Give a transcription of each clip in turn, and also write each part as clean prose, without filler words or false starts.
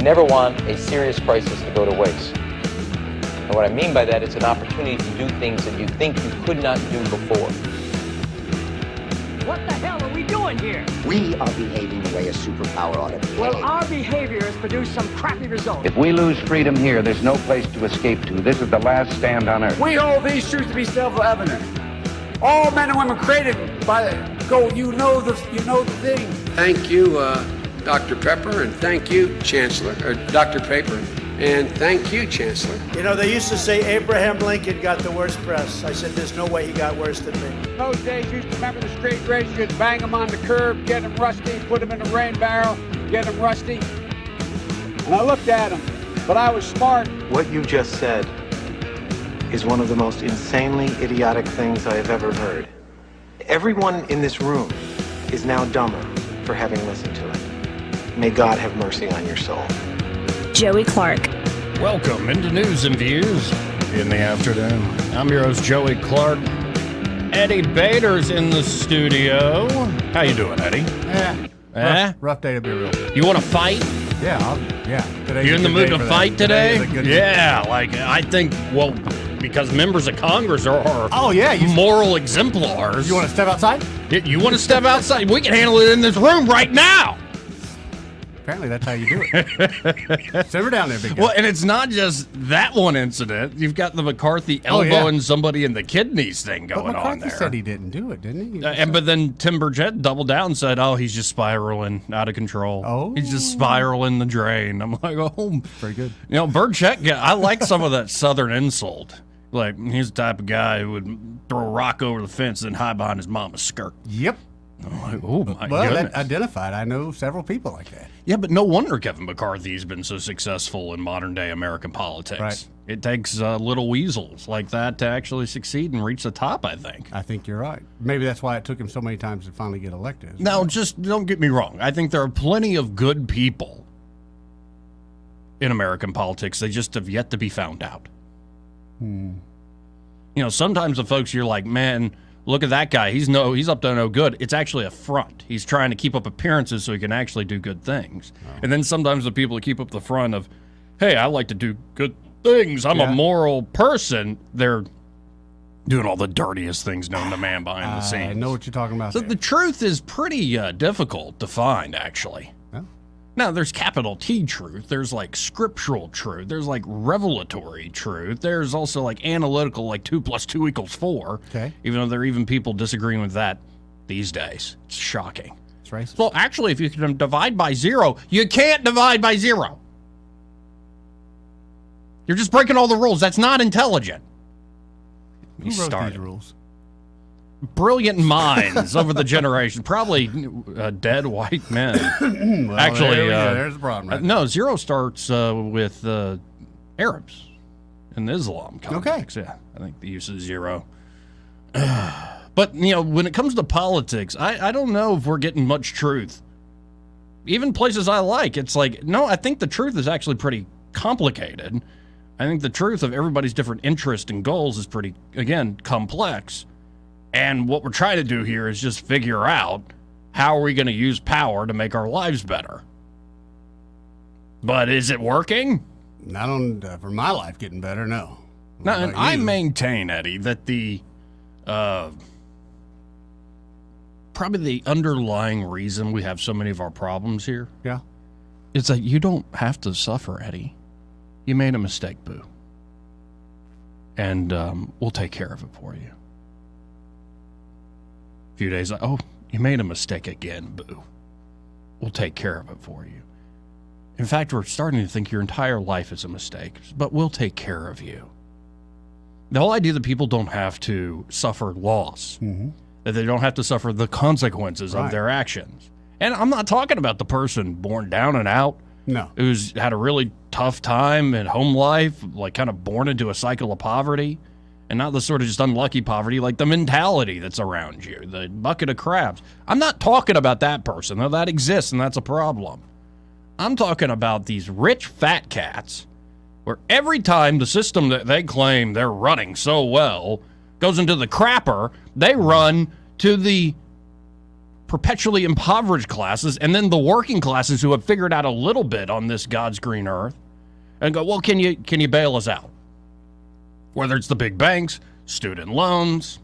never want a serious crisis to go to waste. And what I mean by that, it's an opportunity to do things that you think you could not do before. What the hell are we doing here? We are behaving the way a superpower ought to behave. Well, our behavior has produced some crappy results. If we lose freedom here, there's no place to escape to. This is the last stand on Earth. We hold these truths to be self-evident. All men and women created by you know the thing. Thank you, Dr. Pepper, and thank you, Chancellor, or Dr. Paper, and thank you, Chancellor. You know, they used to say Abraham Lincoln got the worst press. I said, there's no way he got worse than me. In those days, you used to remember the straight razor, you'd bang them on the curb, get them rusty, put them in a rain barrel, get them rusty. And I looked at them, but I was smart. What you just said is one of the most insanely idiotic things I have ever heard. Everyone in this room is now dumber for having listened to it. May God have mercy on your soul. Joey Clark. Welcome into News and Views in the afternoon. I'm your host, Joey Clark. Eddie Bader's in the studio. How you doing, Eddie? Rough day to be real. You want to fight? Yeah. You in the mood to fight today? Yeah, like I think, well, because members of Congress are moral exemplars. You want to step outside? You want to step outside? We can handle it in this room right now. Apparently that's how you do it. Simmer down there, big guy. Well, and it's not just that one incident. You've got the McCarthy elbowing somebody in the kidneys thing going on there. McCarthy said he didn't do it, didn't he? But then Tim Burchett doubled down and said, he's just spiraling out of control. Oh. He's just spiraling the drain. I'm like, Pretty good. You know, Burchett, I like some of that Southern insult. Like, he's the type of guy who would throw a rock over the fence and hide behind his mama's skirt. Yep. I'm like, oh, my well, goodness. That identified. I know several people like that. Yeah, but no wonder Kevin McCarthy's been so successful in modern-day American politics. Right. It takes little weasels like that to actually succeed and reach the top, I think. I think you're right. Maybe that's why it took him so many times to finally get elected. Now, just don't get me wrong. I think there are plenty of good people in American politics. They just have yet to be found out. You know, sometimes the folks you're like, man, look at that guy. He's up to no good. It's actually a front. He's trying to keep up appearances so he can actually do good things. Oh. And then sometimes the people that keep up the front of, hey, I like to do good things. I'm a moral person. They're doing all the dirtiest things known to man behind the scenes. I know what you're talking about. So the truth is pretty difficult to find, actually. Now, there's capital T truth. There's like scriptural truth. There's like revelatory truth. There's also like analytical, like 2 + 2 = 4. Okay. Even though there are even people disagreeing with that these days. It's shocking. It's racist. Well, actually, if you can divide by 0, you can't divide by 0. You're just breaking all the rules. That's not intelligent. Who wrote these rules? Brilliant minds over the generation, probably dead white men. Well, actually, there's the problem. Right? No, 0 starts with Arabs in the Islam context. Okay. Yeah, I think the use of 0. But you know, when it comes to politics, I don't know if we're getting much truth. Even places I like, it's like, no, I think the truth is actually pretty complicated. I think the truth of everybody's different interests and goals is pretty, again, complex. And what we're trying to do here is just figure out how are we going to use power to make our lives better. But is it working? Not on for my life getting better, no. Now, and I maintain, Eddie, that the probably the underlying reason we have so many of our problems here is that you don't have to suffer, Eddie. You made a mistake, boo. And we'll take care of it for you. Few days, you made a mistake again, boo. We'll take care of it for you. In fact, we're starting to think your entire life is a mistake, but we'll take care of you. The whole idea that people don't have to suffer loss, that they don't have to suffer the consequences of their actions. And I'm not talking about the person born down and out, who's had a really tough time in home life, like kind of born into a cycle of poverty. And not the sort of just unlucky poverty, like the mentality that's around you, the bucket of crabs. I'm not talking about that person, though that exists and that's a problem. I'm talking about these rich fat cats where every time the system that they claim they're running so well goes into the crapper, they run to the perpetually impoverished classes and then the working classes who have figured out a little bit on this God's green earth and go, well, can you bail us out? Whether it's the big banks, student loans.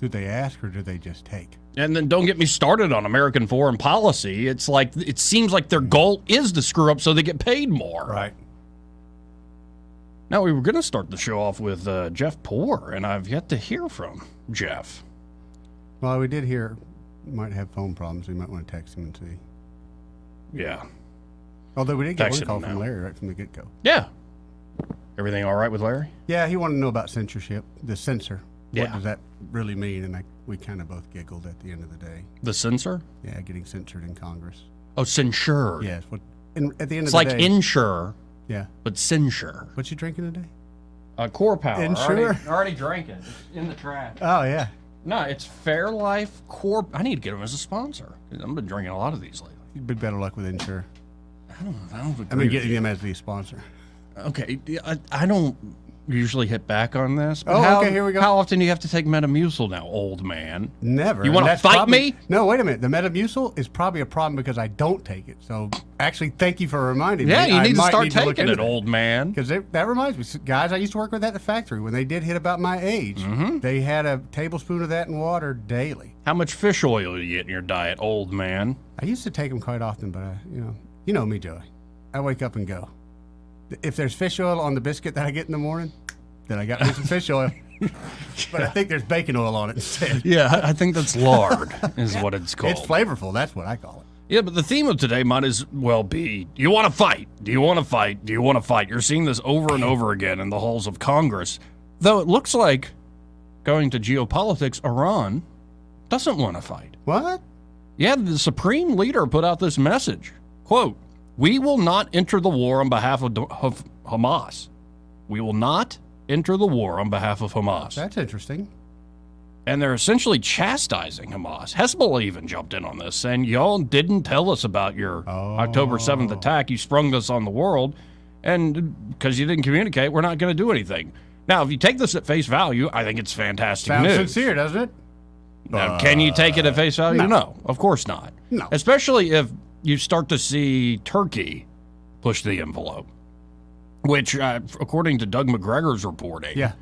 Do they ask or do they just take? And then don't get me started on American foreign policy. It's like, it seems like their goal is to screw up so they get paid more. Right. Now, we were going to start the show off with Jeff Poor, and I've yet to hear from Jeff. Well, we did hear he might have phone problems. We might want to text him and see. Yeah. Although we did get Texted one call him from now. Larry right from the get-go. Yeah. Everything all right with Larry? Yeah, he wanted to know about censorship, the censor. What Yeah. does that really mean? And we kind of both giggled at the end of the day. The censor? Yeah, getting censored in Congress. Oh, censured. Yes. At the end It's of like the day. insure, Yeah. but censure. What you drinking today? Core Power. Insure? Already drank it. It's in the trash. Oh, yeah. No, it's Fairlife Core. I need to get them as a sponsor. I've been drinking a lot of these lately. You'd be better luck with Insure. I don't agree I mean, with getting you. them as the sponsor. Okay, I don't usually hit back on this. But Oh, okay, here we go. How often do you have to take Metamucil now, old man? Never. You And want to that's fight probably- me? No, wait a minute. The Metamucil is probably a problem because I don't take it. So actually, thank you for reminding Yeah, me. you I need to might start need to look taking into it, that. old man. Because that reminds me, guys I used to work with at the factory, when they did hit about my age, Mm-hmm. they had a tablespoon of that in water daily. How much fish oil do you get in your diet, old man? I used to take them quite often, but you know me, Joey. I wake up and go. If there's fish oil on the biscuit that I get in the morning, then I got me some fish oil. But I think there's bacon oil on it instead. Yeah, I think that's lard, is what it's called. It's flavorful. That's what I call it. Yeah, but the theme of today might as well be, do you want to fight? Do you want to fight? Do you want to fight? You're seeing this over and over again in the halls of Congress. Though it looks like, going to geopolitics, Iran doesn't want to fight. What? Yeah, the supreme leader put out this message. Quote, we will not enter the war on behalf of Hamas. We will not enter the war on behalf of Hamas. That's interesting. And they're essentially chastising Hamas. Hezbollah even jumped in on this, saying, y'all didn't tell us about your October 7th attack. You sprung this on the world, and because you didn't communicate, we're not going to do anything. Now, if you take this at face value, I think it's fantastic Sounds news. sincere, doesn't it? Now, can you take it at face value? No. No, of course not. No. Especially if you start to see Turkey push the envelope, which, according to Doug McGregor's reporting, Yeah.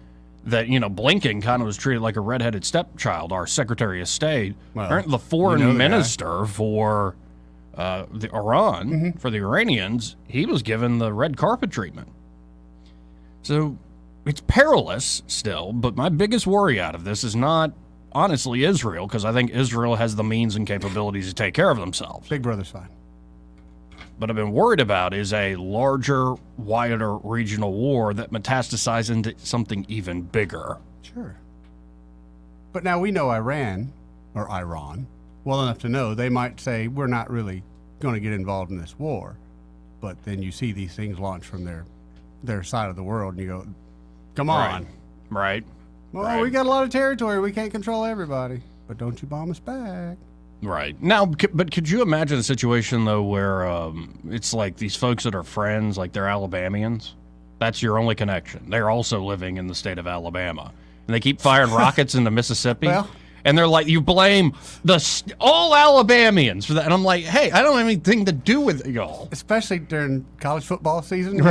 that, Blinken kind of was treated like a redheaded stepchild, our Secretary of State. Well, Apparently the foreign you know the guy. minister for the Iran, for the Iranians, he was given the red carpet treatment. So it's perilous still, but my biggest worry out of this is not, honestly, Israel, because I think Israel has the means and capabilities to take care of themselves. Big Brother's fine. But I've been worried about is a larger, wider regional war that metastasizes into something even bigger. Sure. But now we know Iran well enough to know they might say we're not really going to get involved in this war. But then you see these things launch from their side of the world and you go, come on. Right. Well, Right. we got a lot of territory. We can't control everybody. But don't you bomb us back. Right. Now, but could you imagine a situation, though, where it's like these folks that are friends, like they're Alabamians? That's your only connection. They're also living in the state of Alabama. And they keep firing rockets into Mississippi. Well- And they're like, you blame all Alabamians for that. And I'm like, hey, I don't have anything to do with y'all. Especially during college football season.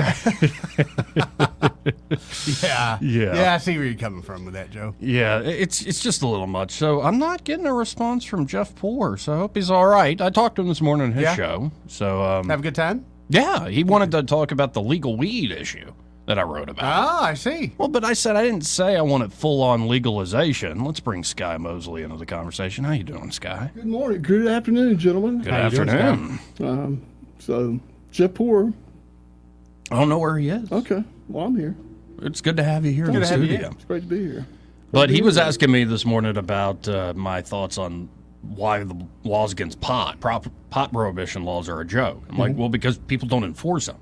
Yeah. Yeah, I see where you're coming from with that, Joe. Yeah, it's just a little much. So I'm not getting a response from Jeff Poor, so I hope he's all right. I talked to him this morning on his Yeah. show. So Have a good time? yeah, he wanted to talk about the legal weed issue that I wrote about. Ah, I see. Well, but I said I didn't say I wanted full-on legalization. Let's bring Sky Mosley into the conversation. How you doing, Sky? Good morning. Good afternoon, gentlemen. Good How you doing, afternoon. So, Jeff Poor. I don't know where he is. Okay. Well, I'm here. It's good to have you here in the to have you studio. here. It's great to be here. But he was asking me this morning about my thoughts on why the laws against pot prohibition laws are a joke. I'm like, well, because people don't enforce them.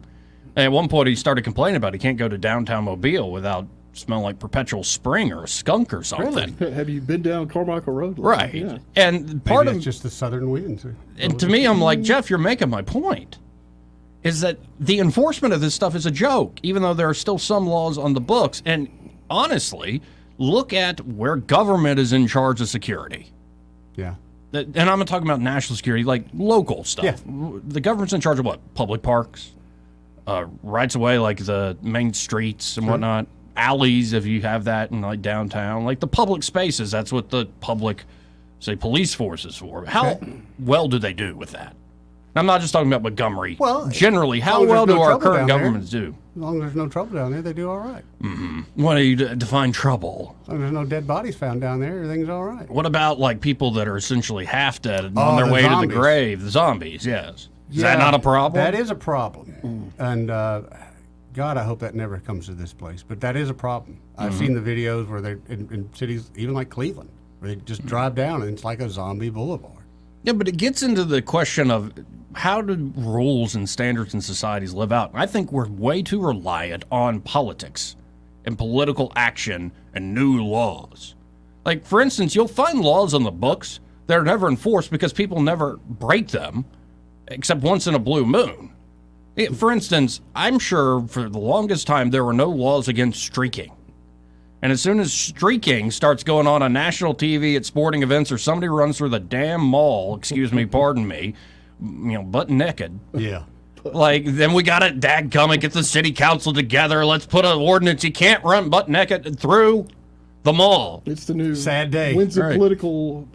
And at one point, he started complaining about he can't go to downtown Mobile without smelling like perpetual spring or a skunk or something. Have you been down Carmichael Road? Right. Yeah. And part Maybe of it's just the southern winds. and to me, I'm like, Jeff, you're making my point. Is that the enforcement of this stuff is a joke, even though there are still some laws on the books. And honestly, look at where government is in charge of security. Yeah. And I'm not talking about national security, like local stuff. Yeah. The government's in charge of what? Public parks, rights of way, like the main streets and whatnot, alleys if you have that in like downtown, like the public spaces. That's what the public, say, police force is for. How well do they do with that? I'm not just talking about Montgomery. Well, generally, as how long as well there's do no our trouble current down there. governments do? As long as there's no trouble down there, they do all right. What do you define trouble? As long as there's no dead bodies found down there, everything's all right. What about like people that are essentially half dead and Oh, on their the way to zombies. the grave? The zombies, yes. Is Yeah, that not a problem? That is a problem. And God, I hope that never comes to this place. But that is a problem. I've seen the videos where they're in cities, even like Cleveland, where they just drive down and it's like a zombie boulevard. Yeah, but it gets into the question of how do rules and standards in societies live out? I think we're way too reliant on politics and political action and new laws. Like, for instance, you'll find laws on the books that are never enforced because people never break them, except once in a blue moon. For instance, I'm sure for the longest time there were no laws against streaking. And as soon as streaking starts going on national TV at sporting events or somebody runs through the damn mall, excuse me, pardon me, butt naked. Yeah. Like, then we got to dadgummit, get the city council together. Let's put an ordinance. You can't run butt naked through the mall. It's the new sad day. Windsor Right. political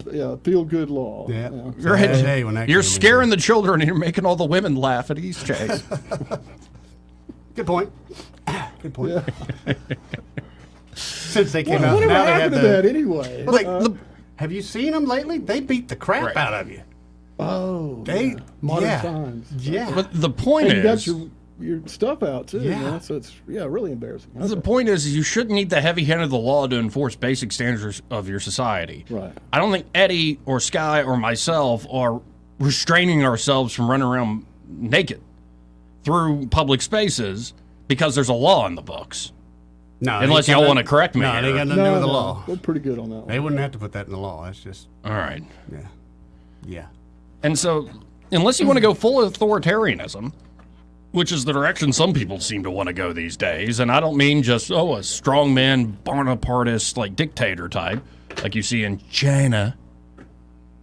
feel-good law. Yeah. Right. Sad day when that You're came in. scaring the children and you're making all the women laugh at East Chase. Good point. Good point. Since they came out, Whatever now they have happened to that anyway? Well, have you seen them lately? They beat the crap Right. out of you. Oh, They modern yeah. times. Yeah. But the point And you got is, your stuff out too. Yeah. Man, so it's really embarrassing. the point is you shouldn't need the heavy hand of the law to enforce basic standards of your society. Right. I don't think Eddie or Sky or myself are restraining ourselves from running around naked through public spaces because there's a law in the books. No, Unless they y'all got want to nothing- correct me No, here. they got nothing to do with the law. We're pretty good on that one. They wouldn't have to put that in the law. That's just All right. yeah. And so, unless you want to go full authoritarianism, which is the direction some people seem to want to go these days, and I don't mean just, a strongman, Bonapartist, like dictator type, like you see in China,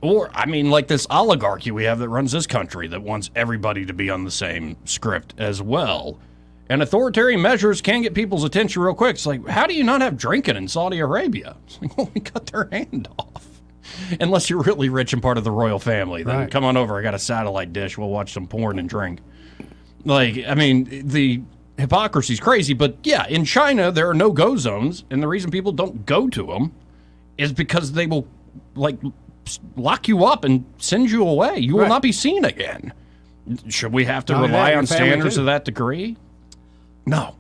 or, I mean, like this oligarchy we have that runs this country that wants everybody to be on the same script as well. And authoritarian measures can get people's attention real quick. It's like, how do you not have drinking in Saudi Arabia? It's like, well, we cut their hand off. Unless you're really rich and part of the royal family, then Right. come on over. I got a satellite dish. We'll watch some porn and drink. Like, I mean, the hypocrisy's crazy, but yeah, in China, there are no-go zones, and the reason people don't go to them is because they will, like, lock you up and send you away. You will Right. not be seen again. Should we have to Not only that, rely your on family, standards too. to that degree? No,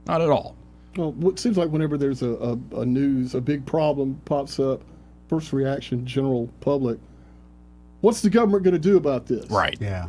not at all. Well, it seems like whenever there's a big problem pops up, first reaction, general public, what's the government going to do about this? Right. Yeah.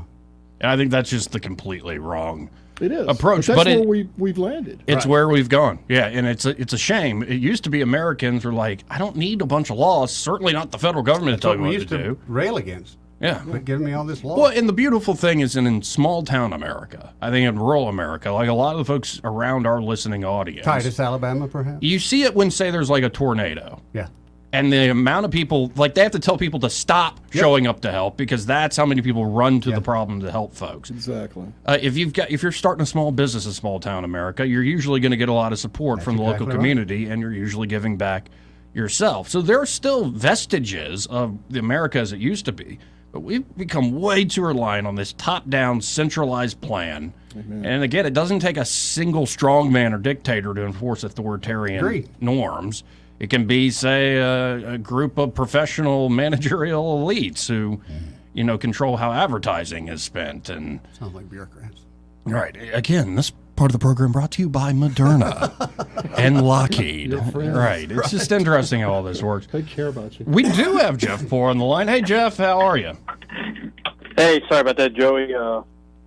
And I think that's just the completely wrong It is. approach. But But that's it- where we've landed. It's Right. where we've gone. Yeah, and it's a shame. It used to be Americans were like, I don't need a bunch of laws. Certainly not the federal government to tell What me we what used to to do. rail against. Yeah. But giving me all this law. Well, and the beautiful thing is in small town America, I think in rural America, like a lot of the folks around our listening audience, Titus, Alabama, perhaps. you see it when, say, there's like a tornado. Yeah. And the amount of people, like they have to tell people to stop showing up to help because that's how many people run to the problem to help folks. Exactly. If you're starting a small business in small town America, you're usually going to get a lot of support from the local exactly right. community, and you're usually giving back yourself. So there are still vestiges of the America as it used to be, but we've become way too reliant on this top-down, centralized plan. Amen. And again, it doesn't take a single strongman or dictator to enforce authoritarian Agreed. norms. It can be, say, a group of professional managerial elites who, control how advertising is spent. And Sounds like bureaucrats. right, again, this part of the program brought to you by Moderna and Lockheed. Right, it's just interesting how all this works. They care about you. We do have Jeff Poor on the line. Hey, Jeff, how are you? Hey, sorry about that, Joey.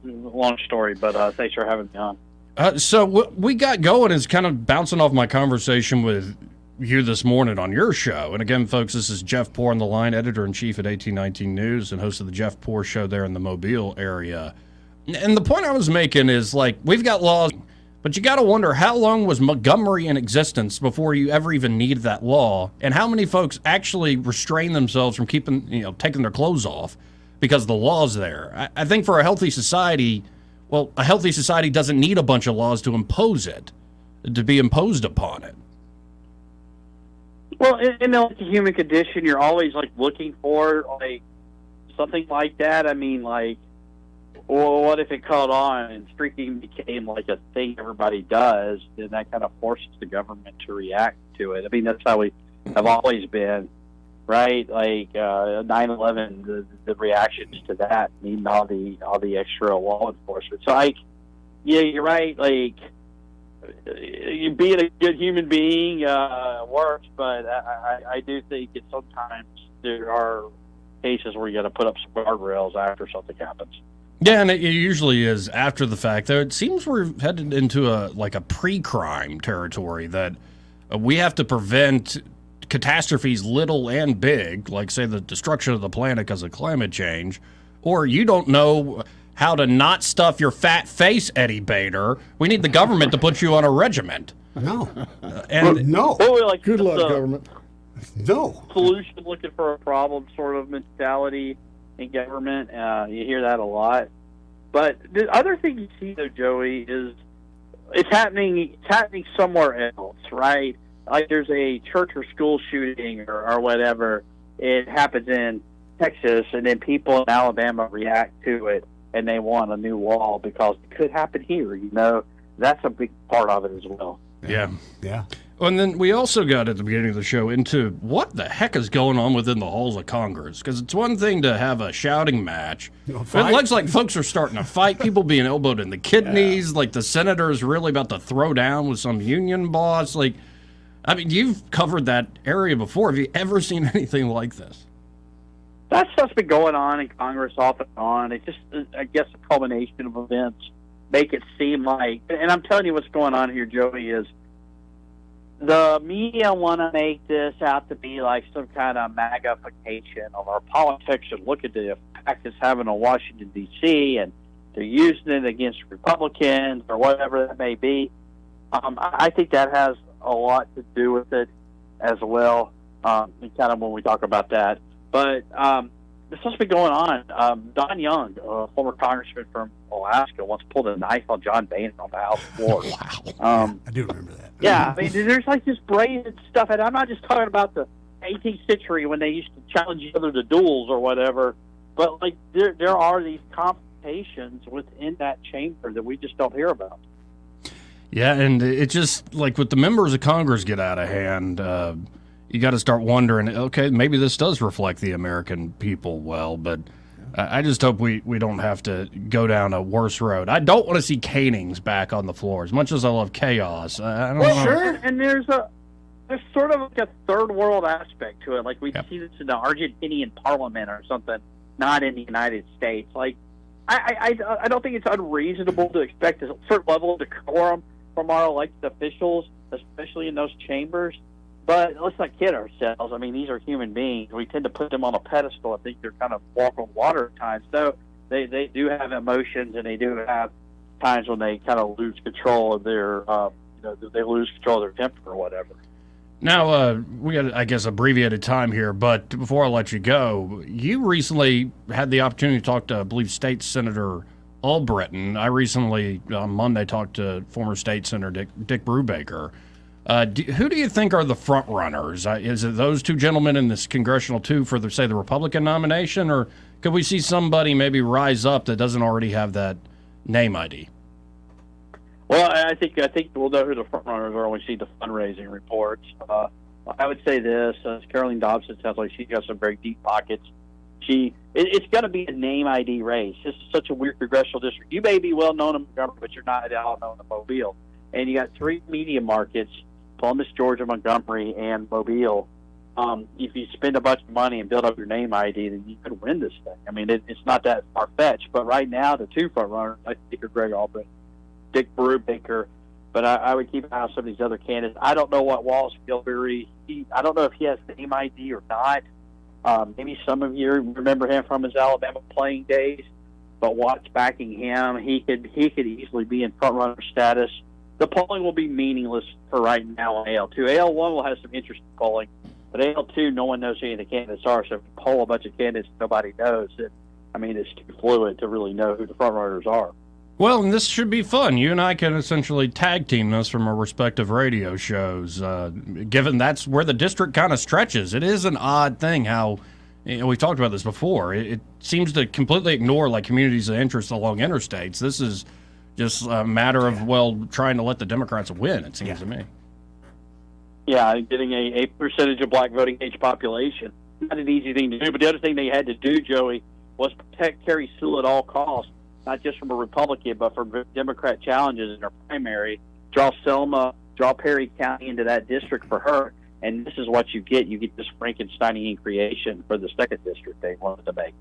Long story, but thanks for having me on. So what we got going is kind of bouncing off my conversation with you this morning on your show. And again, folks, this is Jeff Poor on the line, editor-in-chief at 1819 News and host of the Jeff Poor Show there in the Mobile area. And the point I was making is, like, we've got laws, But you got to wonder, how long was Montgomery in existence before you ever even needed that law? And how many folks actually restrain themselves from taking their clothes off because the law's there? I think for a healthy society, well, a healthy society doesn't need a bunch of laws to impose it, to be imposed upon it. Well, in the human condition, you're always looking for something like that. I mean, well, what if it caught on and streaking became a thing everybody does? Then that kind of forces the government to react to it. I mean, that's how we have always been, right? 9/11, the reactions to that need all the extra law enforcement. So, yeah, you're right. You being a good human being works, but I do think that sometimes there are cases where you got to put up some guardrails after something happens. Yeah, and it usually is after the fact. Though it seems we're headed into a pre-crime territory that we have to prevent catastrophes little and big, like say the destruction of the planet because of climate change, or you don't know how to not stuff your fat face, Eddie Bader. We need the government to put you on a regiment. No. No. Well, good luck, government. No. Solution looking for a problem sort of mentality in government. You hear that a lot. But the other thing you see, though, Joey, is it's happening somewhere else, right? Like there's a church or school shooting or whatever. It happens in Texas, and then people in Alabama react to it, and they want a new law because it could happen here. That's a big part of it as well. Yeah. Yeah. And then we also got at the beginning of the show into what the heck is going on within the halls of Congress. Because it's one thing to have a shouting match. It looks like folks are starting to fight, people being elbowed in the kidneys, like the senator is really about to throw down with some union boss. You've covered that area before. Have you ever seen anything like this? That stuff's been going on in Congress off and on. It's just, I guess, a culmination of events make it seem like, and I'm telling you what's going on here, Joey, is the media want to make this out to be like some kind of magnification of our politics and look at the effect it's having on Washington, D.C., and they're using it against Republicans or whatever that may be. I think that has a lot to do with it as well, kind of when we talk about that. But this has been going on. Don Young, a former congressman from Alaska, once pulled a knife on John Boehner on the House floor. Wow. I do remember that. Yeah, I mean, there's this brazen stuff, and I'm not just talking about the 18th century when they used to challenge each other to duels or whatever, but there are these confrontations within that chamber that we just don't hear about. Yeah, and it just, with the members of Congress get out of hand, you got to start wondering, okay, maybe this does reflect the American people well, but I just hope we don't have to go down a worse road. I don't want to see canings back on the floor, as much as I love chaos. I don't know. Sure. And there's sort of a third world aspect to it. Like we see this in the Argentinian parliament or something, not in the United States. I don't think it's unreasonable to expect a certain level of decorum from our elected officials, especially in those chambers. But let's not kid ourselves. I mean, these are human beings. We tend to put them on a pedestal. I think they're kind of walk on water at times. So they do have emotions, and they do have times when they kind of lose control of their, they lose control of their temper or whatever. Now, we got, I guess, abbreviated time here, but before I let you go, you recently had the opportunity to talk to, I believe, State Senator Albritton. I recently, on Monday, talked to former State Senator Dick Brubaker. Who do you think are the front runners? Is it those two gentlemen in this congressional for the Republican nomination, or could we see somebody maybe rise up that doesn't already have that name ID? Well, I think we'll know who the front runners are when we see the fundraising reports. I would say this: Caroline Dobson sounds like she's got some very deep pockets. It's going to be a name ID race. This is such a weird congressional district. You may be well known in Montgomery, but you're not well known in Mobile. And you got three media markets: Columbus, Georgia, Montgomery, and Mobile. If you spend a bunch of money and build up your name ID, then you could win this thing. I mean, it's not that far-fetched. But right now, the two front runners, I think, are Greg Albritton, Dick Brubaker. But I would keep an eye on some of these other candidates. I don't know what Wallace Gilberry, I don't know if he has name ID or not. Maybe some of you remember him from his Alabama playing days. But Watt's backing him. He could easily be in front runner status the polling will be meaningless for right now on AL2. AL1 will have some interesting polling, but AL2, no one knows who any of the candidates are. So if you poll a bunch of candidates nobody knows, it's too fluid to really know who the front runners are. Well, and this should be fun. You and I can essentially tag team this from our respective radio shows, given that's where the district kind of stretches. It is an odd thing how, we've talked about this before, it seems to completely ignore like communities of interest along interstates. This is just a matter of, trying to let the Democrats win, it seems to me. Yeah, getting a percentage of black voting age population. Not an easy thing to do, but the other thing they had to do, Joey, was protect Carrie Sewell at all costs, not just from a Republican, but from Democrat challenges in her primary. Draw Perry County into that district for her, and this is what you get. You get this Frankensteinian creation for the second district they wanted to make.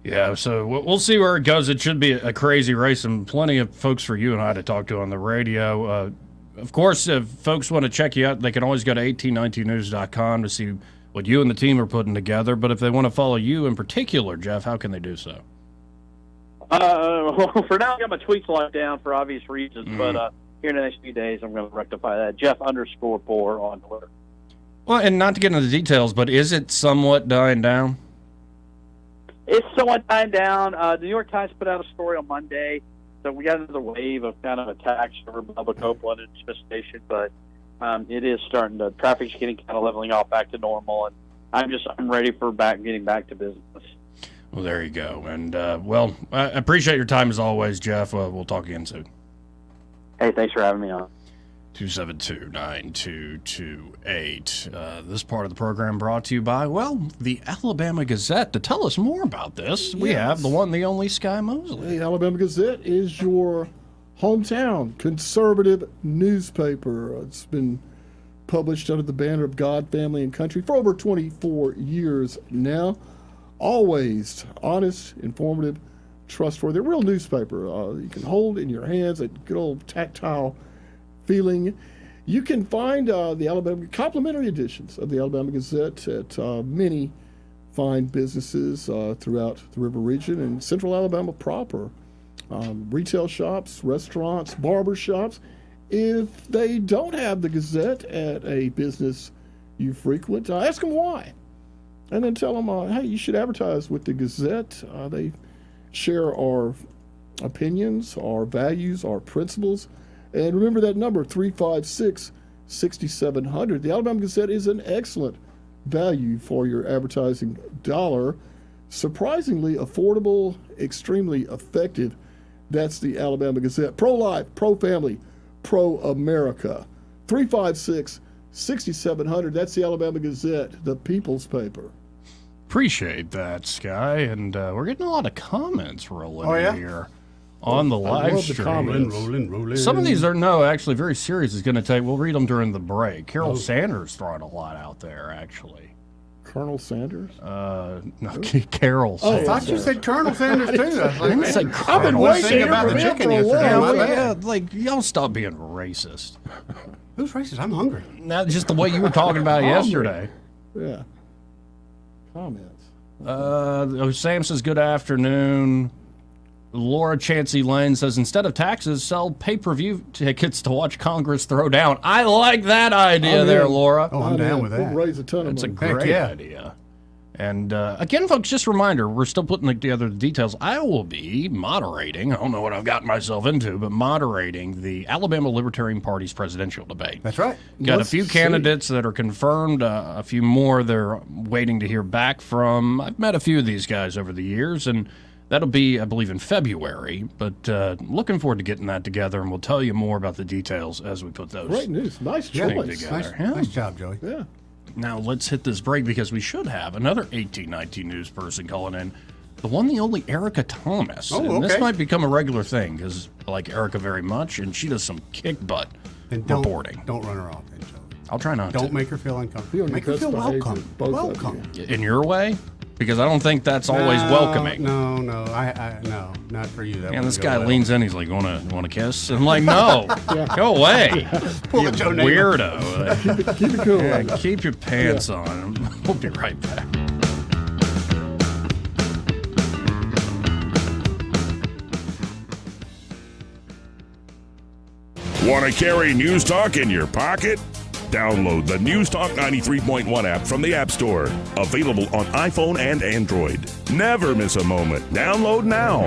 Yeah, so we'll see where it goes. It should be a crazy race and plenty of folks for you and I to talk to on the radio. Of course, if folks want to check you out, they can always go to 1819news.com to see what you and the team are putting together. But if they want to follow you in particular, Jeff, how can they do so? For now, I got my tweets locked down for obvious reasons, but here in the next few days, I'm going to rectify that. Jeff_Poor on Twitter. Well, and not to get into the details, but is it somewhat dying down? It's somewhat dying down. The New York Times put out a story on Monday, so we got another wave of kind of attacks over Bubba Copeland and Smith Station, but it is starting to, traffic's getting kind of leveling off back to normal, and I'm ready for getting back to business. Well, there you go. And, I appreciate your time as always, Jeff. We'll talk again soon. Hey, thanks for having me on. 272-9228. This part of the program brought to you by, the Alabama Gazette. To tell us more about this, we have the one, the only Sky Mosley. The Alabama Gazette is your hometown conservative newspaper. It's been published under the banner of God, Family, and Country for over 24 years now. Always honest, informative, trustworthy. A real newspaper. You can hold in your hands, a good old tactile feeling. You can find the Alabama complimentary editions of the Alabama Gazette at many fine businesses throughout the river region and central Alabama proper. Retail shops, restaurants, barber shops. If they don't have the Gazette at a business you frequent, ask them why. And then tell them, hey, you should advertise with the Gazette. They share our opinions, our values, our principles. And remember that number, 356-6700. The Alabama Gazette is an excellent value for your advertising dollar. Surprisingly affordable, extremely effective. That's the Alabama Gazette. Pro-life, pro-family, pro-America. 356-6700. That's the Alabama Gazette, the people's paper. Appreciate that, Sky. And we're getting a lot of comments rolling here on the live stream. Rolling. Some of these are, actually very serious. Is going to take, we'll read them during the break. Carol Sanders throwing a lot out there, actually. Colonel Sanders? No, Carol Oh, Sanders. I thought you said Colonel Sanders, too. I didn't say I've been Colonel. waiting about the chicken yesterday. Like, y'all stop being racist. Who's racist? I'm hungry. Not just the way you were talking about it yesterday. Yeah. Comments. Sam says, good afternoon. Laura Chancey Lane says, instead of taxes, sell pay-per-view tickets to watch Congress throw down. I like that idea there, Laura. Oh, I'm down with that. We'll raise a ton of That's a money. great idea. And again, folks, just a reminder, we're still putting together the details. I will be moderating, I don't know what I've gotten myself into, but moderating the Alabama Libertarian Party's presidential debate. That's right. Got a few candidates that are confirmed, a few more they're waiting to hear back from. I've met a few of these guys over the years, and that'll be, I believe, in February. But looking forward to getting that together, and we'll tell you more about the details as we put those Great news. Nice choice. together. Nice job, Joey. Yeah. Now let's hit this break because we should have another 1819 news person calling in. The one, the only Erica Thomas. Oh, And this okay. might become a regular thing because I like Erica very much, and she does some kick butt Then reporting. Don't run her off, then, Joey. I'll try not to. Don't make her feel uncomfortable. Feel Make her best feel behavior, welcome. both of Welcome. In your way? Because I don't think that's always welcoming. No, no, not for you. That And this wouldn't guy go well. leans in, he's like, want to kiss? And I'm like, no, go away. Pull You the Joe Namath. weirdo. Keep it cool. Yeah, keep your pants on. We'll be right back. Want to carry News Talk in your pocket? Download the News Talk 93.1 app from the App Store. Available on iPhone and Android. Never miss a moment. Download now.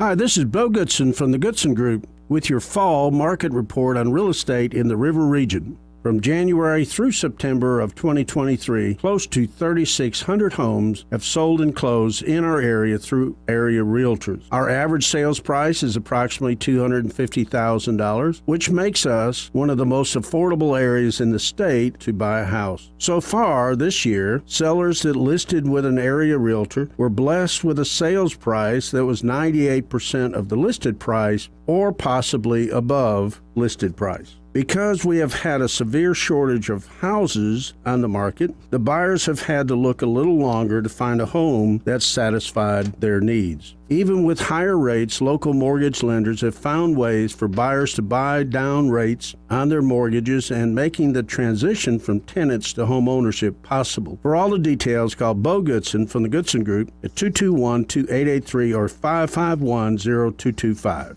Hi, this is Bo Goodson from the Goodson Group with your fall market report on real estate in the River Region. From January through September of 2023, close to 3,600 homes have sold and closed in our area through area realtors. Our average sales price is approximately $250,000, which makes us one of the most affordable areas in the state to buy a house. So far this year, sellers that listed with an area realtor were blessed with a sales price that was 98% of the listed price or possibly above listed price. Because we have had a severe shortage of houses on the market, the buyers have had to look a little longer to find a home that satisfied their needs. Even with higher rates, local mortgage lenders have found ways for buyers to buy down rates on their mortgages and making the transition from tenants to home ownership possible. For all the details, call Bo Goodson from the Goodson Group at 221-2883 or 551-0225.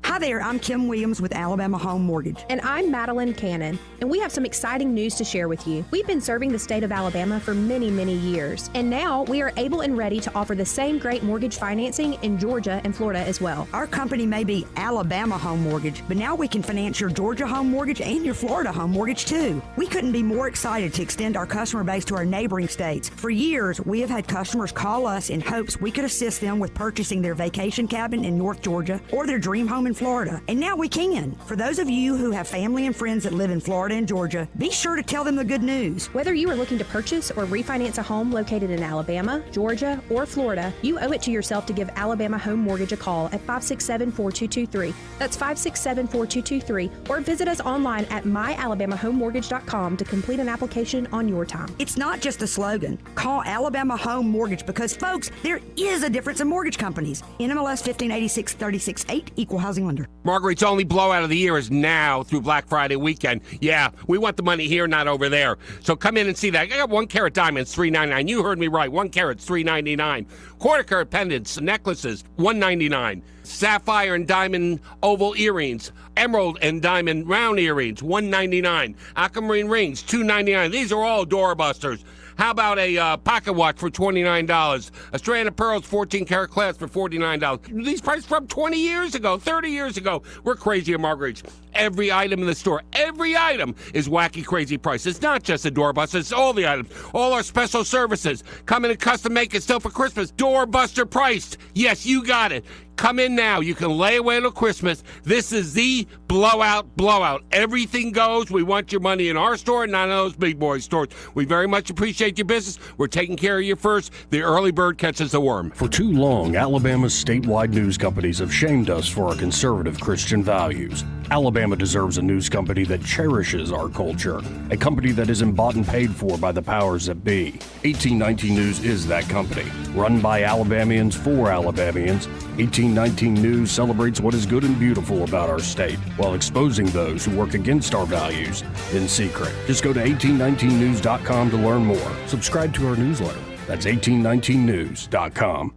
Hi there, I'm Kim Williams with Alabama Home Mortgage. And I'm Madeline Cannon, and we have some exciting news to share with you. We've been serving the state of Alabama for many, many years, and now we are able and ready to offer the same great mortgage financing in Georgia and Florida as well. Our company may be Alabama Home Mortgage, but now we can finance your Georgia home mortgage and your Florida home mortgage too. We couldn't be more excited to extend our customer base to our neighboring states. For years, we have had customers call us in hopes we could assist them with purchasing their vacation cabin in North Georgia or their dream home in Florida, and now we can. For those of you who have family and friends that live in Florida and Georgia, be sure to tell them the good news. Whether you are looking to purchase or refinance a home located in Alabama, Georgia, or Florida, you owe it to yourself to give Alabama Home Mortgage a call at 567-4223. That's 567-4223, or visit us online at myalabamahomemortgage.com to complete an application on your time. It's not just a slogan. Call Alabama Home Mortgage because, folks, there is a difference in mortgage companies. NMLS 1586-368, Equal Housing Lender. Marguerite's only blowout of the year is now through Black Friday weekend. Yeah, we want the money here, not over there. So come in and see that. I got 1 carat diamonds, $3.99. You heard me right. 1 carat's $3.99. Quarter carat pendants, necklaces, $1.99. Sapphire and diamond oval earrings, emerald and diamond round earrings, $1.99. Aquamarine rings, $2.99. These are all doorbusters. How about a pocket watch for $29? A strand of pearls, 14 karat clasp for $49. These prices from 20 years ago, 30 years ago. We're crazy at Marguerite's. Every item in the store, every item is wacky, crazy price. It's not just the doorbuster, it's all the items. All our special services. Come in and custom make it still for Christmas. Doorbuster priced. Yes, you got it. Come in now. You can lay away till Christmas. This is the blowout. Everything goes. We want your money in our store, not in those big boy stores. We very much appreciate your business. We're taking care of you first. The early bird catches the worm. For too long, Alabama's statewide news companies have shamed us for our conservative Christian values. Alabama deserves a news company that cherishes our culture, a company that isn't bought and paid for by the powers that be. 1819 News is that company. Run by Alabamians for Alabamians, 1819 News celebrates what is good and beautiful about our state, while exposing those who work against our values in secret. Just go to 1819news.com to learn more. Subscribe to our newsletter. That's 1819news.com.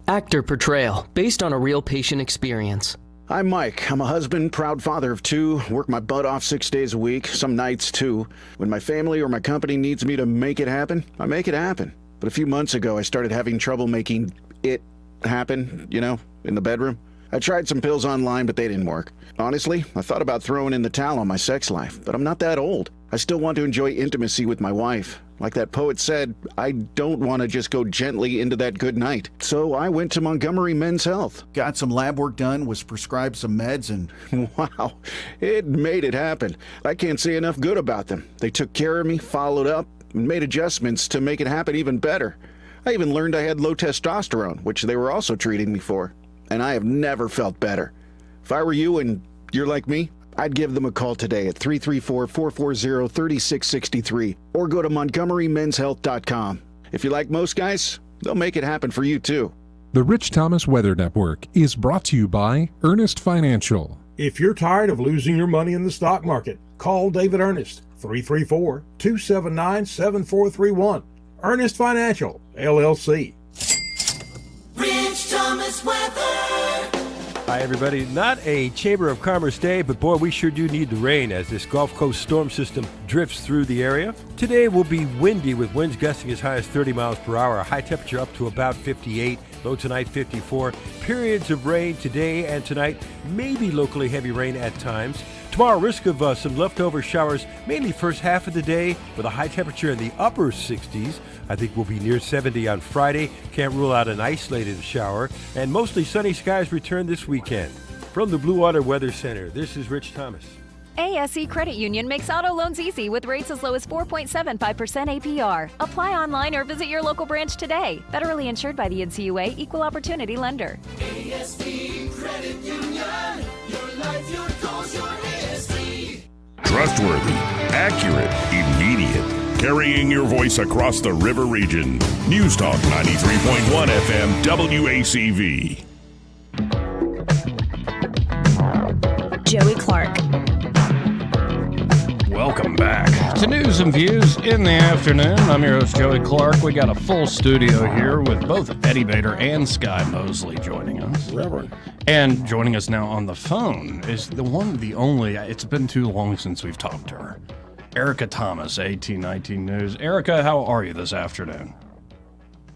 Actor portrayal, based on a real patient experience. I'm Mike. I'm a husband, proud father of 2, work my butt off 6 days a week, some nights too. When my family or my company needs me to make it happen, I make it happen. But a few months ago, I started having trouble making it happen, in the bedroom. I tried some pills online, but they didn't work. Honestly, I thought about throwing in the towel on my sex life, but I'm not that old. I still want to enjoy intimacy with my wife. Like that poet said, I don't want to just go gently into that good night. So I went to Montgomery Men's Health. Got some lab work done, was prescribed some meds, and wow, it made it happen. I can't say enough good about them. They took care of me, followed up, and made adjustments to make it happen even better. I even learned I had low testosterone, which they were also treating me for. And I have never felt better. If I were you and you're like me, I'd give them a call today at 334-440-3663 or go to montgomerymenshealth.com. If you like most guys, they'll make it happen for you too. The Rich Thomas Weather Network is brought to you by Ernest Financial. If you're tired of losing your money in the stock market, call David Ernest, 334-279-7431. Ernest Financial, LLC. Rich Thomas Weather. Hi, everybody. Not a Chamber of Commerce day, but boy, we sure do need the rain as this Gulf Coast storm system drifts through the area. Today will be windy with winds gusting as high as 30 miles per hour. High temperature up to about 58. Low tonight, 54. Periods of rain today and tonight. Maybe locally heavy rain at times. Tomorrow, risk of some leftover showers, mainly first half of the day, with a high temperature in the upper 60s. I think we'll be near 70 on Friday. Can't rule out an isolated shower. And mostly sunny skies return this weekend. From the Blue Water Weather Center, this is Rich Thomas. ASE Credit Union makes auto loans easy with rates as low as 4.75% APR. Apply online or visit your local branch today. Federally insured by the NCUA, Equal Opportunity Lender. ASE Credit Union. Your life, your goals, your ASE. Trustworthy, accurate, immediate. Carrying your voice across the river region. News Talk 93.1 FM WACV. Joey Clark. Welcome back to News and Views in the afternoon. I'm your host, Joey Clark. We got a full studio here with both Eddie Bader and Sky Mosley joining us. Reverend. And joining us now on the phone is the one, the only, it's been too long since we've talked to her, Erica Thomas, 1819 News. Erica, how are you this afternoon?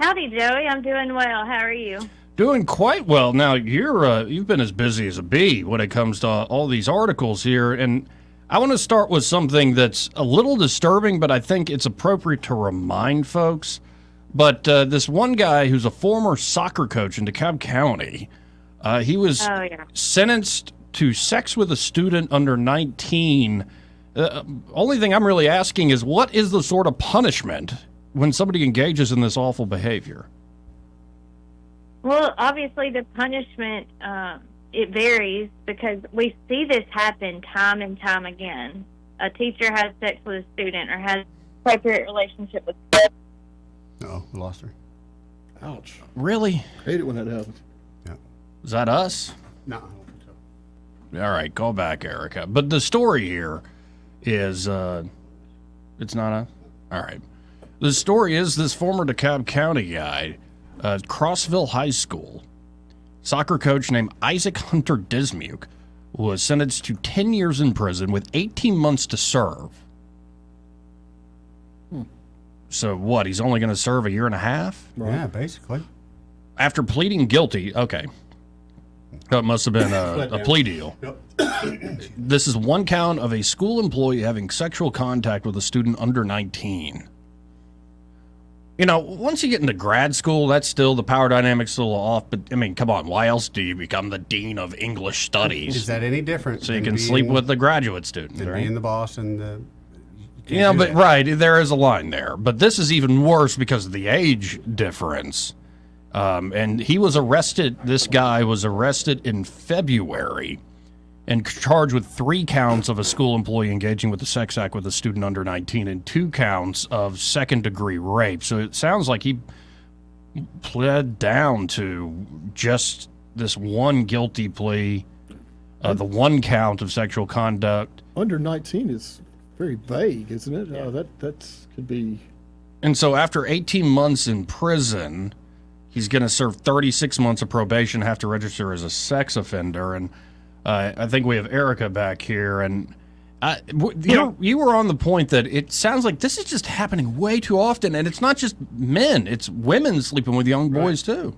Howdy, Joey. I'm doing well. How are you? Doing quite well. Now, you've been as busy as a bee when it comes to all these articles here, and I want to start with something that's a little disturbing, but I think it's appropriate to remind folks. But this one guy who's a former soccer coach in DeKalb County, he was sentenced to sex with a student under 19. Only thing I'm really asking is, what is the sort of punishment when somebody engages in this awful behavior? Well, obviously the punishment, it varies because we see this happen time and time again. A teacher has sex with a student or has appropriate relationship with a student. Oh, we lost her. Ouch. Really? Hate it when that happens. Yeah. Is that us? No, I don't think so. All right, call back, Erica. But the story here is, it's not a... All right. The story is this former DeKalb County guy, Crossville High School, soccer coach named Isaac Hunter Dismuke, was sentenced to 10 years in prison with 18 months to serve. So what, he's only going to serve a year and a half? Yeah, basically. After pleading guilty, okay. That must have been a plea deal. Yep. This is one count of a school employee having sexual contact with a student under 19. You know, once you get into grad school, that's still, the power dynamic's still off, but, I mean, come on, why else do you become the dean of English studies? Is that any different? So you can sleep with the graduate students, right? Being the boss and the... Yeah, but right, there is a line there. But this is even worse because of the age difference. And he was arrested, this guy was arrested in February and charged with 3 counts of a school employee engaging with a sex act with a student under 19 and 2 counts of second-degree rape. So it sounds like he pled down to just this one guilty plea, the 1 count of sexual conduct. Under 19 is very vague, isn't it? Yeah. That's could be... And so after 18 months in prison, he's going to serve 36 months of probation, have to register as a sex offender, and I think we have Erica back here, and you were on the point that it sounds like this is just happening way too often, and it's not just men; it's women sleeping with young boys too.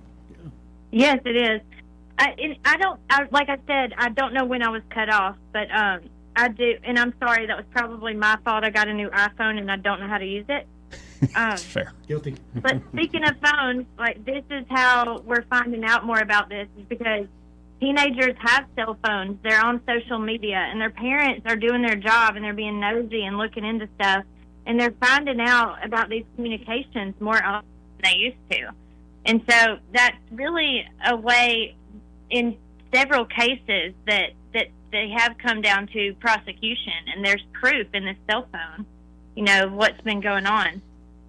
Yes, it is. Like I said, I don't know when I was cut off, but I do, and I'm sorry. That was probably my fault. I got a new iPhone, and I don't know how to use it. Fair. Guilty. But speaking of phones, like, this is how we're finding out more about this, is because teenagers have cell phones. They're on social media, and their parents are doing their job, and they're being nosy and looking into stuff, and they're finding out about these communications more often than they used to. And so that's really a way, in several cases, that they have come down to prosecution, and there's proof in this cell phone, you know, what's been going on.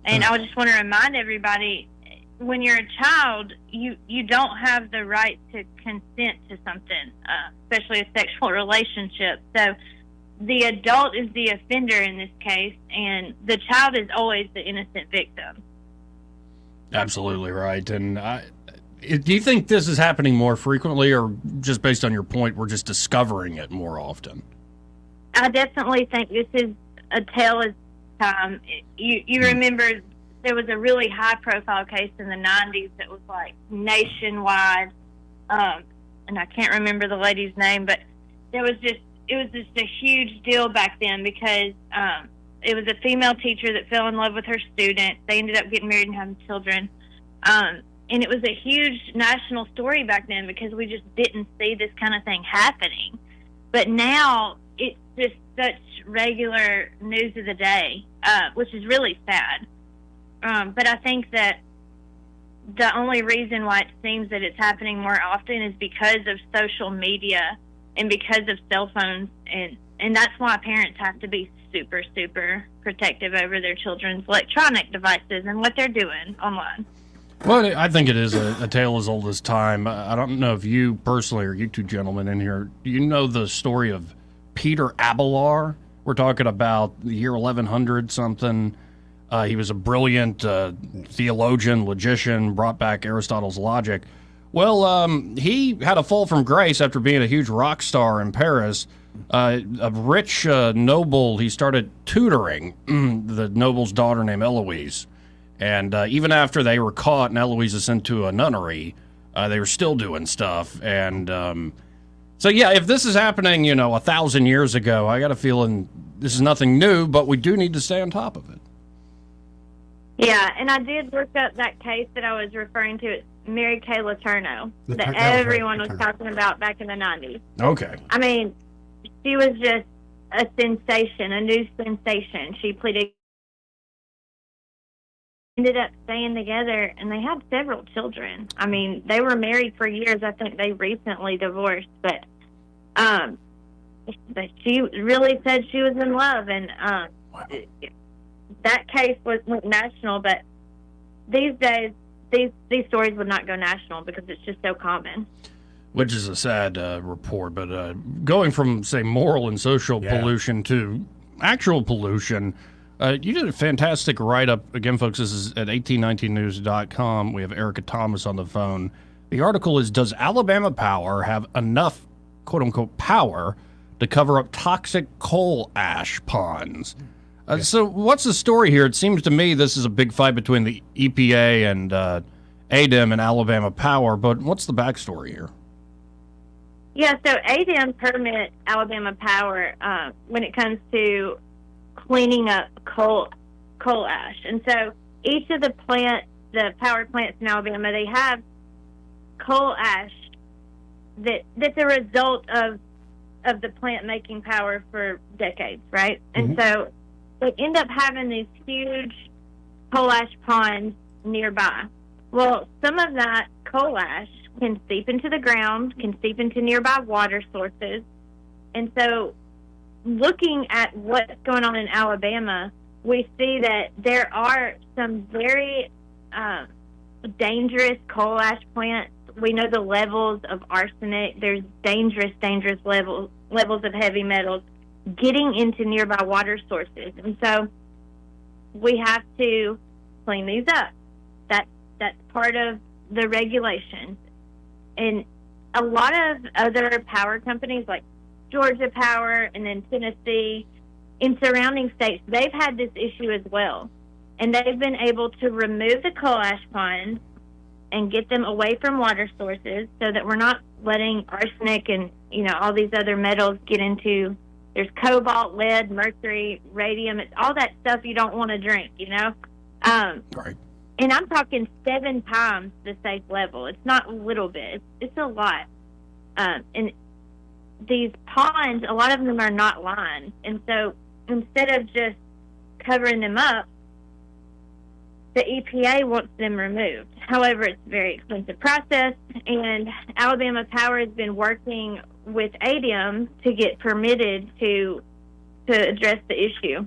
And I just want to remind everybody, when you're a child, you don't have the right to consent to something, especially a sexual relationship. So the adult is the offender in this case, and the child is always the innocent victim. Absolutely right. And Do you think this is happening more frequently, or just based on your point, we're just discovering it more often? I definitely think this is a tale of time. You remember there was a really high-profile case in the 90s that was like nationwide, and I can't remember the lady's name, but it was just a huge deal back then because it was a female teacher that fell in love with her student. They ended up getting married and having children. And it was a huge national story back then because we just didn't see this kind of thing happening. But now it's just such regular news of the day, which is really sad. But I think that the only reason why it seems that it's happening more often is because of social media and because of cell phones. And that's why parents have to be super, super protective over their children's electronic devices and what they're doing online. Well, I think it is a tale as old as time. I don't know if you personally, or you two gentlemen in here, do you know the story of Peter Abelard? We're talking about the year 1100 something. He was a brilliant theologian, logician, brought back Aristotle's logic. Well, he had a fall from grace after being a huge rock star in Paris. A rich noble, he started tutoring the noble's daughter named Eloise. And even after they were caught and Eloise was sent to a nunnery, they were still doing stuff. And so, yeah, if this is happening, 1,000 years ago, I got a feeling this is nothing new, but we do need to stay on top of it. Yeah, and I did look up that case that I was referring to. It's Mary Kay Letourneau that everyone was talking about back in the 90s. Okay. I mean, she was just a sensation, a news sensation. She ended up staying together, and they had several children. I mean, they were married for years. I think they recently divorced, but she really said she was in love, and that case went national. But these days, these stories would not go national because it's just so common. Which is a sad report, but going from, say, moral and social pollution to actual pollution. You did a fantastic write-up. Again, folks, this is at 1819news.com. We have Erica Thomas on the phone. The article is, does Alabama Power have enough, quote-unquote, power to cover up toxic coal ash ponds? So what's the story here? It seems to me this is a big fight between the EPA and ADEM and Alabama Power, but what's the backstory here? Yeah, so ADEM permits Alabama Power when it comes to cleaning up coal ash. And so each of the power plants in Alabama, they have coal ash that's a result of the plant making power for decades, right? Mm-hmm. And so they end up having these huge coal ash ponds nearby. Well, some of that coal ash can seep into the ground, can seep into nearby water sources. And so looking at what's going on in Alabama, we see that there are some very dangerous coal ash plants. We know the levels of arsenic. There's dangerous levels of heavy metals getting into nearby water sources. And so we have to clean these up. That's part of the regulations. And a lot of other power companies like Georgia Power and then Tennessee, in surrounding states, they've had this issue as well. And they've been able to remove the coal ash ponds and get them away from water sources so that we're not letting arsenic and, all these other metals get into. There's cobalt, lead, mercury, radium. It's all that stuff you don't want to drink, Right. And I'm talking 7 times the safe level. It's not a little bit. It's a lot. And these ponds, a lot of them are not lined. And so instead of just covering them up, the EPA wants them removed. However, it's a very expensive process, and Alabama Power has been working with ADEM to get permitted to address the issue.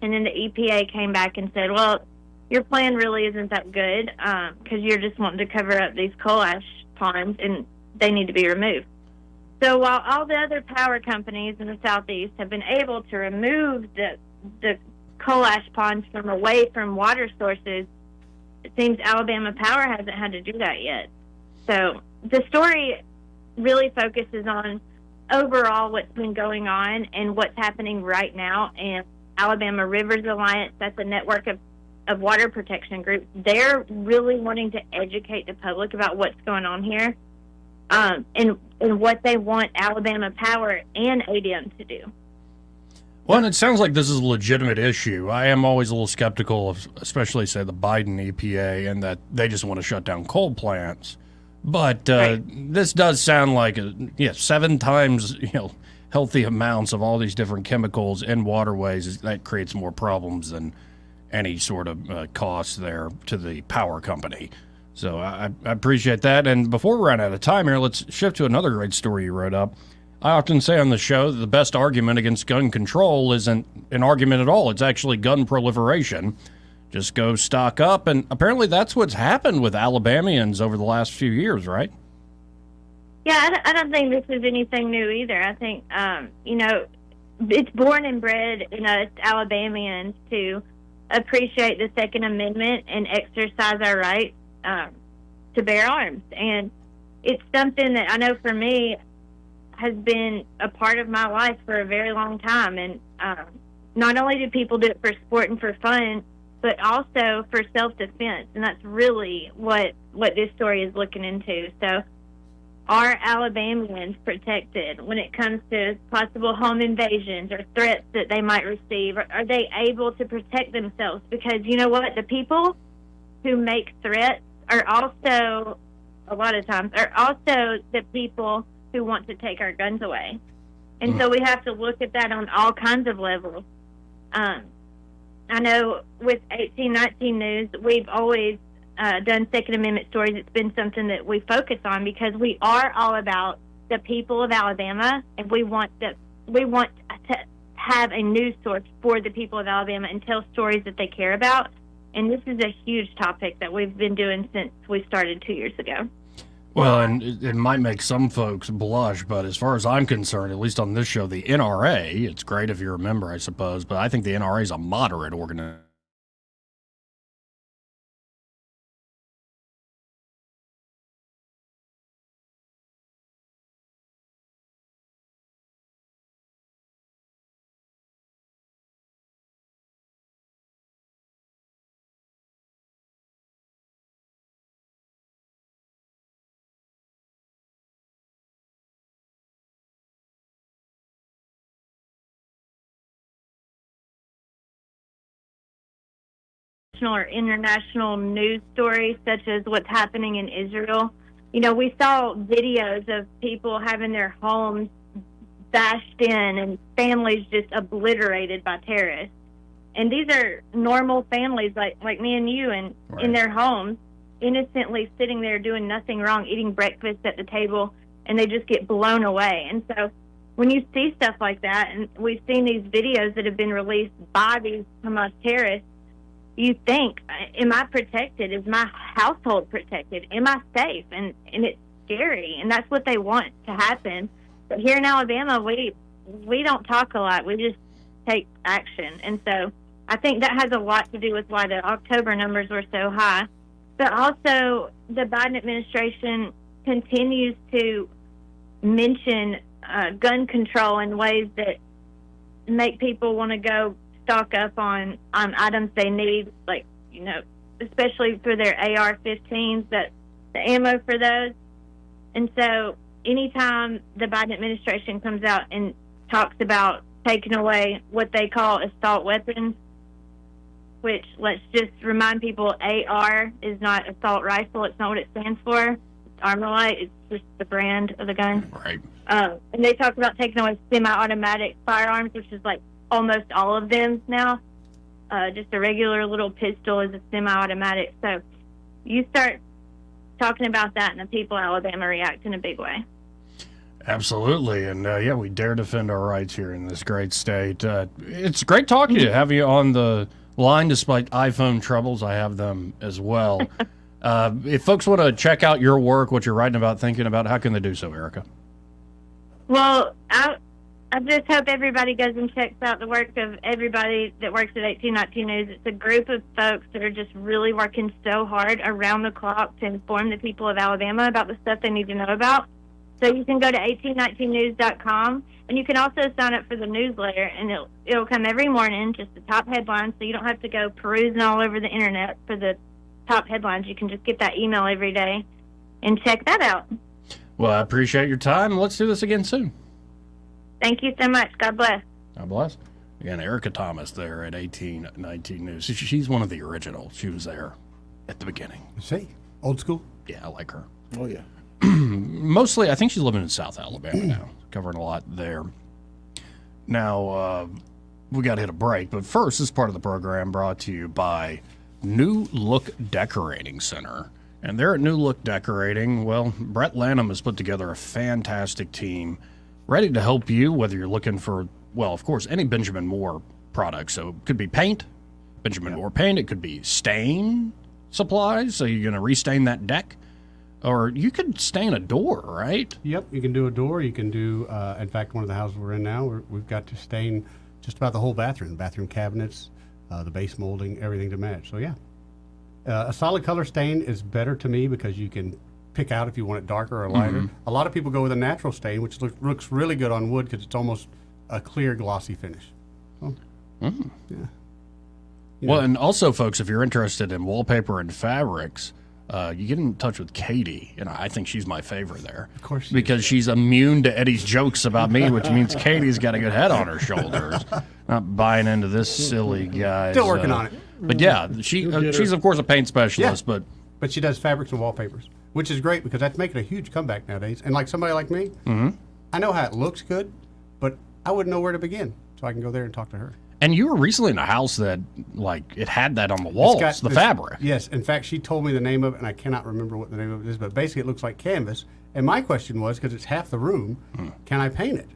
And then the EPA came back and said, well, your plan really isn't that good because you're just wanting to cover up these coal ash ponds, and they need to be removed. So while all the other power companies in the Southeast have been able to remove the coal ash ponds away from water sources, it seems Alabama Power hasn't had to do that yet. So the story really focuses on overall what's been going on and what's happening right now. And Alabama Rivers Alliance, that's a network of water protection groups, they're really wanting to educate the public about what's going on here, and what they want Alabama Power and ADM to do. Well, and it sounds like this is a legitimate issue. I am always a little skeptical of, especially, say, the Biden EPA, and that they just want to shut down coal plants. But this does sound like 7 times healthy amounts of all these different chemicals in waterways. That creates more problems than any sort of cost there to the power company. So I appreciate that. And before we run out of time here, let's shift to another great story you wrote up. I often say on the show that the best argument against gun control isn't an argument at all. It's actually gun proliferation. Just go stock up. And apparently that's what's happened with Alabamians over the last few years, right? Yeah, I don't think this is anything new either. I think, it's born and bred in us Alabamians to appreciate the Second Amendment and exercise our right to bear arms. And it's something that I know for me has been a part of my life for a very long time. And not only do people do it for sport and for fun, but also for self-defense. And that's really what this story is looking into. So are Alabamians protected when it comes to possible home invasions or threats that they might receive? Are they able to protect themselves? Because you know what? The people who make threats are also, a lot of times, are also the people who want to take our guns away. And so we have to look at that on all kinds of levels. I know with 1819 News, we've always done Second Amendment stories. It's been something that we focus on because we are all about the people of Alabama, and we want to have a news source for the people of Alabama and tell stories that they care about. And this is a huge topic that we've been doing since we started 2 years ago. Well, and it might make some folks blush, but as far as I'm concerned, at least on this show, the NRA, it's great if you're a member, I suppose, but I think the NRA is a moderate organization. Or international news stories such as what's happening in Israel. You know, we saw videos of people having their homes bashed in and families just obliterated by terrorists. And these are normal families like me and you, and in their homes, innocently sitting there doing nothing wrong, eating breakfast at the table, and they just get blown away. And so when you see stuff like that, and we've seen these videos that have been released by these Hamas terrorists, you think, am I protected? Is my household protected? Am I safe? And it's scary, and that's what they want to happen. But here in Alabama, we don't talk a lot. We just take action. And so I think that has a lot to do with why the October numbers were so high. But also, the Biden administration continues to mention gun control in ways that make people want to go stock up on items they need, like, especially for their AR-15s, the ammo for those. And so anytime the Biden administration comes out and talks about taking away what they call assault weapons, which, let's just remind people, AR is not assault rifle. It's not what it stands for. It's Armalite. It's just the brand of the gun. Right. And they talk about taking away semi-automatic firearms, which is like almost all of them now. Just a regular little pistol is a semi-automatic. So you start talking about that, and the people of Alabama react in a big way. Absolutely. And we dare defend our rights here in this great state. It's great talking to you, have you on the line despite iPhone troubles. I have them as well. If folks want to check out your work, what you're writing about, thinking about, how can they do so, Erica? Well, I I just hope everybody goes and checks out the work of everybody that works at 1819 News. It's a group of folks that are just really working so hard around the clock to inform the people of Alabama about the stuff they need to know about. So you can go to 1819news.com, and you can also sign up for the newsletter, and it'll come every morning, just the top headlines, so you don't have to go perusing all over the internet for the top headlines. You can just get that email every day and check that out. Well, I appreciate your time. Let's do this again soon. Thank you so much. God bless. God bless. Again, Erica Thomas there at 1819 News. She's one of the originals. She was there at the beginning. See? Old school? Yeah, I like her. Oh, yeah. Mostly, I think she's living in South Alabama now, covering a lot there. Now, we got to hit a break, but first, this part of the program brought to you by New Look Decorating Center. And they're at New Look Decorating. Well, Brett Lanham has put together a fantastic team ready to help you, whether you're looking for, well, of course, any Benjamin Moore product. So it could be paint, Benjamin Moore paint. It could be stain supplies. So you're going to restain that deck. Or you could stain a door, right? Yep, you can do a door. You can do, in fact, one of the houses we're in now, we've got to stain just about the whole bathroom cabinets, the base molding, everything to match. So, yeah. A solid color stain is better to me because you can pick out if you want it darker or lighter. Mhm. A lot of people go with a natural stain, which looks really good on wood because it's almost a clear, glossy finish. So, yeah. Well, and also, folks, if you're interested in wallpaper and fabrics, you get in touch with Katie, and I think she's my favorite there. Of course, because she's immune to Eddie's jokes about me, which means Katie's got a good head on her shoulders. Not buying into this silly guy. Still working on it. But yeah, she's of course a paint specialist, but she does fabrics and wallpapers, which is great because that's making a huge comeback nowadays. And like somebody like me, I know how it looks good, but I wouldn't know where to begin. So I can go there and talk to her. And you were recently in a house that, like, it had that on the walls, the fabric. Yes. In fact, she told me the name of it, and I cannot remember what the name of it is, but basically it looks like canvas. And my question was, because it's half the room, can I paint it?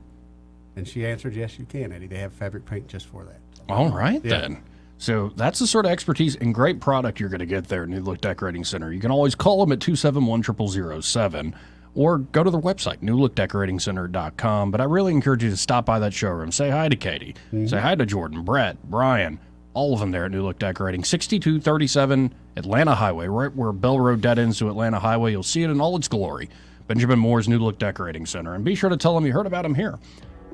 And she answered, yes, you can, Eddie. They have fabric paint just for that. All right, then. So that's the sort of expertise and great product you're going to get there at New Look Decorating Center. You can always call them at 271-0007 or go to their website, newlookdecoratingcenter.com. But I really encourage you to stop by that showroom. Say hi to Katie. Say hi to Jordan, Brett, Brian, all of them there at New Look Decorating. 6237 Atlanta Highway, right where Bell Road dead ends to Atlanta Highway. You'll see it in all its glory. Benjamin Moore's New Look Decorating Center. And be sure to tell them you heard about them here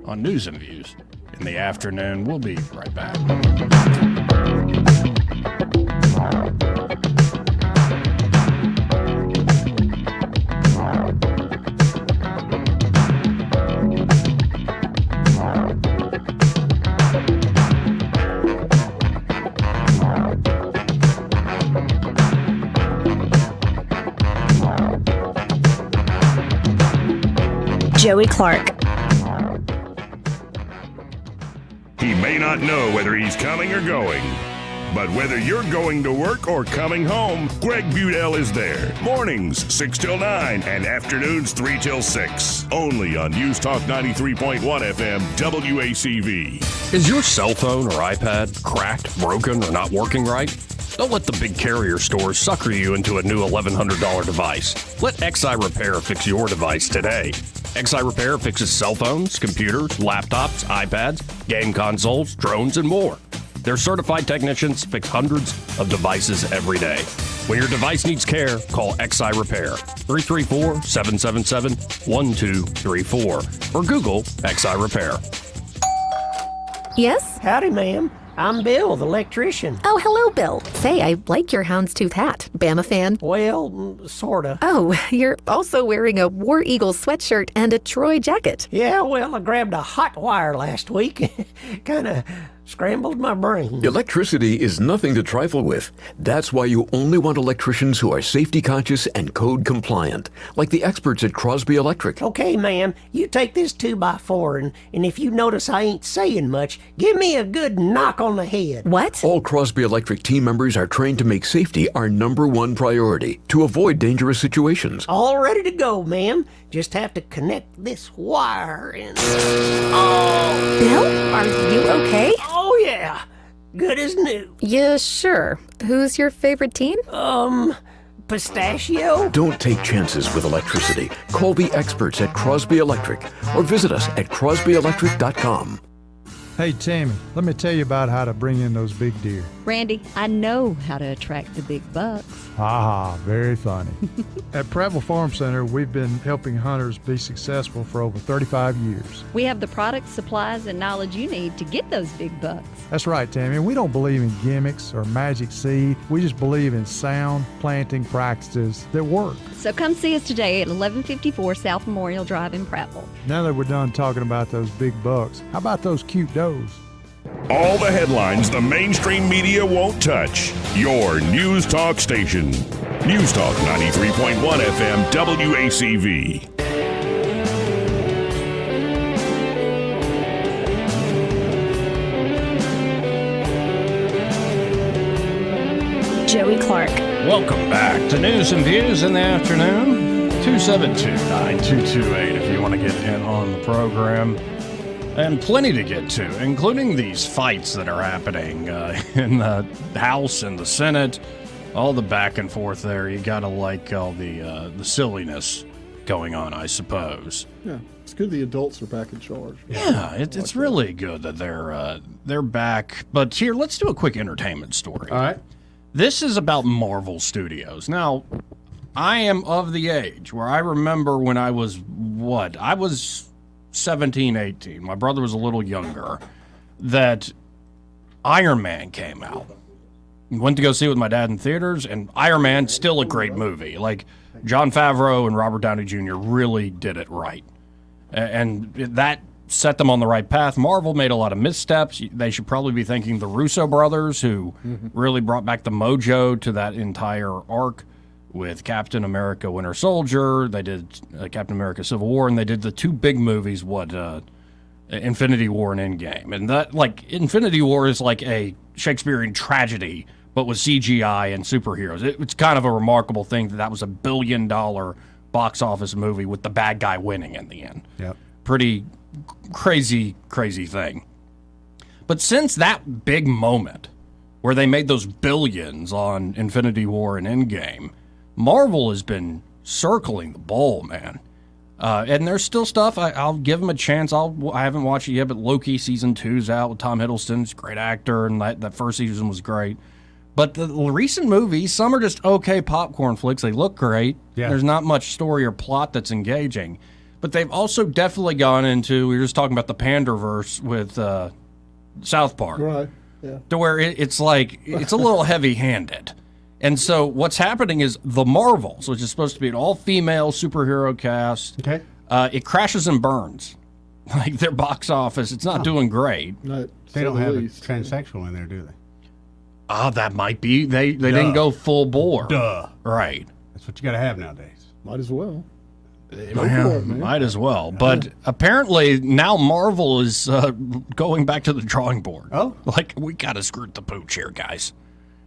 on News and Views in the afternoon. We'll be right back. Joey Clark. He may not know whether he's coming or going, but whether you're going to work or coming home, Greg Budell is there. Mornings 6 till 9 and afternoons 3 till 6. Only on News Talk 93.1 FM WACV. Is your cell phone or iPad cracked, broken, or not working right? Don't let the big carrier stores sucker you into a new $1,100 device. Let XI Repair fix your device today. XI Repair fixes cell phones, computers, laptops, iPads, game consoles, drones, and more. Their certified technicians fix hundreds of devices every day. When your device needs care, call XI Repair, 334-777-1234, or Google XI Repair. Yes? Howdy, ma'am. I'm Bill, the electrician. Oh, hello, Bill. Say, I like your houndstooth hat. Bama fan? Well, sorta. Oh, you're also wearing a War Eagle sweatshirt and a Troy jacket. Yeah, well, I grabbed a hot wire last week. Kinda scrambled my brain. Electricity is nothing to trifle with. That's why you only want electricians who are safety conscious and code compliant, like the experts at Crosby Electric. Okay, ma'am, you take this 2x4, and if you notice I ain't saying much, give me a good knock on the head. What? All Crosby Electric team members are trained to make safety our #1 priority to avoid dangerous situations. All ready to go, ma'am. Just have to connect this wire and... Bill, are you okay? Oh, yeah. Good as new. Yeah, sure. Who's your favorite team? Pistachio? Don't take chances with electricity. Call the experts at Crosby Electric or visit us at crosbyelectric.com. Hey, Tammy, let me tell you about how to bring in those big deer. Randy, I know how to attract the big bucks. Ha, very funny. At Prattville Farm Center, we've been helping hunters be successful for over 35 years. We have the products, supplies, and knowledge you need to get those big bucks. That's right, Tammy. We don't believe in gimmicks or magic seed. We just believe in sound planting practices that work. So come see us today at 1154 South Memorial Drive in Prattville. Now that we're done talking about those big bucks, how about those cute does? All the headlines the mainstream media won't touch. Your News Talk station. News Talk 93.1 FM WACV. Joey Clark. Welcome back to News and Views in the afternoon. 272-9228 if you want to get in on the program. And plenty to get to, including these fights that are happening in the House and the Senate. All the back and forth there. You gotta like all the silliness going on, I suppose. Yeah, it's good the adults are back in charge. Yeah, it's really good that they're back. But here, let's do a quick entertainment story. All right. This is about Marvel Studios. Now, I am of the age where I remember when I was, I was 17, 18. My brother was a little younger. That Iron Man came out. Went to go see it with my dad in theaters, and Iron Man, still a great movie. Like, Jon Favreau and Robert Downey Jr. really did it right. And that set them on the right path. Marvel made a lot of missteps. They should probably be thanking the Russo brothers, who really brought back the mojo to that entire arc with Captain America Winter Soldier. They did Captain America Civil War, and they did the two big movies, Infinity War and Endgame. And that, like, Infinity War is like a Shakespearean tragedy, but with CGI and superheroes. It's kind of a remarkable thing that was $1 billion box office movie with the bad guy winning in the end. Yep. Pretty crazy thing. But since that big moment where they made those billions on Infinity War and Endgame, Marvel has been circling the bowl, man. And there's still stuff. I'll give them a chance. I haven't watched it yet, but Loki season 2's out with Tom Hiddleston. He's a great actor, and that first season was great. But the recent movies, some are just okay popcorn flicks. They look great. Yeah. There's not much story or plot that's engaging. But they've also definitely gone into, we were just talking about the Panderverse with South Park. Right, yeah. To where it's like, it's a little heavy-handed. And so what's happening is the Marvels, which is supposed to be an all-female superhero cast, it crashes and burns. Like, their box office, it's not doing great. They don't have a transsexual in there, do they? That might be. They didn't go full bore. Duh. Right. That's what you got to have nowadays. Might as well. Might as well. But apparently now Marvel is going back to the drawing board. Oh. Like, we got to skirt the pooch here, guys.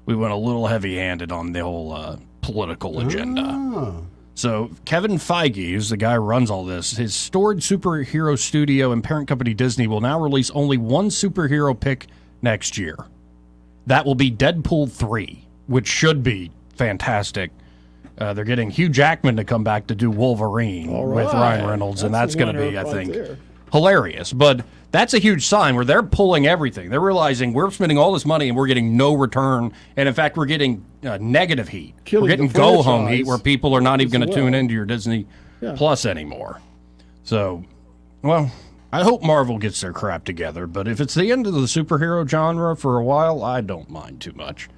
We went a little heavy-handed on the whole political agenda. Oh. So Kevin Feige, who's the guy who runs all this, his storied superhero studio and parent company Disney will now release only one superhero pick next year. That will be Deadpool 3, which should be fantastic. They're getting Hugh Jackman to come back to do Wolverine with Ryan Reynolds, and that's going to be, I think, hilarious. But that's a huge sign where they're pulling everything. They're realizing we're spending all this money and we're getting no return. And, in fact, we're getting negative heat. We're getting go-home heat where people are not even going to tune into your Disney Plus anymore. So, well, I hope Marvel gets their crap together. But if it's the end of the superhero genre for a while, I don't mind too much.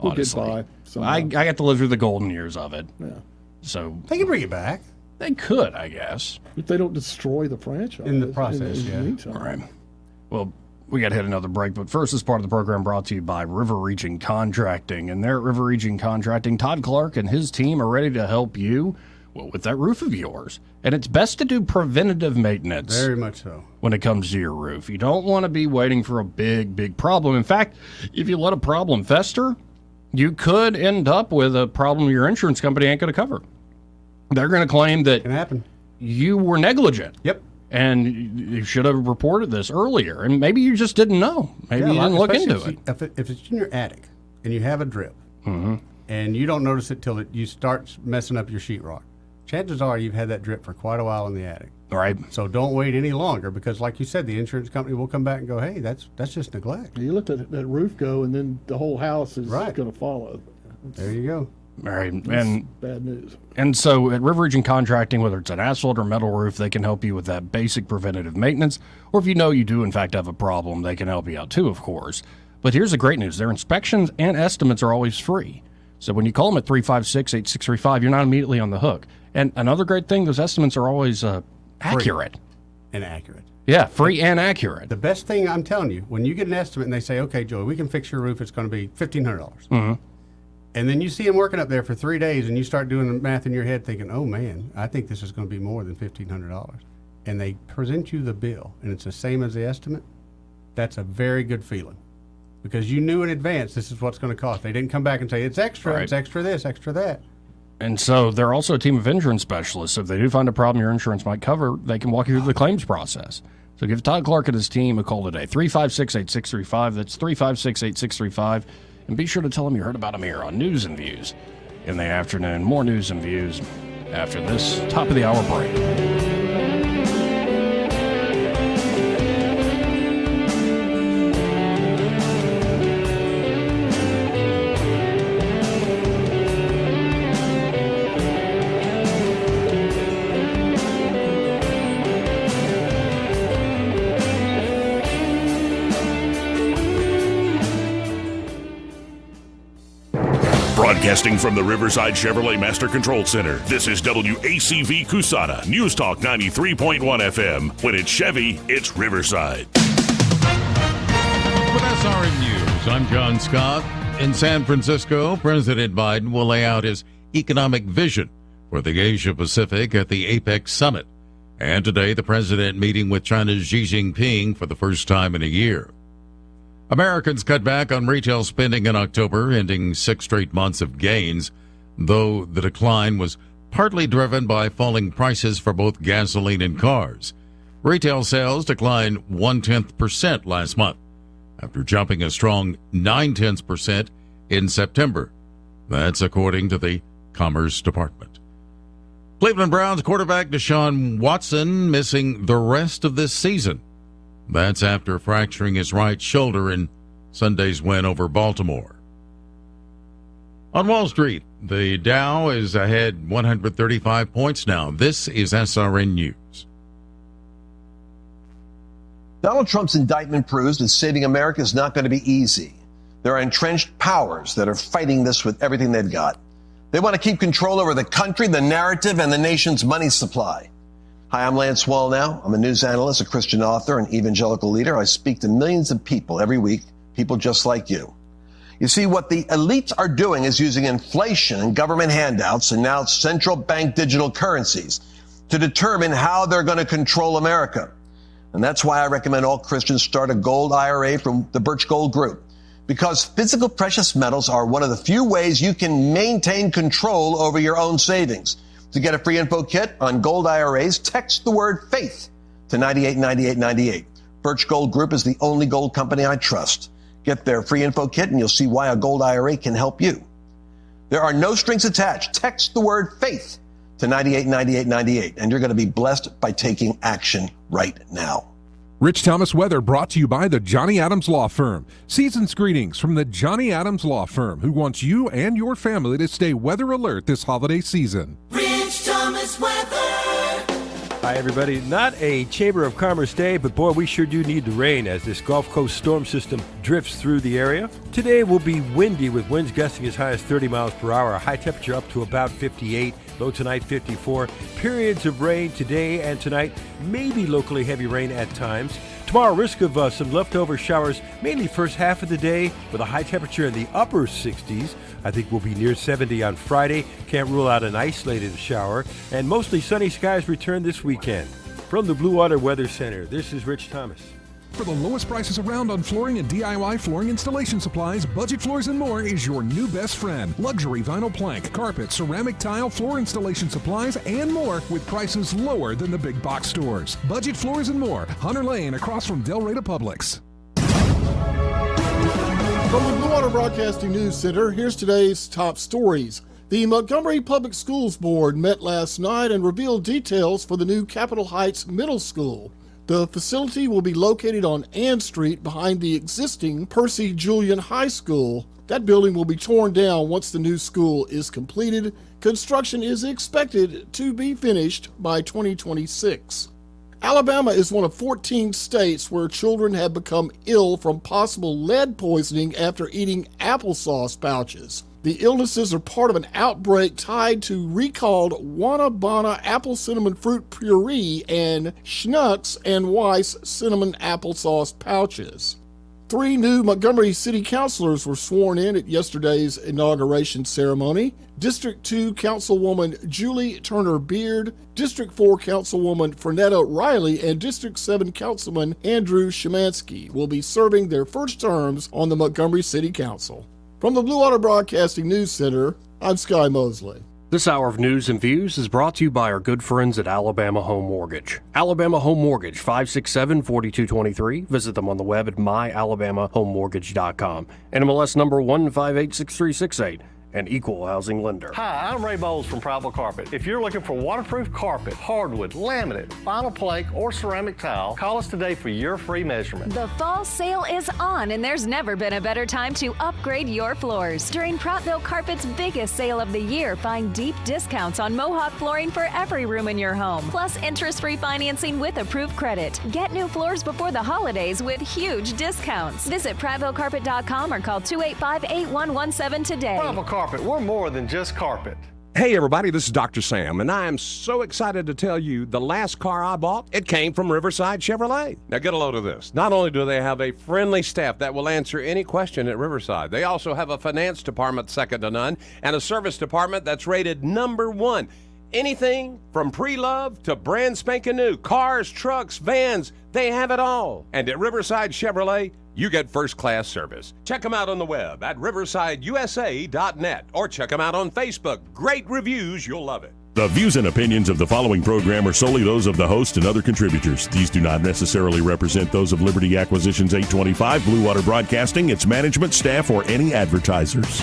Honestly. We'll get by. I got to live through the golden years of it. Yeah. So they can bring it back. They could, I guess. If they don't destroy the franchise. In the process, in the meantime. All right. Well, we got to hit another break. But first, this part of the program brought to you by River Region Contracting. And there at River Region Contracting, Todd Clark and his team are ready to help you, well, with that roof of yours. And it's best to do preventative maintenance. Very much so. When it comes to your roof. You don't want to be waiting for a big problem. In fact, if you let a problem fester, you could end up with a problem your insurance company ain't going to cover. They're going to claim that you were negligent. Yep. And you should have reported this earlier. And maybe you just didn't know. Maybe you didn't look into it. If it's in your attic and you have a drip, and you don't notice it till you start messing up your sheetrock. Chances are you've had that drip for quite a while in the attic. Right. So don't wait any longer because, like you said, the insurance company will come back and go, hey, that's just neglect. You let that roof go, and then the whole house is Right. going to follow. There you go. All right. That's And bad news. And so at River Region Contracting, whether it's an asphalt or metal roof, they can help you with that basic preventative maintenance. Or if you know you do, in fact, have a problem, they can help you out too, of course. But here's the great news. Their inspections and estimates are always free. So when you call them at 356-8635, you're not immediately on the hook. And another great thing, those estimates are always accurate. And accurate. Yeah, free and accurate. The best thing I'm telling you, when you get an estimate and they say, okay, Joey, we can fix your roof, it's going to be $1,500. Mm-hmm. And then you see them working up there for 3 days and you start doing the math in your head thinking, oh man, I think this is going to be more than $1,500. And they present you the bill and it's the same as the estimate. That's a very good feeling because you knew in advance this is what's going to cost. They didn't come back and say, it's extra, it's extra this, extra that. And so they're also a team of insurance specialists. So if they do find a problem your insurance might cover, they can walk you through the claims process. So give Todd Clark and his team a call today, 356-8635. That's 356-8635. And be sure to tell them you heard about them here on News and Views in the afternoon. More News and Views after this top of the hour break. Broadcasting from the Riverside Chevrolet Master Control Center, this is WACV Cusana, News Talk 93.1 FM. When it's Chevy, it's Riverside. With SRN News, I'm John Scott. In San Francisco, President Biden will lay out his economic vision for the Asia Pacific at the APEC Summit. And today, the president meeting with China's Xi Jinping for the first time in a year. Americans cut back on retail spending in October, ending 6 straight months of gains, though the decline was partly driven by falling prices for both gasoline and cars. Retail sales declined 0.1% last month, after jumping a strong 0.9% in September. That's according to the Commerce Department. Cleveland Browns quarterback Deshaun Watson missing the rest of this season. That's after fracturing his right shoulder in Sunday's win over Baltimore. On Wall Street, the Dow is ahead 135 points now. This is SRN News. Donald Trump's indictment proves that saving America is not going to be easy. There are entrenched powers that are fighting this with everything they've got. They want to keep control over the country, the narrative, and the nation's money supply. Hi, I'm Lance Wallnau. I'm a news analyst, a Christian author, an evangelical leader. I speak to millions of people every week, people just like you. You see, what the elites are doing is using inflation and government handouts and now central bank digital currencies to determine how they're going to control America. And that's why I recommend all Christians start a gold IRA from the Birch Gold Group, because physical precious metals are one of the few ways you can maintain control over your own savings. To get a free info kit on gold IRAs, text the word FAITH to 989898. Birch Gold Group is the only gold company I trust. Get their free info kit and you'll see why a gold IRA can help you. There are no strings attached. Text the word FAITH to 989898 and you're going to be blessed by taking action right now. Rich Thomas weather brought to you by the Johnny Adams Law Firm. Season's greetings from the Johnny Adams Law Firm, who wants you and your family to stay weather alert this holiday season. Rich Thomas weather. Hi, everybody. Not a Chamber of Commerce day, but boy, we sure do need the rain as this Gulf Coast storm system drifts through the area. Today will be windy with winds gusting as high as 30 miles per hour, a high temperature up to about 58. Low tonight, 54. Periods of rain today and tonight, maybe locally heavy rain at times. Tomorrow, risk of some leftover showers, mainly first half of the day, with a high temperature in the upper 60s. I think we'll be near 70 on Friday. Can't rule out an isolated shower. And mostly sunny skies return this weekend. From the Blue Water Weather Center, this is Rich Thomas. For the lowest prices around on flooring and DIY flooring installation supplies, Budget Floors & More is your new best friend. Luxury vinyl plank, carpet, ceramic tile, floor installation supplies, and more with prices lower than the big box stores. Budget Floors & More, Hunter Lane across from Del Rey to Publix. From the Blue Water Broadcasting News Center, here's today's top stories. The Montgomery Public Schools Board met last night and revealed details for the new Capitol Heights Middle School. The facility will be located on Ann Street behind the existing Percy Julian High School. That building will be torn down once the new school is completed. Construction is expected to be finished by 2026. Alabama is one of 14 states where children have become ill from possible lead poisoning after eating applesauce pouches. The illnesses are part of an outbreak tied to recalled Wanabana apple cinnamon fruit puree and Schnucks and Weiss cinnamon applesauce pouches. 3 new Montgomery City Councilors were sworn in at yesterday's inauguration ceremony. District 2 Councilwoman Julie Turner Beard, District 4 Councilwoman Fernetta Riley, and District 7 Councilman Andrew Szymanski will be serving their first terms on the Montgomery City Council. From the Blue Water Broadcasting News Center, I'm Sky Mosley. This hour of News and Views is brought to you by our good friends at Alabama Home Mortgage. Alabama Home Mortgage, 567-4223. Visit them on the web at myalabamahomemortgage.com. NMLS number 1586368. An equal housing lender. Hi, I'm Ray Bowles from Prival Carpet. If you're looking for waterproof carpet, hardwood, laminate, vinyl plank, or ceramic tile, call us today for your free measurement. The fall sale is on, and there's never been a better time to upgrade your floors. During Prattville Carpet's biggest sale of the year, find deep discounts on Mohawk flooring for every room in your home, plus interest-free financing with approved credit. Get new floors before the holidays with huge discounts. Visit PrattvilleCarpet.com or call 285-8117 today. Prival Carpet, we're more than just carpet. Hey everybody, this is Dr. Sam, and I am so excited to tell you the last car I bought, it came from Riverside Chevrolet. Now get a load of this. Not only do they have a friendly staff that will answer any question at Riverside, they also have a finance department second to none, and a service department that's rated #1. Anything from pre-loved to brand spanking new, cars, trucks, vans, they have it all. And at Riverside Chevrolet, you get first-class service. Check them out on the web at riversideusa.net or check them out on Facebook. Great reviews, you'll love it. The views and opinions of the following program are solely those of the host and other contributors. These do not necessarily represent those of Liberty Acquisitions 825, Blue Water Broadcasting, its management, staff, or any advertisers.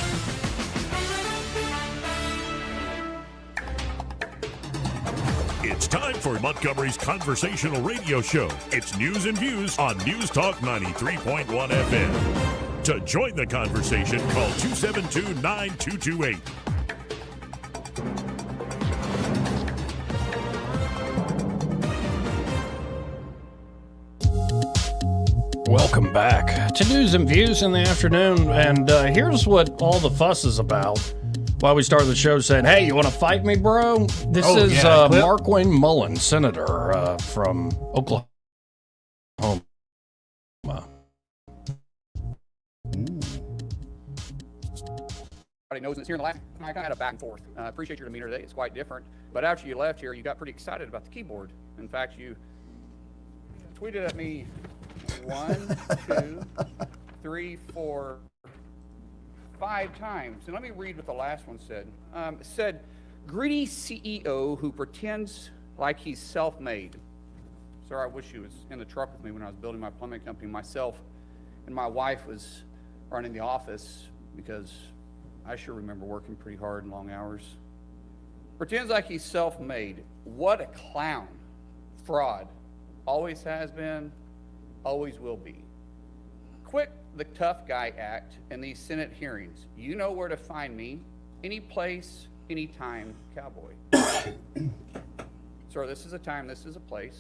It's time for Montgomery's conversational radio show. It's News and Views on News Talk 93.1 FM. To join the conversation, call 272-9228. Welcome back to News and Views in the afternoon, and here's what all the fuss is about. While we started the show saying, hey, you want to fight me, bro? This is Markwayne Mullen, senator from Oklahoma. Everybody knows it's here in the last. I kind of had a back and forth. I appreciate your demeanor today. It's quite different. But after you left here, you got pretty excited about the keyboard. In fact, you tweeted at me 1, 2, 3, 4, 5 times. And let me read what the last one said. It said, greedy CEO who pretends like he's self-made. Sir, I wish you was in the truck with me when I was building my plumbing company. Myself and my wife was running the office because I sure remember working pretty hard and long hours. Pretends like he's self-made. What a clown. Fraud. Always has been, always will be. Quit the tough guy act in these Senate hearings. You know where to find me. Any place, anytime, cowboy. Sir, this is a time, this is a place.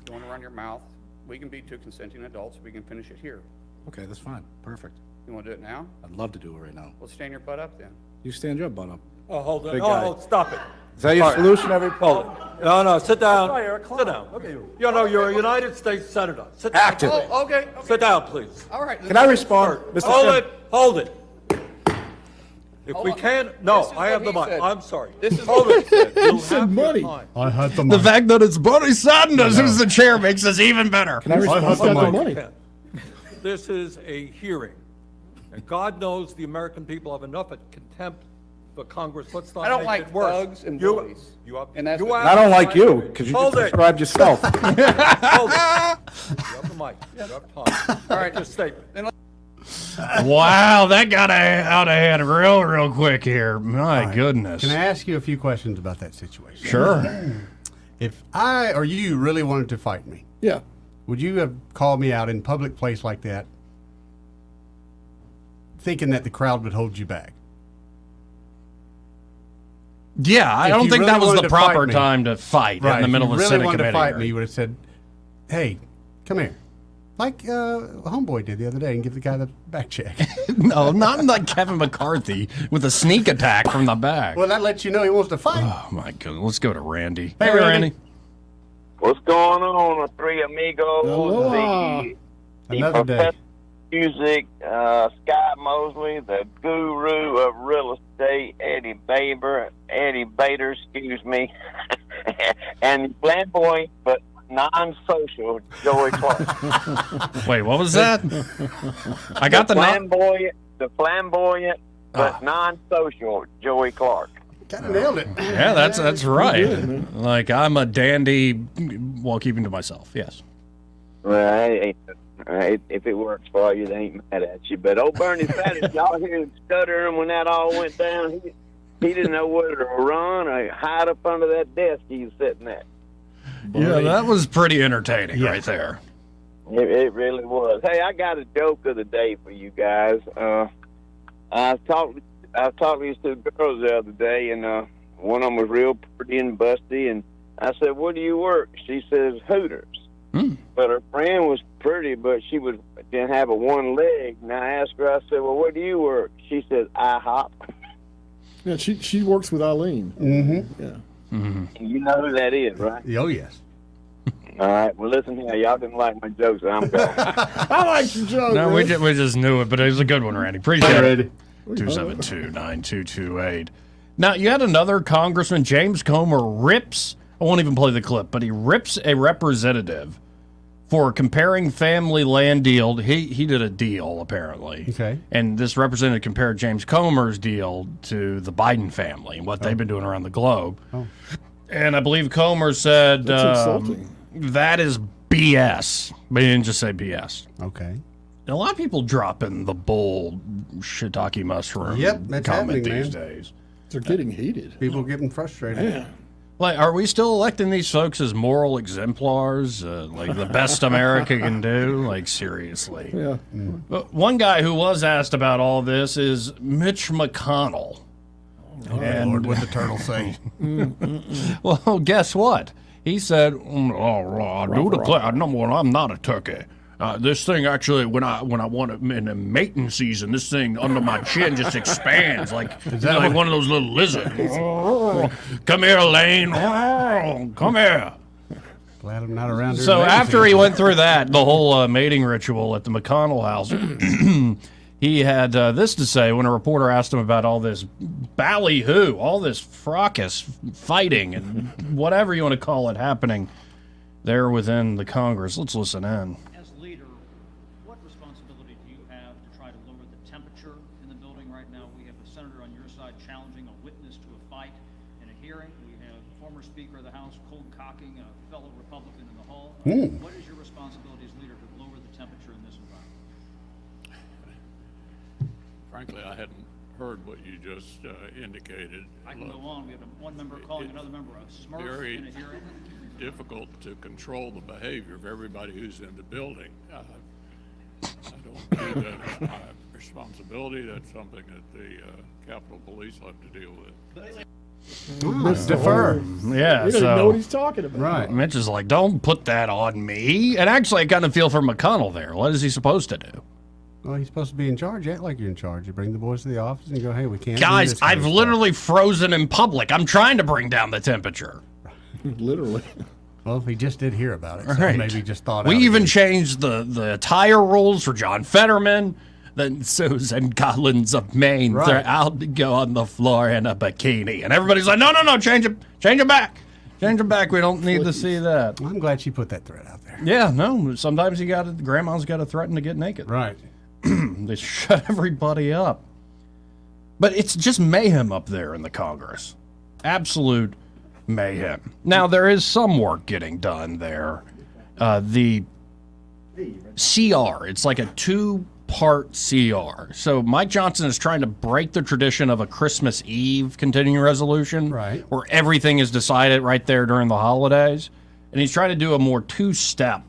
You want to run your mouth, we can be 2 consenting adults. We can finish it here. Okay, that's fine. Perfect. You want to do it now? I'd love to do it right now. Well, stand your butt up then. You stand your butt up. Oh, hold on. Big Oh, guy. oh, stop it. Is that your All right. solution every Hold it. No, sit down. Right, Eric, Sit down. Okay. You know, you're a United States Senator. Sit down. Active. Oh, okay. Sit down, please. All right. Can I respond, Mr. Hold Chairman? it. Hold it. If Hold we on. can't, no, This is I have the what he mic. said. I'm sorry. This is Hold what it. he said. You'll He said have your money. time. I had the The money. fact that it's Bernie Sanders who's the chair makes this even better. Can I respond? I had the money. This is a hearing. And God knows the American people have enough of contempt for Congress. Let's not I don't make like it worse. thugs and You- bullies. You have, And that's you what- I don't like you, because you Hold just it. described yourself. Hold it. You have the mic. You have time. All right. Make your statement. Then Wow, that got out of hand real quick here. My goodness. Can I ask you a few questions about that situation? Sure. If I or you really wanted to fight me, Yeah. would you have called me out in public place like that, thinking that the crowd would hold you back? Yeah, I If don't you think really that was wanted the to fight proper me. time to fight Right. in the middle if of you a really Senate wanted committee. to fight hearing. me, you would have said, "Hey, come here," like Homeboy did the other day, and give the guy the back check. No, not like Kevin McCarthy with a sneak attack from the back. Well, that lets you know he wants to fight. Oh my goodness. Let's go to Randy. Hey, Randy. What's going on, Three Amigos? Aloha. Another day. Professor of Music, Scott Mosley, the guru of real estate, Eddie Bader, excuse me, and flamboyant but non-social Joey Clark. Wait, what was that? I got the flamboyant but non-social Joey Clark. Kind of nailed it. Yeah, that's right. good, Like I'm a dandy while keeping to myself. Yes. Well, if it works for you, they ain't mad at you. But old Bernie Sanders, y'all hear him stuttering when that all went down. He didn't know whether to run or hide up under that desk he was sitting at. Yeah, that was pretty entertaining right there. It really was. Hey, I got a joke of the day for you guys. I talked to these two girls the other day, and one of them was real pretty and busty, and I said, "Where do you work?" She says, "Hooters." But her friend was pretty, but she didn't have a one leg. And I asked her, I said, "Well, where do you work?" She says, "IHOP." Yeah, she works with Eileen. Mm-hmm. Yeah. Mm-hmm. You know who that is, right? Oh, yes. All right. Well, listen here. Y'all didn't like my jokes, so I'm going. I like your joke. No, we just knew it, but it was a good one, Randy. Appreciate it. Ready? 272-9228. Now, you had another Congressman, James Comer, I won't even play the clip, but he rips a representative for comparing family land deal. He did a deal, apparently. Okay. And this representative compared James Comer's deal to the Biden family and what they've been doing around the globe. Oh. And I believe Comer said That's insulting. that is BS. But he didn't just say BS. Okay. And a lot of people dropping the bull shiitake mushroom Yep, that's comment happening, these man. days. They're getting heated. People getting frustrated. Yeah. Like, are we still electing these folks as moral exemplars? Like the best America can do? Like, seriously. Yeah. But one guy who was asked about all this is Mitch McConnell. Oh, Lord, what'd the turtle say? Well, guess what? He said, number one, I'm not a turkey. This thing actually, when I want it in the mating season, this thing under my chin just expands like one of those little lizards. Come here, Elaine. Come here. Glad I'm not around here. So after he went through that, the whole mating ritual at the McConnell house, he had this to say when a reporter asked him about all this ballyhoo, all this fracas fighting and whatever you want to call it happening there within the Congress. Let's listen in. As leader, what responsibility do you have to try to lower the temperature in the building right now? We have a senator on your side challenging a witness to a fight in a hearing. We have former Speaker of the House cold cocking a fellow Republican in the hall. What is your responsibility as leader to lower the temperature in this environment? Frankly, I hadn't heard what you just indicated. I can go on. We have one member calling another member a smurf in a hearing. Difficult to control the behavior of everybody who's in the building. I don't view that as my responsibility. That's something that the Capitol Police have to deal with. Let's defer. Yeah, He doesn't so know what he's talking about. Right. Mitch is like, don't put that on me. And actually, I kind of feel for McConnell there. What is he supposed to do? Well, he's supposed to be in charge. Act like you're in charge. You bring the boys to the office and you go, "Hey, we can't." Guys, do this kind I've of stuff." literally frozen in public. I'm trying to bring down the temperature. Literally. Well, he just did hear about it, so Right. maybe he just thought. We out even again. changed the attire rules for John Fetterman. Then Susan Collins of Maine, Right. they're out to go on the floor in a bikini. And everybody's like, no, change it back. Change it back. We don't need to see that. I'm glad she put that threat out there. Yeah, no, sometimes grandma's got to threaten to get naked. Right. They shut everybody up. But it's just mayhem up there in the Congress. Absolute mayhem. Now, there is some work getting done there. The CR, it's like a part CR. So Mike Johnson is trying to break the tradition of a Christmas Eve continuing resolution, Right. where everything is decided right there during the holidays. And he's trying to do a more two-step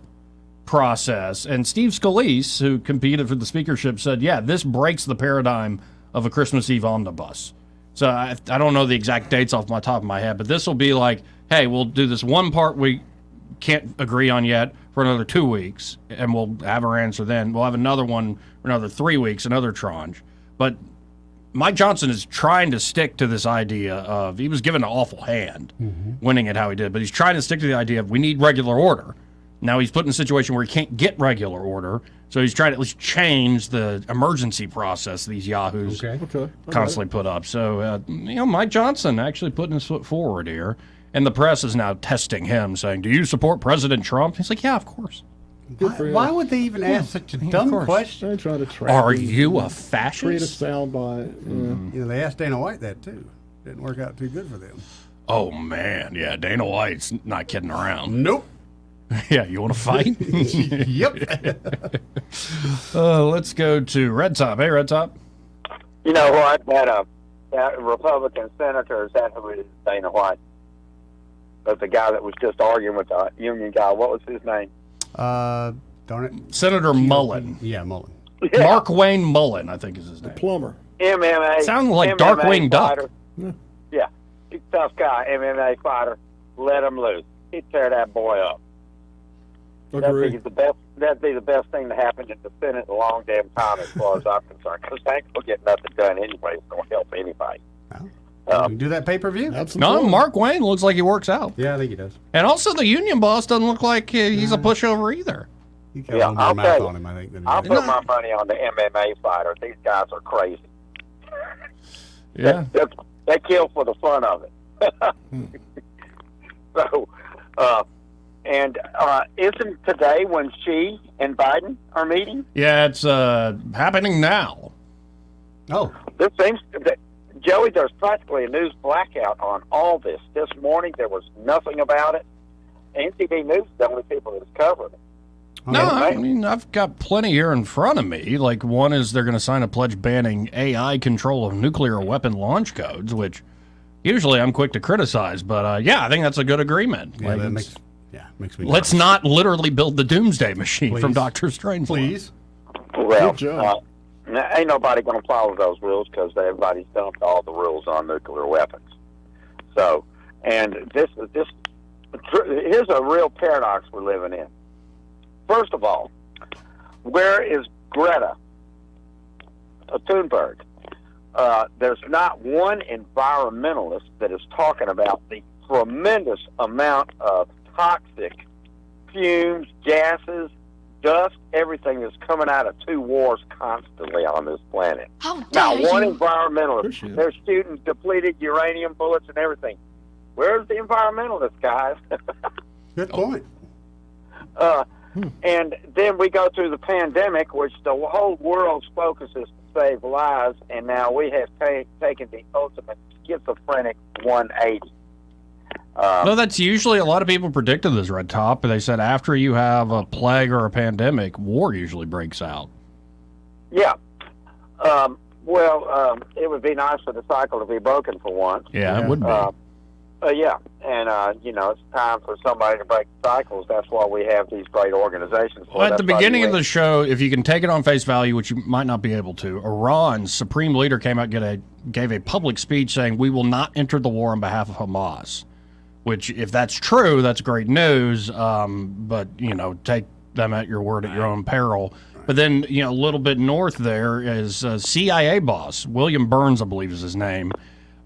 process. And Steve Scalise, who competed for the speakership, said, yeah, this breaks the paradigm of a Christmas Eve omnibus. So I don't know the exact dates off my top of my head, but this will be like, hey, we'll do this one part we can't agree on yet for another 2 weeks, and we'll have our answer then. We'll have another one for another 3 weeks, another tranche. But Mike Johnson is trying to stick to this idea of, he was given an awful hand winning it how he did, but he's trying to stick to the idea of we need regular order. Now he's put in a situation where he can't get regular order, so he's trying to at least change the emergency process these yahoos constantly put up. So, Mike Johnson actually putting his foot forward here, and the press is now testing him, saying, do you support President Trump? He's like, yeah, of course. Why would they even ask such a dumb question? They're trying to track Are these you a and fascist? Create a soundbite. Yeah. They asked Dana White that too. Didn't work out too good for them. Oh, man. Yeah, Dana White's not kidding around. Nope. Yeah, you want to fight? Yep. Let's go to Red Top. Hey, Red Top. You know what? That Republican senator, is that who it is, Dana White? That's the guy that was just arguing with the union guy. What was his name? Darn it. Senator Mullen. Yeah, Mullen. Yeah. Mark Wayne Mullen, I think is his name. Plumber. MMA. Sounded like MMA Darkwing Duck. fighter. Yeah. He's a tough guy, MMA fighter. Let him loose. He'd tear that boy up. Agree. That'd be the best thing to happen in the Senate in a long damn time, as far as I'm concerned. Because they ain't gonna get nothing done anyway. It's gonna help anybody. We can do that pay-per-view. No, Mark Wayne looks like he works out. Yeah, I think he does. And also the union boss doesn't look like he's a pushover either. He got a little more mouth on him, I think. I'll put my money on the MMA fighter. These guys are crazy. Yeah. They kill for the fun of it. So, isn't today when Xi and Biden are meeting? Yeah, it's happening now. Oh. This seems Joey, there's practically a news blackout on all this. This morning there was nothing about it. NTV News is the only people that's covering it. No, I mean, I've got plenty here in front of me. Like, one is they're going to sign a pledge banning AI control of nuclear weapon launch codes, which usually I'm quick to criticize. But, I think that's a good agreement. Yeah, like, that makes me let's not literally build the doomsday machine from Dr. Strangelove. Please. Well, ain't nobody going to follow those rules because everybody's dumped all the rules on nuclear weapons. So, and here's a real paradox we're living in. First of all, where is Greta Thunberg? There's not one environmentalist that is talking about the tremendous amount of toxic fumes, gases, dust, everything that's coming out of two wars constantly on this planet. Not one environmentalist. They're shooting depleted uranium bullets and everything. Where's the environmentalists, guys? Good point. And then we go through the pandemic, which the whole world's focus is to save lives, and now we have taken the ultimate schizophrenic 180. No, that's usually, a lot of people predicted this, Red Top. They said after you have a plague or a pandemic, war usually breaks out. Yeah. It would be nice for the cycle to be broken for once. Yeah, it would be. Yeah, and it's time for somebody to break the cycles. That's why we have these great organizations. Well, at the beginning of the show, if you can take it on face value, which you might not be able to, Iran's supreme leader came out and gave a public speech saying, we will not enter the war on behalf of Hamas, which, if that's true, that's great news, but, take them at your word at your own peril. But then, a little bit north there is CIA boss, William Burns, I believe is his name,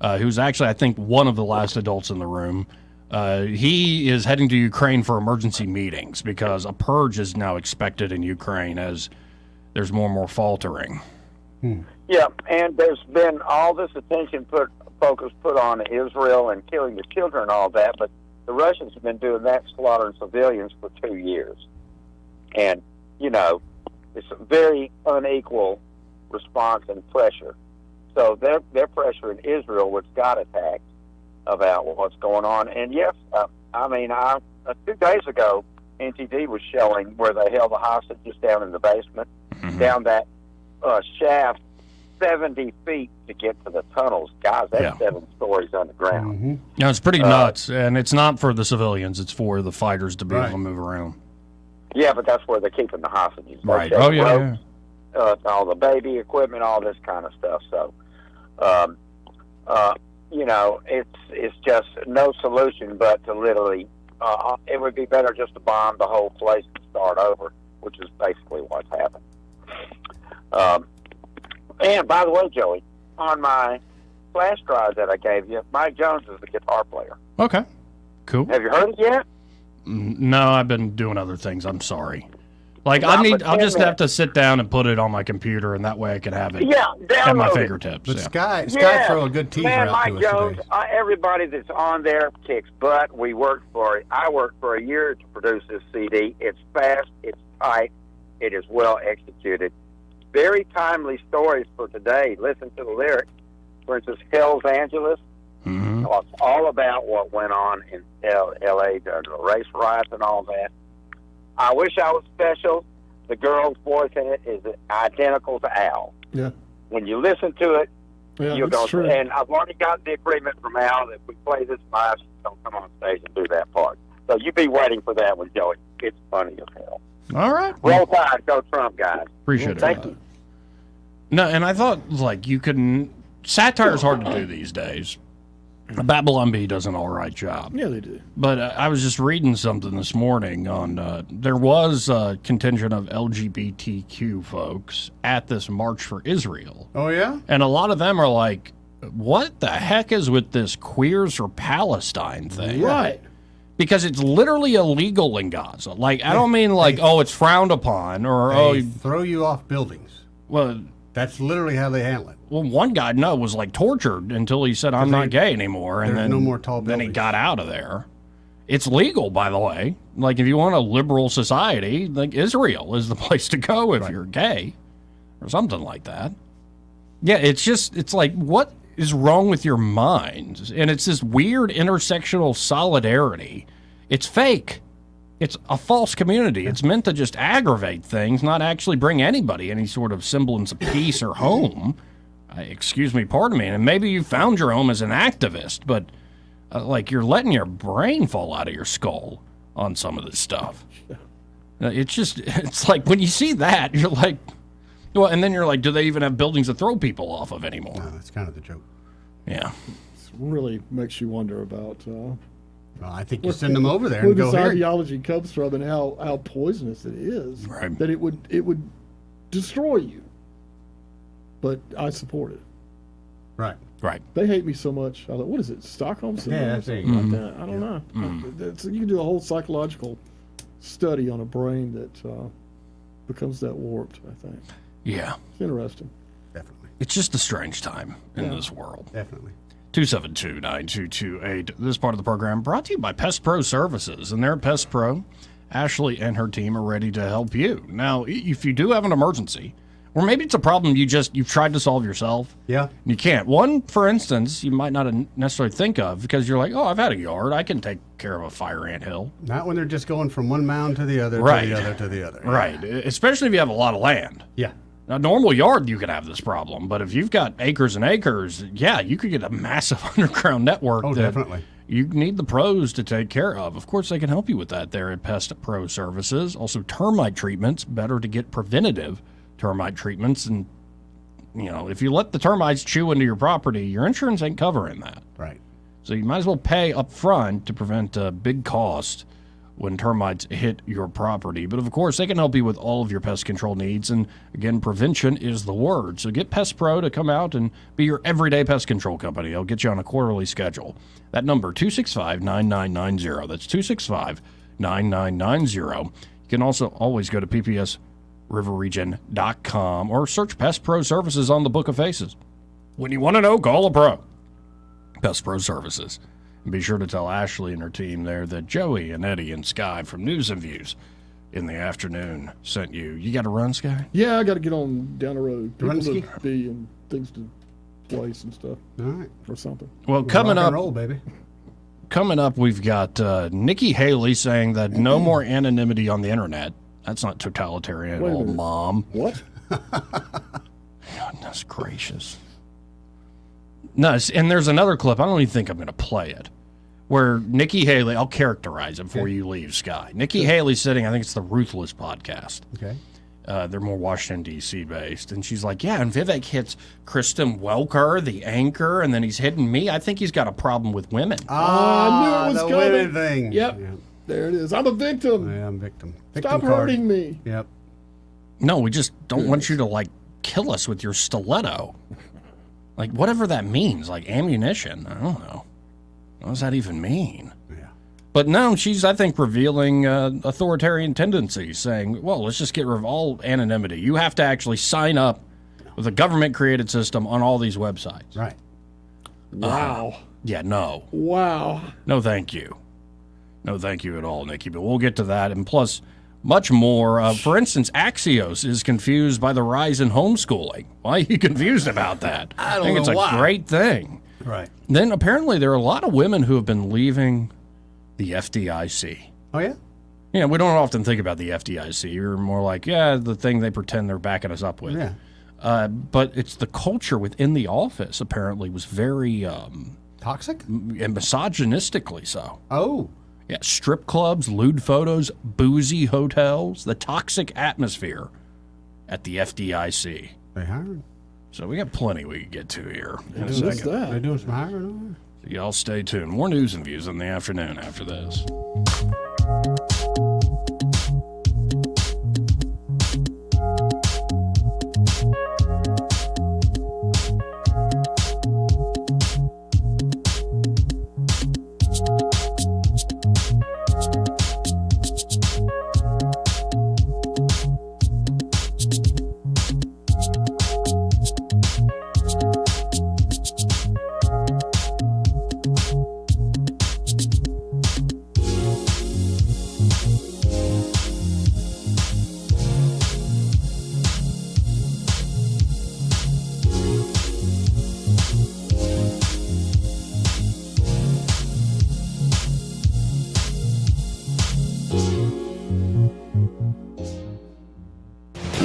who's actually, I think, one of the last adults in the room. He is heading to Ukraine for emergency meetings because a purge is now expected in Ukraine as there's more and more faltering. Yeah, and there's been all this attention focus put on Israel and killing the children and all that, but the Russians have been doing that, slaughtering civilians for 2 years. And, it's a very unequal response and pressure. So they're pressuring Israel, which got attacked, about what's going on. And yes, 2 days ago, NTD was showing where they held the hostages down in the basement, down that shaft 70 feet to get to the tunnels. Guys, that's 7 stories underground. Mm-hmm. No, it's pretty nuts, and it's not for the civilians. It's for the fighters to be able to move around. Yeah, but that's where they're keeping the hostages. They Right. take Oh, yeah, ropes, all the baby equipment, all this kind of stuff. So, you know, it's just no solution but to literally, it would be better just to bomb the whole place and start over, which is basically what's happened. And by the way, Joey, on my flash drive that I gave you, Mike Jones is the guitar player. Okay. Cool. Have you heard it yet? No, I've been doing other things. I'm sorry. Like, Not for I'll 10 just have minutes. to sit down and put it on my computer, and that way I can have it Yeah, at my download it. fingertips. But yeah. Sky throw a good teaser Man, out Mike to us Jones, today. everybody that's on there kicks butt. I worked for a year to produce this CD. It's fast, it's tight, it is well executed. Very timely stories for today. Listen to the lyrics. For instance, Hells Angeles. Mm-hmm. It's all about what went on in L.A., the race riots and all that. I Wish I Was Special. The girl's voice in it is identical to Al. Yeah. When you listen to it, Yeah, you're it's going true. to, and I've already got the agreement from Al that if we play this live, she's going to come on stage and do that part. So you be waiting for that one, Joey. It's funny as hell. All right. Roll Tide, go Trump, guys. Appreciate it. Thank you. No, and I thought, like, you couldn't... Satire is hard to do these days. Babylon Bee does an all right job. Yeah, they do. But I was just reading something this morning on... there was a contingent of LGBTQ folks at this March for Israel. Oh, yeah? And a lot of them are like, what the heck is with this Queers for Palestine thing? Right. Because it's literally illegal in Gaza. Like, I don't mean like, oh, it's frowned upon or, They oh... throw you off buildings. Well... That's literally how they handle it. Well, one guy, was like tortured until he said, I'm not gay anymore. And there's then, no more tall then he buildings. got out of there. It's legal, by the way. Like, if you want a liberal society, like Israel is the place to go if you're gay or something like that. Yeah, it's like, what is wrong with your mind? And it's this weird intersectional solidarity. It's fake. It's a false community. It's meant to just aggravate things, not actually bring anybody any sort of semblance of peace or home. Excuse me, pardon me. And maybe you found your home as an activist, but like you're letting your brain fall out of your skull on some of this stuff. It's like when you see that, you're like, well, and then you're like, do they even have buildings to throw people off of anymore? No, that's kind of the joke. Yeah. It really makes you wonder about... Well, I think you send them over there where and go this here. ideology comes from and how poisonous it is. Right. That it would destroy you. But I support it. Right. Right. They hate me so much. I thought, what is it, Stockholm syndrome? Yeah, or that's it. something like Mm-hmm. that? I don't know. You can do a whole psychological study on a brain that becomes that warped, I think. Yeah. It's interesting. Definitely. It's just a strange time in this world. Definitely. 272-9228. This part of the program brought to you by Pest Pro Services. And they're Pest Pro. Ashley and her team are ready to help you. Now, if you do have an emergency, or maybe it's a problem you've tried to solve yourself. Yeah. You can't. One, for instance, you might not necessarily think of because you're like, oh, I've had a yard. I can take care of a fire anthill. Not when they're just going from one mound to the other, Right. to the other, to the other. Right. Especially if you have a lot of land. Yeah. A normal yard, you could have this problem, but if you've got acres and acres, yeah, you could get a massive underground network. Oh, that definitely. You need the pros to take care of. Of course, they can help you with that there at Pest Pro Services. Also, termite treatments, better to get preventative termite treatments. And, if you let the termites chew into your property, your insurance ain't covering that. Right. So you might as well pay up front to prevent a big cost when termites hit your property. But of course, they can help you with all of your pest control needs. And again, prevention is the word. So get Pest Pro to come out and be your everyday pest control company. They'll get you on a quarterly schedule. That number, 265-9990. That's 265-9990. You can also always go to ppsriverregion.com or search Pest Pro Services on the Book of Faces. When you want to know, call a pro. Pest Pro Services. And be sure to tell Ashley and her team there that Joey and Eddie and Sky from News and Views in the afternoon sent you. You got to run, Sky? Yeah, I got to get on down the road. People Run to ski? be and things to place and stuff. All right. Or something. Well, coming Rock up, and roll, baby. we've got Nikki Haley saying that no more anonymity on the internet. That's not totalitarian at Wait a all, minute. Mom. What? Goodness gracious. No, and there's another clip. I don't even think I'm going to play it. Where Nikki Haley, I'll characterize it before you leave, Sky. Nikki Haley's sitting, I think it's the Ruthless podcast. Okay. They're more Washington, D.C. based. And she's like, yeah, and Vivek hits Kristen Welker, the anchor, and then he's hitting me. I think he's got a problem with women. I knew it was the coming. women thing. Yep. There it is. I'm a victim. Yeah, I'm victim. Stop Victim card. hurting me. Yep. No, we just don't want you to, like, kill us with your stiletto. Like, whatever that means, like ammunition. I don't know. What does that even mean? Yeah. But no, she's, I think, revealing authoritarian tendencies, saying, well, let's just get rid of all anonymity. You have to actually sign up with a government-created system on all these websites. Right. Wow. Yeah, no. Wow. No, thank you. No, thank you at all, Nikki. But we'll get to that. And plus, much more. For instance, Axios is confused by the rise in homeschooling. Why are you confused about that? I don't think know it's a why. great thing. Right. Then apparently there are a lot of women who have been leaving the FDIC. Oh, yeah? Yeah, we don't often think about the FDIC. You're more like, yeah, the thing they pretend they're backing us up with. Yeah. But it's the culture within the office apparently was very toxic and misogynistically so. Oh. Yeah, strip clubs, lewd photos, boozy hotels, the toxic atmosphere at the FDIC. They hired. So we got plenty we can get to here in a Who's second. that? They're doing some hiring over So y'all stay tuned. More news and views in the afternoon after this.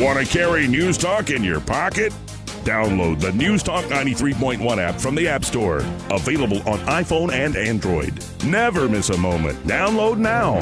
Want to carry News Talk in your pocket? Download the News Talk 93.1 app from the App Store. Available on iPhone and Android. Never miss a moment. Download now.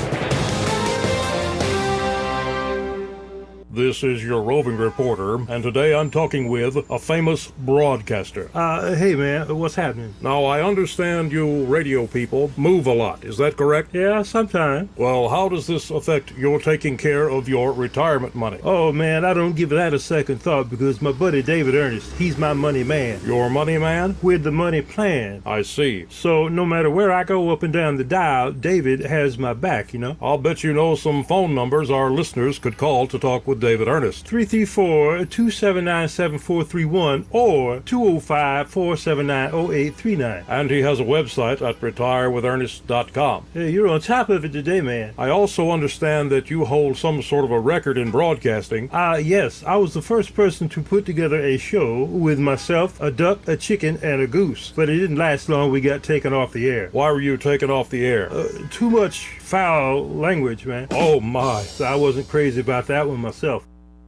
This is your roving reporter, and today I'm talking with a famous broadcaster. Hey man, what's happening? Now, I understand you radio people move a lot, is that correct? Yeah, sometimes. Well, how does this affect your taking care of your retirement money? Oh man, I don't give that a second thought because my buddy David Ernest, he's my money man. Your money man? With the money plan. I see. So no matter where I go up and down the dial, David has my back, you know? I'll bet you know some phone numbers our listeners could call to talk with David Ernest. 334-279-7431 or 205-479-0839. And he has a website at retirewithernest.com. Hey, you're on top of it today, man. I also understand that you hold some sort of a record in broadcasting. Yes, I was the first person to put together a show with myself, a duck, a chicken, and a goose. But it didn't last long. We got taken off the air. Why were you taken off the air? Too much foul language, man. Oh my, I wasn't crazy about that one myself.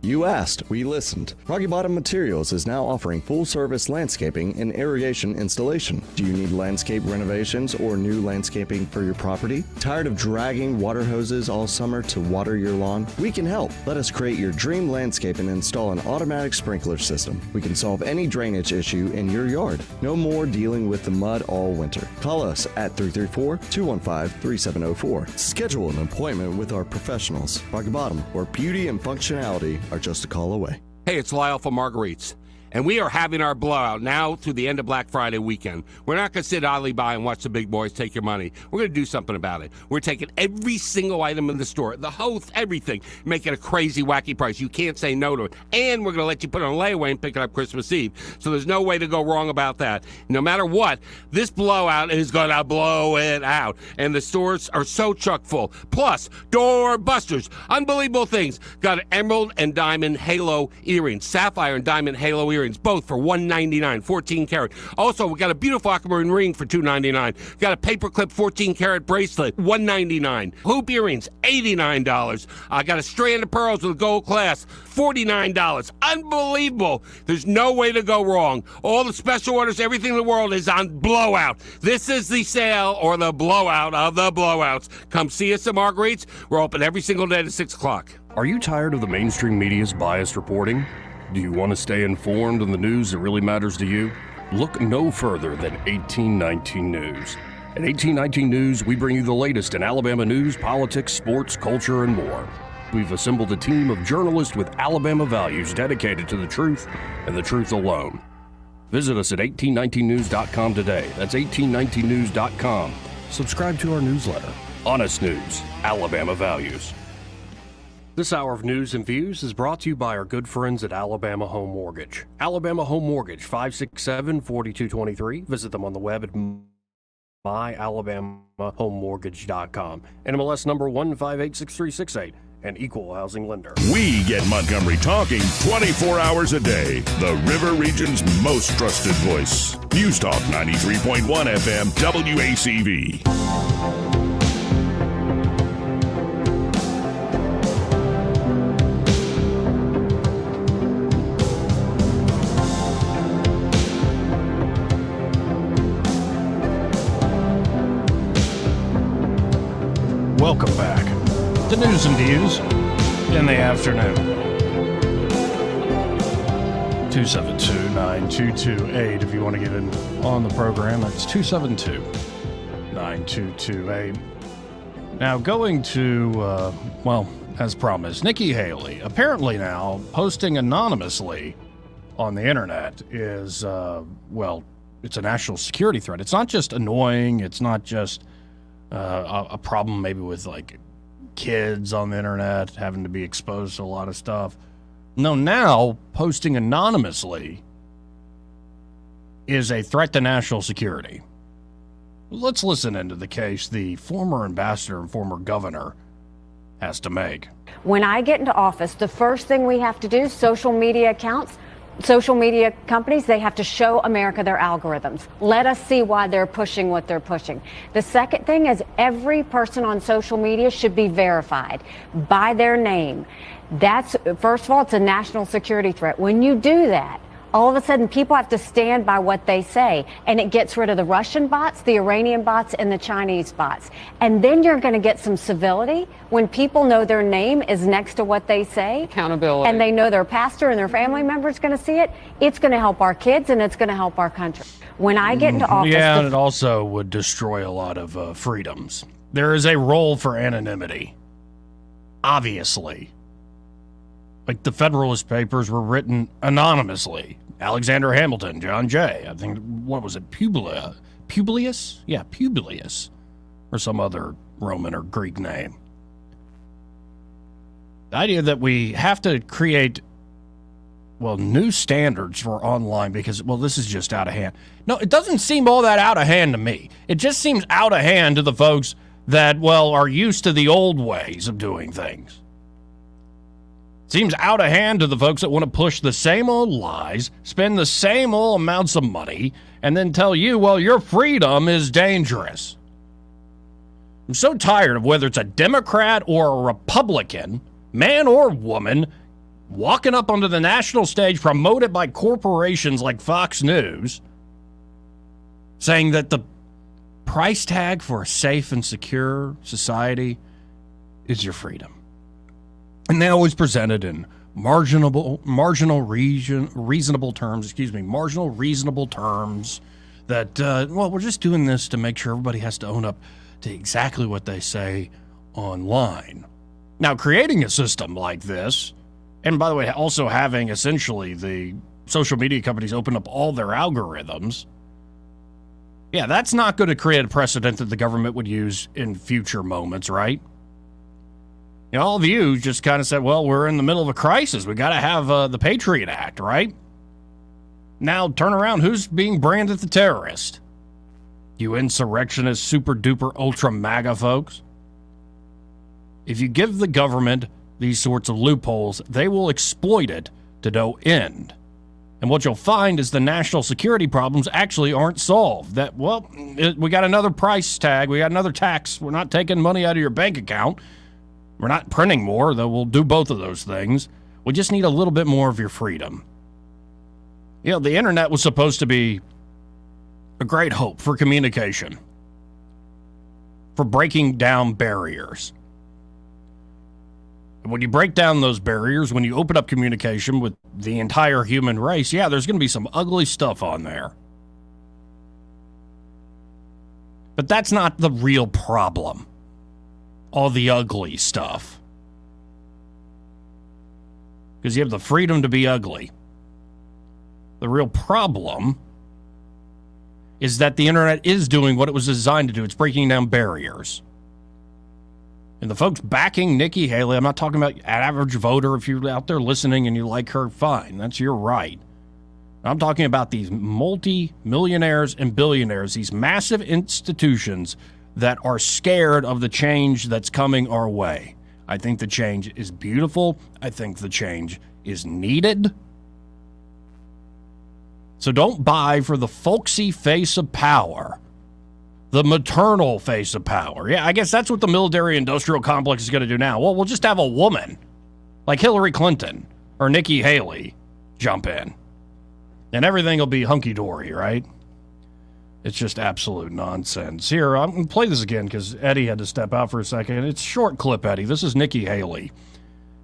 You asked, we listened. Rocky Bottom Materials is now offering full-service landscaping and irrigation installation. Do you need landscape renovations or new landscaping for your property? Tired of dragging water hoses all summer to water your lawn? We can help. Let us create your dream landscape and install an automatic sprinkler system. We can solve any drainage issue in your yard. No more dealing with the mud all winter. Call us at 334-215-3704. Schedule an appointment with our professionals. Rocky Bottom, where beauty and functionality are just a call away. Hey, it's Lyle from Marguerite's, and we are having our blowout now through the end of Black Friday weekend. We're not going to sit idly by and watch the big boys take your money. We're going to do something about it. We're taking every single item in the store, the whole everything, make it a crazy, wacky price. You can't say no to it. And we're going to let you put it on layaway and pick it up Christmas Eve. So there's no way to go wrong about that. No matter what, this blowout is going to blow it out. And the stores are so chock full. Plus, door busters, unbelievable things. Got an emerald and diamond halo earrings, sapphire and diamond halo earrings. earrings, both for $199, 14 karat. Also, we got a beautiful aquamarine ring for $299. Got a paperclip 14 karat bracelet, $199. Hoop earrings, $89. I got a strand of pearls with a gold clasp, $49. Unbelievable. There's no way to go wrong. All the special orders, everything in the world is on blowout. This is the sale or the blowout of the blowouts. Come see us at Marguerite's. We're open every single day at 6 o'clock. Are you tired of the mainstream media's biased reporting? Do you want to stay informed on the news that really matters to you? Look no further than 1819 News. At 1819 News, we bring you the latest in Alabama news, politics, sports, culture, and more. We've assembled a team of journalists with Alabama values dedicated to the truth and the truth alone. Visit us at 1819news.com today. That's 1819news.com. Subscribe to our newsletter. Honest News, Alabama Values. This hour of news and views is brought to you by our good friends at Alabama Home Mortgage. Alabama Home Mortgage, 567-4223. Visit them on the web at myalabamahomemortgage.com. NMLS number 1586368, an equal housing lender. We get Montgomery talking 24 hours a day. The River Region's most trusted voice. News Talk 93.1 FM, WACV. Welcome back to News and Views in the afternoon. 272-9228 if you want to get in on the program. That's 272-9228. Now going to, as promised, Nikki Haley, apparently now posting anonymously on the internet is, it's a national security threat. It's not just annoying. It's not just a problem maybe with like kids on the internet having to be exposed to a lot of stuff. No, now posting anonymously is a threat to national security. Let's listen into the case the former ambassador and former governor has to make. When I get into office, the first thing we have to do, social media accounts, social media companies, they have to show America their algorithms. Let us see why they're pushing what they're pushing. The second thing is every person on social media should be verified by their name. That's, first of all, it's a national security threat. When you do that, all of a sudden people have to stand by what they say, and it gets rid of the Russian bots, the Iranian bots, and the Chinese bots. And then you're going to get some civility when people know their name is next to what they say. Accountability. And they know their pastor and their family member is going to see it. It's going to help our kids, and it's going to help our country. When I get into office... Yeah, and it also would destroy a lot of freedoms. There is a role for anonymity. Obviously. Like the Federalist Papers were written anonymously. Alexander Hamilton, John Jay, I think, what was it, Publius? Yeah, Publius. Or some other Roman or Greek name. The idea that we have to create, new standards for online because, this is just out of hand. No, it doesn't seem all that out of hand to me. It just seems out of hand to the folks that, are used to the old ways of doing things. Seems out of hand to the folks that want to push the same old lies, spend the same old amounts of money, and then tell you, your freedom is dangerous. I'm so tired of whether it's a Democrat or a Republican, man or woman, walking up onto the national stage promoted by corporations like Fox News, saying that the price tag for a safe and secure society is your freedom. And they always presented in marginal reasonable terms that, we're just doing this to make sure everybody has to own up to exactly what they say online. Now, creating a system like this, and by the way, also having essentially the social media companies open up all their algorithms, that's not going to create a precedent that the government would use in future moments, right? All of you just kind of said, we're in the middle of a crisis. We got to have the Patriot Act, right? Now, turn around. Who's being branded the terrorist? You insurrectionist, super duper, ultra MAGA folks. If you give the government these sorts of loopholes, they will exploit it to no end. And what you'll find is the national security problems actually aren't solved. That, well, we got another price tag. We got another tax. We're not taking money out of your bank account. We're not printing more, though we'll do both of those things. We just need a little bit more of your freedom. You know, the internet was supposed to be a great hope for communication, for breaking down barriers. When you break down those barriers, when you open up communication with the entire human race, yeah, there's going to be some ugly stuff on there. But that's not the real problem. All the ugly stuff. Because you have the freedom to be ugly. The real problem is that the internet is doing what it was designed to do. It's breaking down barriers. And the folks backing Nikki Haley, I'm not talking about an average voter. If you're out there listening and you like her, fine. That's your right. I'm talking about these multi-millionaires and billionaires, these massive institutions that are scared of the change that's coming our way. I think the change is beautiful. I think the change is needed. So don't buy for the folksy face of power. The maternal face of power. Yeah, I guess that's what the military-industrial complex is going to do now. Well, we'll just have a woman like Hillary Clinton or Nikki Haley jump in. And everything will be hunky-dory, right? It's just absolute nonsense. Here, I'm going to play this again because Eddie had to step out for a second. It's a short clip, Eddie. This is Nikki Haley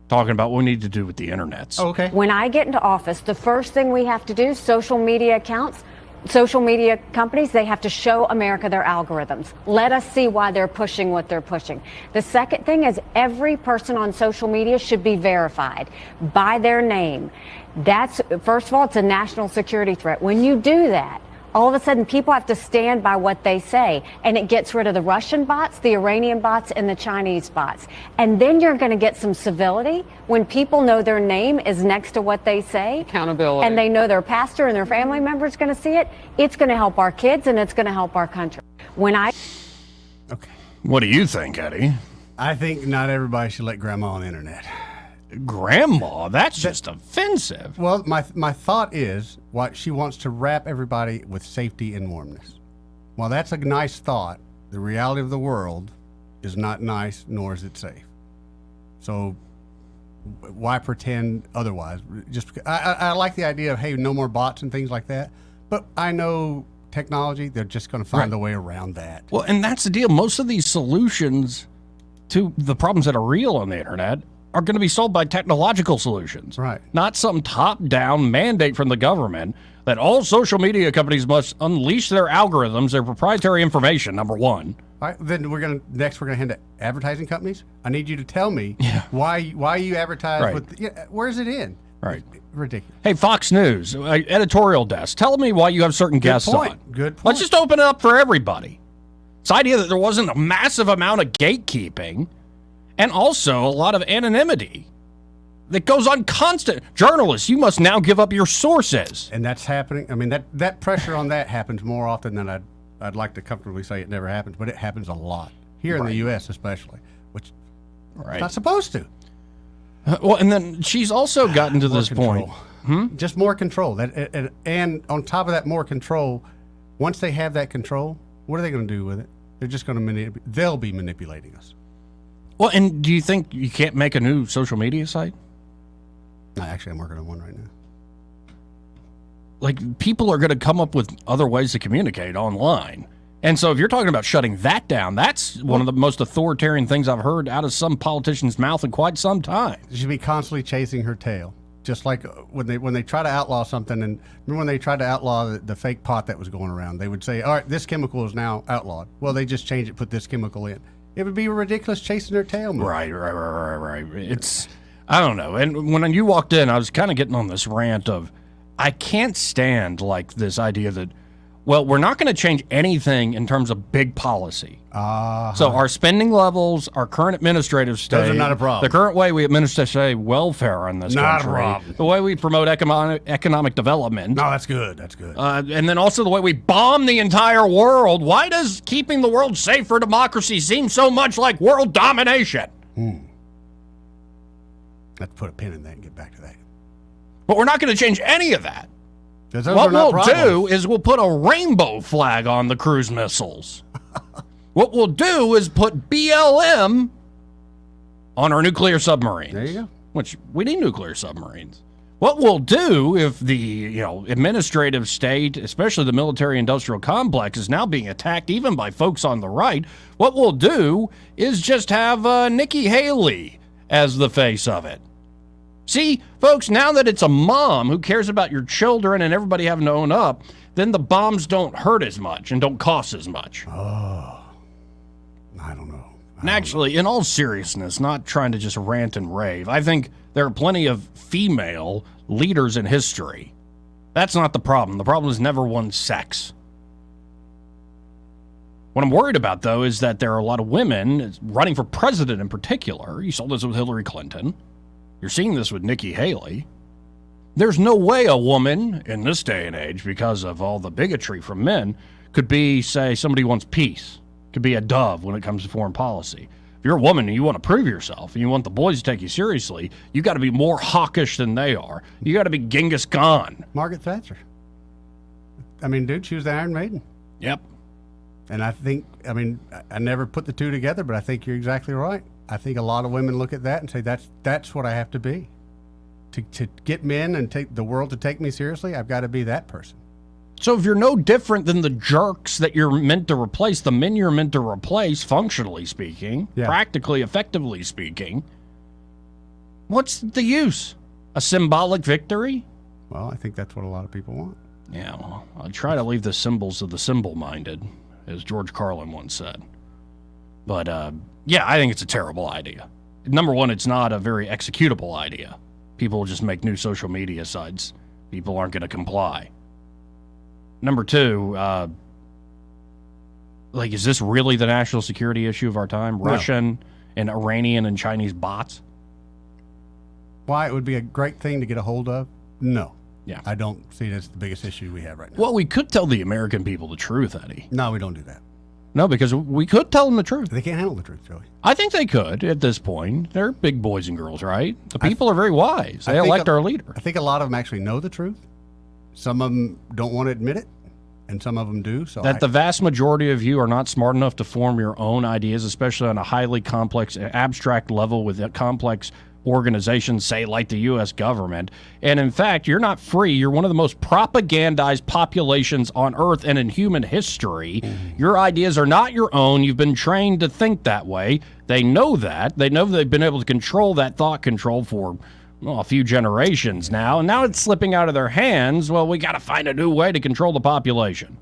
talking about what we need to do with the internet. Okay. When I get into office, the first thing we have to do, social media accounts, social media companies, they have to show America their algorithms. Let us see why they're pushing what they're pushing. The second thing is every person on social media should be verified by their name. That's, first of all, it's a national security threat. When you do that, all of a sudden people have to stand by what they say, and it gets rid of the Russian bots, the Iranian bots, and the Chinese bots. And then you're going to get some civility when people know their name is next to what they say. Accountability. And they know their pastor and their family member is going to see it. It's going to help our kids, and it's going to help our country. What do you think, Eddie? I think not everybody should let grandma on the internet. Grandma? That's just offensive. Well, my thought is what she wants to wrap everybody with safety and warmness. While that's a nice thought, the reality of the world is not nice, nor is it safe. So why pretend otherwise? Just I like the idea of, hey, no more bots and things like that. But I know technology, they're just going to find a way around that. Well, and that's the deal. Most of these solutions to the problems that are real on the internet are going to be solved by technological solutions. Right. Not some top-down mandate from the government that all social media companies must unleash their algorithms, their proprietary information, number one. All right, then we're going to hand to advertising companies. I need you to tell me why you advertise with where's it in? Right. Ridiculous. Hey, Fox News, editorial desk, tell me why you have certain guests on. Good point. Let's just open it up for everybody. This idea that there wasn't a massive amount of gatekeeping and also a lot of anonymity that goes on constant. Journalists, you must now give up your sources. And that's happening. I mean, that pressure on that happens more often than I'd like to comfortably say it never happens, but it happens a lot. Here in the U.S. especially, which it's not supposed to. Well, and then she's also gotten to this point. Just more control. And on top of that, more control. Once they have that control, what are they going to do with it? They're just going to they'll be manipulating us. Well, and do you think you can't make a new social media site? No, actually, I'm working on one right now. Like, people are going to come up with other ways to communicate online. And so if you're talking about shutting that down, that's one of the most authoritarian things I've heard out of some politician's mouth in quite some time. She should be constantly chasing her tail. Just like when they try to outlaw something, and remember when they tried to outlaw the fake pot that was going around, they would say, all right, this chemical is now outlawed. Well, they just changed it, put this chemical in. It would be ridiculous chasing their tail. Man. Right. It's, I don't know. And when you walked in, I was kind of getting on this rant of, I can't stand like this idea that, well, we're not going to change anything in terms of big policy. So our spending levels, our current administrative state, those are not a problem. The current way we administer, say, welfare in this not country, a problem. The way we promote economic development. No, that's good. That's good. And then also the way we bomb the entire world. Why does keeping the world safe for democracy seem so much like world domination? Let's put a pin in that and get back to that. But we're not going to change any of that. What we'll do is we'll put a rainbow flag on the cruise missiles. What we'll do is put BLM on our nuclear submarines. There you go. Which we need nuclear submarines. What we'll do if the administrative state, especially the military-industrial complex, is now being attacked even by folks on the right, what we'll do is just have Nikki Haley as the face of it. See, folks, now that it's a mom who cares about your children and everybody having to own up, then the bombs don't hurt as much and don't cost as much. Oh, I don't know. And actually, in all seriousness, not trying to just rant and rave, I think there are plenty of female leaders in history. That's not the problem. The problem is never one sex. What I'm worried about, though, is that there are a lot of women running for president in particular. You saw this with Hillary Clinton. You're seeing this with Nikki Haley. There's no way a woman in this day and age, because of all the bigotry from men, could be, say, somebody who wants peace, could be a dove when it comes to foreign policy. If you're a woman and you want to prove yourself and you want the boys to take you seriously, you got to be more hawkish than they are. You got to be Genghis Khan. Margaret Thatcher. I mean, dude, she was the Iron Maiden. Yep. And I think, I never put the two together, but I think you're exactly right. I think a lot of women look at that and say, that's what I have to be. To get men and take the world to take me seriously, I've got to be that person. So if you're no different than the jerks that you're meant to replace, the men you're meant to replace, functionally speaking, practically, effectively speaking, what's the use? A symbolic victory? Well, I think that's what a lot of people want. Yeah, well, I try to leave the symbols of the symbol-minded, as George Carlin once said. But, yeah, I think it's a terrible idea. Number one, it's not a very executable idea. People will just make new social media sites. People aren't going to comply. Number two, is this really the national security issue of our time? No. Russian and Iranian and Chinese bots? Why it would be a great thing to get a hold of? No. Yeah. I don't see that's the biggest issue we have right now. Well, we could tell the American people the truth, Eddie. No, we don't do that. No, because we could tell them the truth. They can't handle the truth, Joey. I think they could at this point. They're big boys and girls, right? The people are very wise. They elect our leader. I think a lot of them actually know the truth. Some of them don't want to admit it, and some of them do. So the vast majority of you are not smart enough to form your own ideas, especially on a highly complex, abstract level with complex organizations, say, like the U.S. government. And in fact, you're not free. You're one of the most propagandized populations on Earth and in human history. Your ideas are not your own. You've been trained to think that way. They know that. They know they've been able to control that thought control for a few generations now, and now it's slipping out of their hands. Well, we got to find a new way to control the population.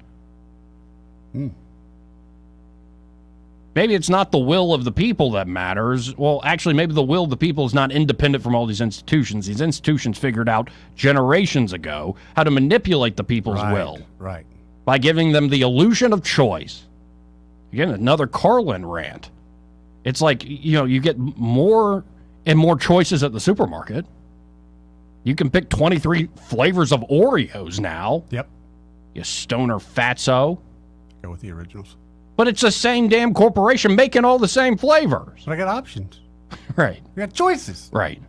Maybe it's not the will of the people that matters. Well, actually, maybe the will of the people is not independent from all these institutions. These institutions figured out generations ago how to manipulate the people's will. Right. By giving them the illusion of choice. Again, another Carlin rant. It's like, you get more and more choices at the supermarket. You can pick 23 flavors of Oreos now. Yep. You stoner fatso. Go with the originals. But it's the same damn corporation making all the same flavors. But I got options. Right. I got choices. Right.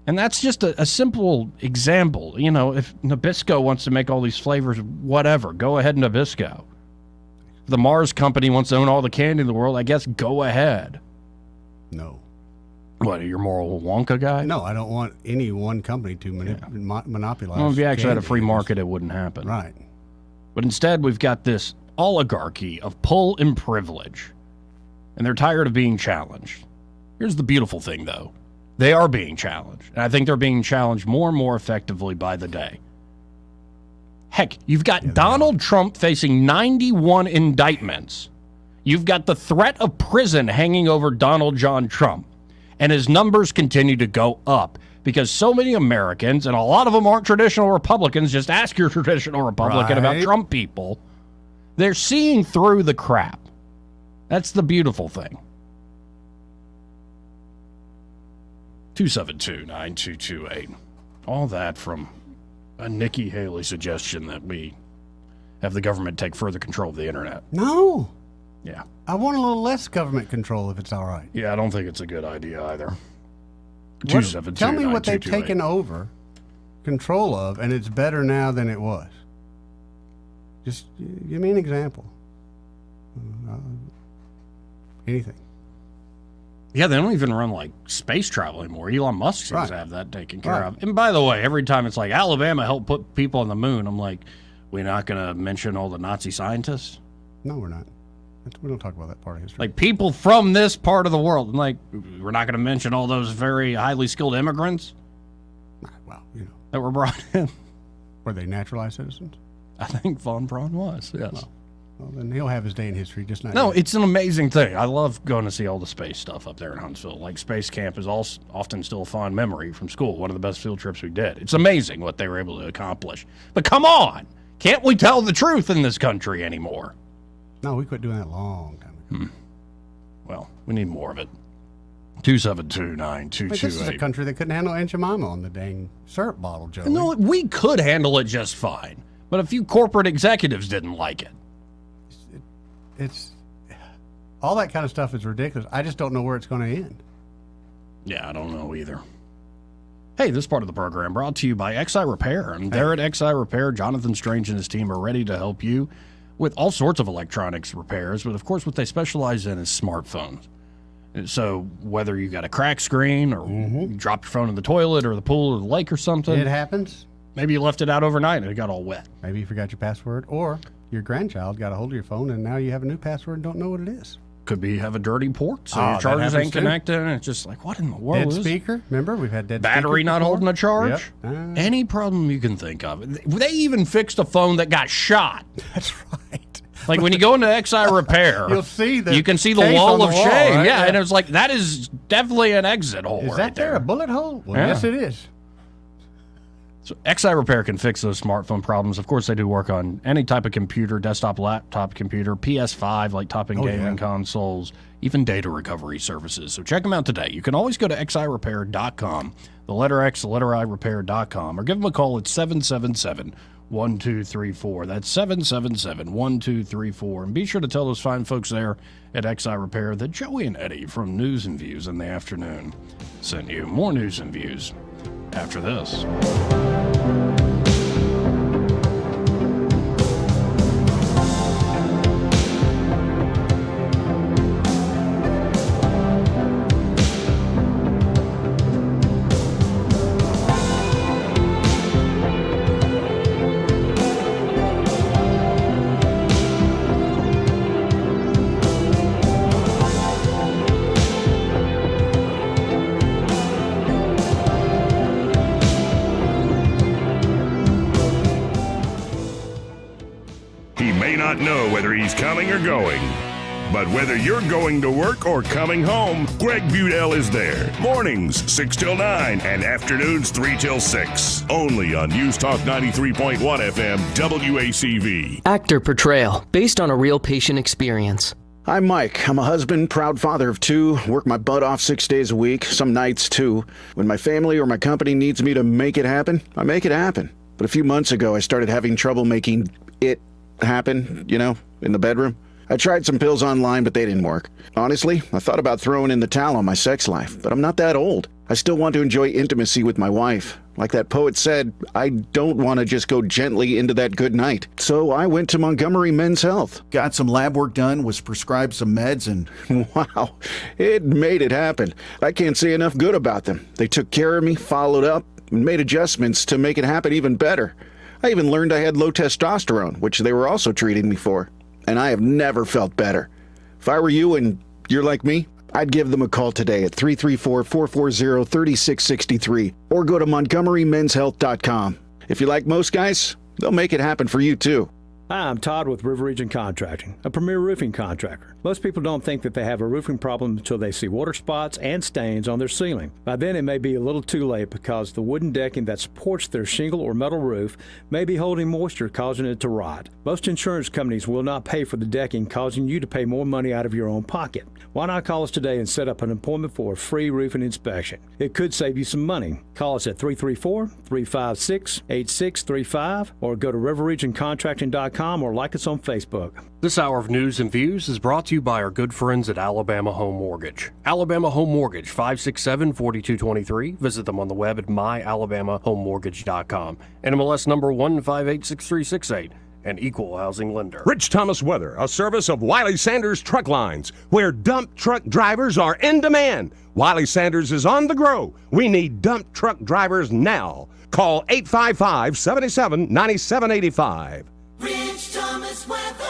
And that's just a simple example. If Nabisco wants to make all these flavors, whatever, go ahead, Nabisco. If the Mars company wants to own all the candy in the world, I guess go ahead. No. What, are you a moral Wonka guy? No, I don't want any one company to monopolize. Well, if you actually had a candy. free market, it wouldn't happen. Right. But instead, we've got this oligarchy of pull and privilege, and they're tired of being challenged. Here's the beautiful thing, though. They are being challenged, and I think they're being challenged more and more effectively by the day. Heck, you've got Donald Trump facing 91 indictments. You've got the threat of prison hanging over Donald John Trump, and his numbers continue to go up because so many Americans, and a lot of them aren't traditional Republicans, just ask your traditional Republican about Trump people, they're seeing through the crap. That's the beautiful thing. 272-9228. All that from a Nikki Haley suggestion that we have the government take further control of the internet. No. Yeah. I want a little less government control if it's all right. Yeah, I don't think it's a good idea either. Tell me what they've taken over control of, and it's better now than it was. Just give me an example. Anything. Yeah, they don't even run like space travel anymore. Elon Musk seems to have that taken care Right. of. And by the way, every time it's like Alabama helped put people on the moon, I'm like, we're not going to mention all the Nazi scientists? No, we're not. We don't talk about that part of history. Like people from this part of the world. I'm like, we're not going to mention all those very highly skilled immigrants? Well, that were brought in. Were they naturalized citizens? I think Von Braun was, yes. Well, then he'll have his day in history, just not No, yet. it's an amazing thing. I love going to see all the space stuff up there in Huntsville. Like Space Camp is often still a fond memory from school. One of the best field trips we did. It's amazing what they were able to accomplish. But come on, can't we tell the truth in this country anymore? No, we quit doing that a long time ago. Well, we need more of it. 272-9228. This is a country that couldn't handle Aunt Jemima on the dang syrup bottle, Joey. No, we could handle it just fine. But a few corporate executives didn't like it. It's all that kind of stuff is ridiculous. I just don't know where it's going to end. Yeah, I don't know either. Hey, this part of the program brought to you by XI Repair. And there at XI Repair, Jonathan Strange and his team are ready to help you with all sorts of electronics repairs. But of course, what they specialize in is smartphones. And so whether you got a cracked screen or you dropped your phone in the toilet or the pool or the lake or something. It happens. Maybe you left it out overnight and it got all wet. Maybe you forgot your password, or your grandchild got a hold of your phone and now you have a new password and don't know what it is. Could be you have a dirty port, so Oh, your that chargers happens ain't too. connected, and it's just like, what in the world Dead is speaker. Remember, we've had dead battery speakers not before? holding a charge? Yep. Any problem you can think of. They even fixed a phone that got shot. That's right. Like when you go into XI Repair, You'll see the you can see the case wall on the of wall, shame. right? Yeah, Yeah. and it was like, that is definitely an exit hole Is right that there there. a bullet hole? Well, Yeah. yes, it is. So XI Repair can fix those smartphone problems. Of course, they do work on any type of computer, desktop, laptop computer, PS5, like top-end gaming consoles, even data recovery services. So check them out today. You can always go to xirepair.com, the letter X, the letter I, repair.com, or give them a call at 777-1234. That's 777-1234. And be sure to tell those fine folks there at XI Repair that Joey and Eddie from News and Views in the afternoon sent you more news and views after this. He may not know whether he's coming or going, but whether you're going to work or coming home, Greg Budell is there. Mornings 6 till 9 and afternoons 3 till 6. Only on News Talk 93.1 FM WACV. Actor portrayal, based on a real patient experience. I'm Mike. I'm a husband, proud father of two, work my butt off 6 days a week, some nights too. When my family or my company needs me to make it happen, I make it happen. But a few months ago, I started having trouble making it happen, in the bedroom. I tried some pills online, but they didn't work. Honestly, I thought about throwing in the towel on my sex life, but I'm not that old. I still want to enjoy intimacy with my wife. Like that poet said, I don't want to just go gently into that good night. So I went to Montgomery Men's Health. Got some lab work done, was prescribed some meds, and wow, it made it happen. I can't say enough good about them. They took care of me, followed up, and made adjustments to make it happen even better. I even learned I had low testosterone, which they were also treating me for. And I have never felt better. If I were you and you're like me, I'd give them a call today at 334-440-3663 or go to montgomerymenshealth.com. If you're like most guys, they'll make it happen for you too. Hi, I'm Todd with River Region Contracting, a premier roofing contractor. Most people don't think that they have a roofing problem until they see water spots and stains on their ceiling. By then, it may be a little too late because the wooden decking that supports their shingle or metal roof may be holding moisture, causing it to rot. Most insurance companies will not pay for the decking, causing you to pay more money out of your own pocket. Why not call us today and set up an appointment for a free roofing inspection? It could save you some money. Call us at 334-356-8635 or go to riverregioncontracting.com alabamahomemortgage.com or like us on Facebook. This hour of news and views is brought to you by our good friends at Alabama Home Mortgage. Alabama Home Mortgage, 567-4223. Visit them on the web at myalabamahomemortgage.com. NMLS number 1586368. An equal housing lender. Rich Thomas Weather, a service of Wiley Sanders Truck Lines, where dump truck drivers are in demand. Wiley Sanders is on the grow. We need dump truck drivers now. Call 855-77-9785. Rich Thomas Weather.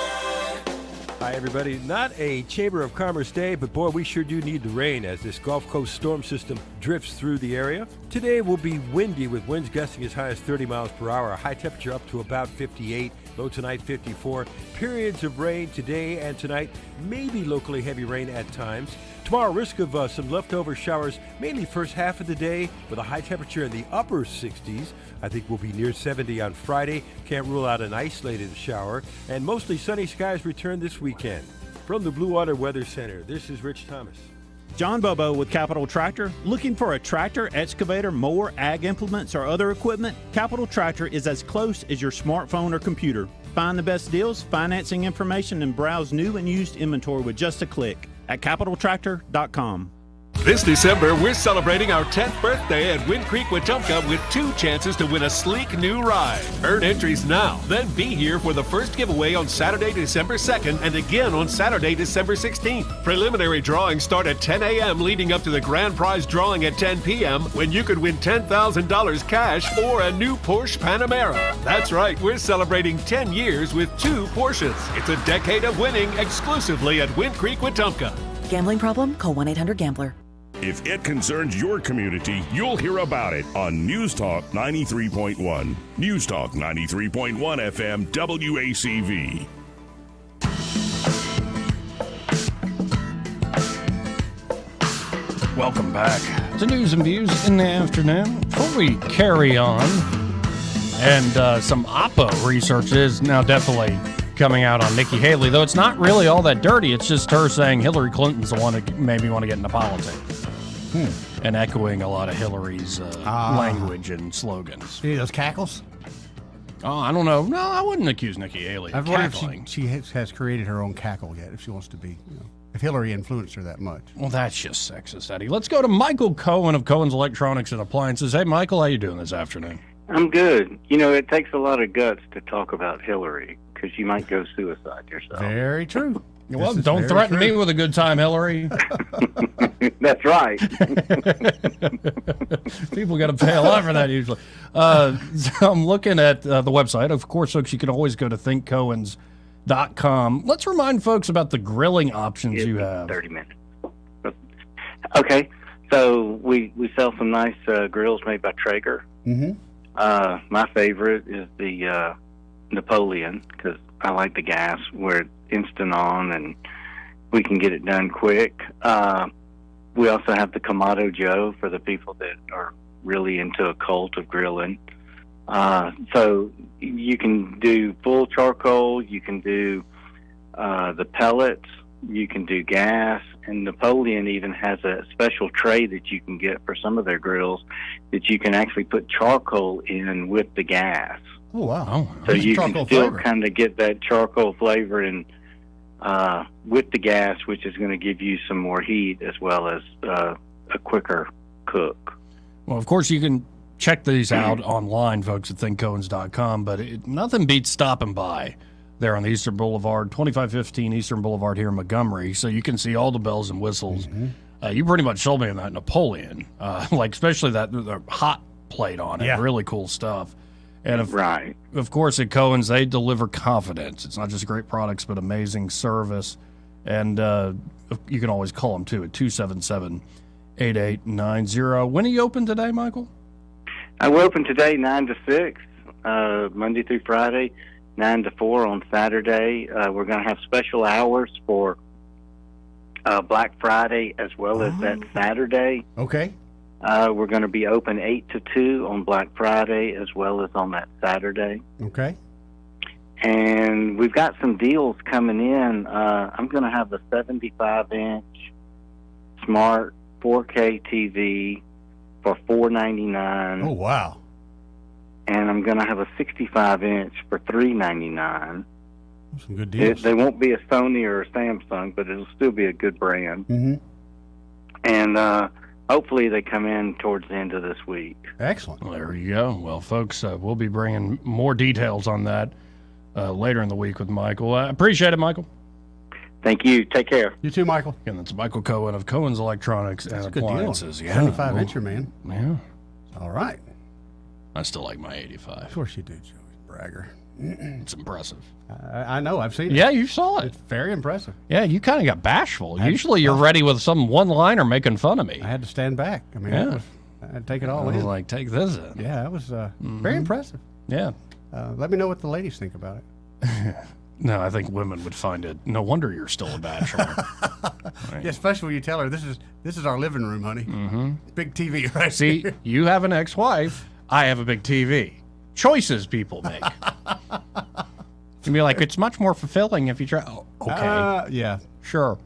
Hi, everybody. Not a Chamber of Commerce day, but boy, we sure do need the rain as this Gulf Coast storm system drifts through the area. Today will be windy with winds gusting as high as 30 miles per hour. High temperature up to about 58. Low tonight, 54. Periods of rain today and tonight. Maybe locally heavy rain at times. Tomorrow, risk of some leftover showers, mainly first half of the day, with a high temperature in the upper 60s. I think we'll be near 70 on Friday. Can't rule out an isolated shower. And mostly sunny skies return this weekend. From the Blue Water Weather Center, this is Rich Thomas. John Bobo with Capital Tractor. Looking for a tractor, excavator, mower, ag implements, or other equipment? Capital Tractor is as close as your smartphone or computer. Find the best deals, financing information, and browse new and used inventory with just a click at capitaltractor.com. This December, we're celebrating our 10th birthday at Wind Creek Wetumpka with 2 chances to win a sleek new ride. Earn entries now, then be here for the first giveaway on Saturday, December 2nd, and again on Saturday, December 16th. Preliminary drawings start at 10 a.m., leading up to the grand prize drawing at 10 p.m., when you could win $10,000 cash or a new Porsche Panamera. That's right, we're celebrating 10 years with 2 Porsches. It's a decade of winning exclusively at Wind Creek Wetumpka. Gambling problem? Call 1-800-GAMBLER. If it concerns your community, you'll hear about it on News Talk 93.1. News Talk 93.1 FM WACV. Welcome back to News and Views in the afternoon. Before we carry on, and some Oppo research is now definitely coming out on Nikki Haley, though it's not really all that dirty. It's just her saying Hillary Clinton's the one that maybe want to get into politics. And echoing a lot of Hillary's language and slogans. See those cackles? Oh, I don't know. No, I wouldn't accuse Nikki Haley of cackling. She has created her own cackle yet, if she wants to be, if Hillary influenced her that much. Well, that's just sexist, Eddie. Let's go to Michael Cohen of Cohen's Electronics and Appliances. Hey, Michael, how you doing this afternoon? I'm good. It takes a lot of guts to talk about Hillary, because you might go suicide yourself. Very true. Well, don't threaten me with a good time, Hillary. That's right. People got to pay a lot for that usually. So I'm looking at the website. Of course, folks, you can always go to thinkcohens.com. Let's remind folks about the grilling options you have. 30 minutes. Okay. So we sell some nice grills made by Traeger. Mm-hmm. My favorite is the Napoleon, because I like the gas where it's instant on and we can get it done quick. We also have the Kamado Joe for the people that are really into a cult of grilling. So you can do full charcoal, you can do the pellets, you can do gas, and Napoleon even has a special tray that you can get for some of their grills that you can actually put charcoal in with the gas. Oh, wow. So you can still kind of get that charcoal flavor and with the gas, which is going to give you some more heat as well as a quicker cook. Well, of course, you can check these out online, folks, at thinkcohens.com, but nothing beats stopping by there on the Eastern Boulevard, 2515 Eastern Boulevard here in Montgomery, so you can see all the bells and whistles. You pretty much sold me on that Napoleon, especially the hot plate on it. Yeah. Really cool stuff. And of course, at Cohen's, they deliver confidence. It's not just great products, but amazing service. And you can always call them, too, at 277-8890. When are you open today, Michael? We're open today 9 to 6, Monday through Friday, 9 to 4 on Saturday. We're going to have special hours for Black Friday as well as that Saturday. Okay. We're going to be open 8 to 2 on Black Friday as well as on that Saturday. Okay. And we've got some deals coming in. I'm going to have a 75-inch smart 4K TV for $499. Oh, wow. And I'm going to have a 65-inch for $399. Some good deals. They won't be a Sony or a Samsung, but it'll still be a good brand. Mm-hmm. And hopefully they come in towards the end of this week. Excellent. Well, there you go. Well, folks, we'll be bringing more details on that later in the week with Michael. I appreciate it, Michael. Thank you. Take care. You too, Michael. And that's Michael Cohen of Cohen's Electronics and Good Appliances. deal. Yeah, 75 incher, man. Yeah. All right. I still like my 85. Of course you do, Joey. Bragger. It's impressive. I know. I've seen it. Yeah, you saw it. It's very impressive. Yeah, you kind of got bashful. Usually you're ready with some one-liner making fun of me. I had to stand back. I mean, Yeah. I had to take it all I was in. like, take this in. Yeah, that was very impressive. Yeah. Let me know what the ladies think about it. No, I think women would find it. No wonder you're still a bachelor. Yeah, especially when you tell her this is our living room, honey. Mm-hmm. Big TV right See, here. you have an ex-wife. I have a big TV. Choices people make. You'd be like, it's much more fulfilling if you try. Oh, okay. Yeah. Sure.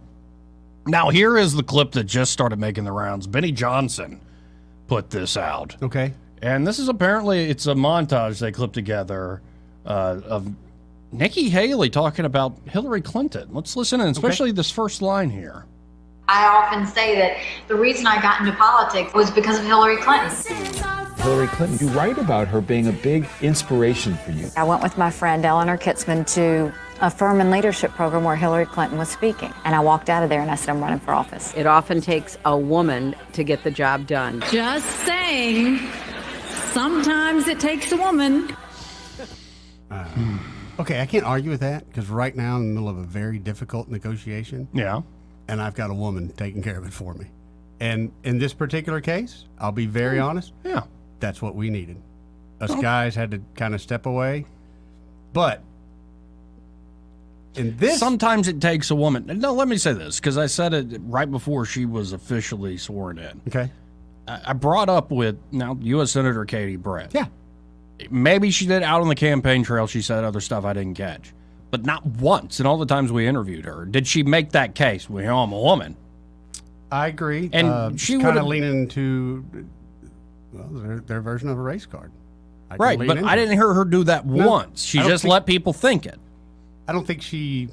Now, here is the clip that just started making the rounds. Benny Johnson put this out. Okay. And this is apparently, it's a montage they clipped together of Nikki Haley talking about Hillary Clinton. Let's listen in, especially this first line here. I often say that the reason I got into politics was because of Hillary Clinton. Hillary Clinton, you write about her being a big inspiration for you. I went with my friend Eleanor Kitzman to a firm and leadership program where Hillary Clinton was speaking. And I walked out of there and I said, I'm running for office. It often takes a woman to get the job done. Just saying, sometimes it takes a woman. Okay, I can't argue with that because right now I'm in the middle of a very difficult negotiation. Yeah. And I've got a woman taking care of it for me. And in this particular case, I'll be very honest. Yeah. That's what we needed. Us guys had to kind of step away. But in this. Sometimes it takes a woman. No, let me say this because I said it right before she was officially sworn in. Okay. I brought up with now U.S. Senator Katie Brett. Yeah. Maybe she did out on the campaign trail. She said other stuff I didn't catch. But not once in all the times we interviewed her did she make that case. Well, I'm a woman. I agree. And she kind would of leaning into their version of a race card. Right, but I didn't hear her do that once. She just let people think it. I don't think she's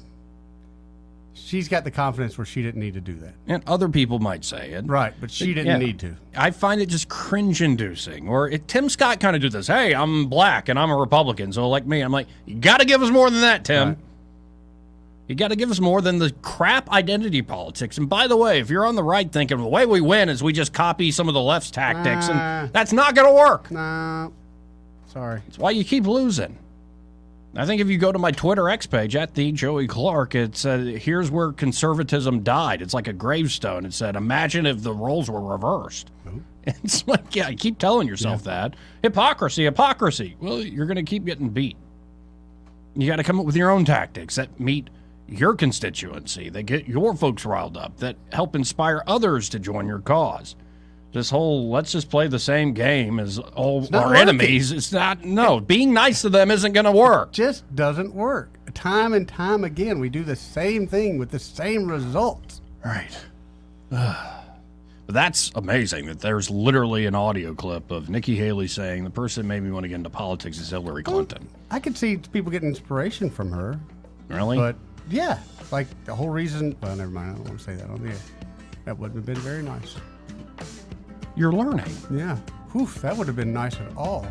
got the confidence where she didn't need to do that. And other people might say it. Right, but she didn't need to. I find it just cringe-inducing. Or Tim Scott kind of do this. Hey, I'm black and I'm a Republican, so like me, I'm like, you got to give us more than that, Tim. Right. You got to give us more than the crap identity politics. And by the way, if you're on the right thinking the way we win is we just copy some of the left's tactics, and that's not going to work. No. Sorry. That's why you keep losing. I think if you go to my Twitter X page, at the Joey Clark, it said, here's where conservatism died. It's like a gravestone. It said, imagine if the roles were reversed. Oh. It's like, yeah, you keep telling yourself that. Hypocrisy, hypocrisy. Well, you're going to keep getting beat. You got to come up with your own tactics that meet your constituency, that get your folks riled up, that help inspire others to join your cause. This whole let's just play the same game as all our enemies. It's not. No, being nice to them isn't going to work. It just doesn't work. Time and time again, we do the same thing with the same results. Right. But that's amazing that there's literally an audio clip of Nikki Haley saying the person that made me want to get into politics is Hillary Clinton. I could see people getting inspiration from her. Really? But yeah, like the whole reason. Well, never mind. I don't want to say that on the air. That wouldn't have been very nice. You're learning. Yeah. Oof, that would have been nice at all.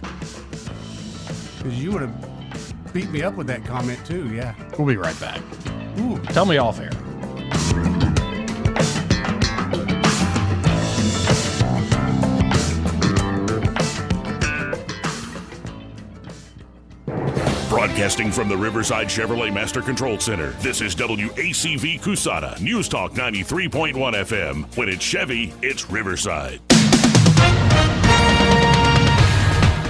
Because you would have beat me up with that comment too, yeah. We'll be right back. Ooh. Tell me off air. Broadcasting from the Riverside Chevrolet Master Control Center, this is WACV Cusana, News Talk 93.1 FM. When it's Chevy, it's Riverside.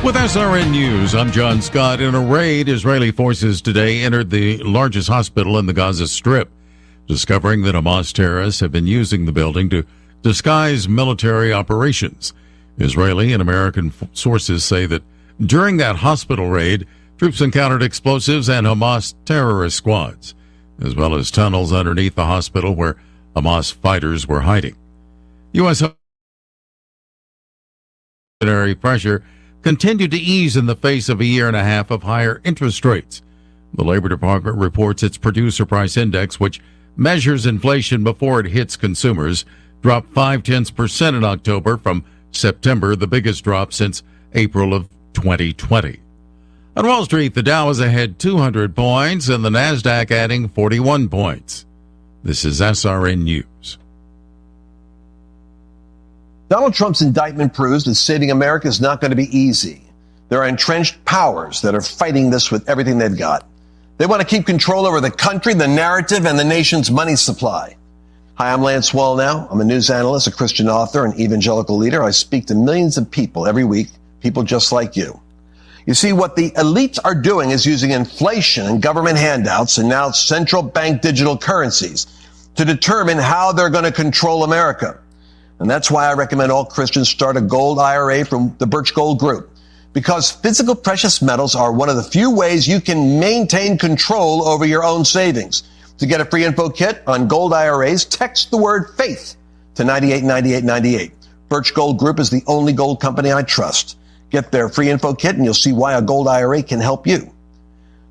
With SRN News, I'm John Scott. In a raid, Israeli forces today entered the largest hospital in the Gaza Strip, discovering that Hamas terrorists have been using the building to disguise military operations. Israeli and American sources say that during that hospital raid, troops encountered explosives and Hamas terrorist squads, as well as tunnels underneath the hospital where Hamas fighters were hiding. U.S. pressure continued to ease in the face of a year and a half of higher interest rates. The Labor Department reports its Producer Price Index, which measures inflation before it hits consumers, dropped 0.5% in October from September, the biggest drop since April of 2020. On Wall Street, the Dow is ahead 200 points and the Nasdaq adding 41 points. This is SRN News. Donald Trump's indictment proves that saving America is not going to be easy. There are entrenched powers that are fighting this with everything they've got. They want to keep control over the country, the narrative, and the nation's money supply. Hi, I'm Lance Wallnau. I'm a news analyst, a Christian author, an evangelical leader. I speak to millions of people every week, people just like you. You see, what the elites are doing is using inflation and government handouts and now central bank digital currencies to determine how they're going to control America. And that's why I recommend all Christians start a gold IRA from the Birch Gold Group. Because physical precious metals are one of the few ways you can maintain control over your own savings. To get a free info kit on gold IRAs, text the word faith to 989898. Birch Gold Group is the only gold company I trust. Get their free info kit and you'll see why a gold IRA can help you.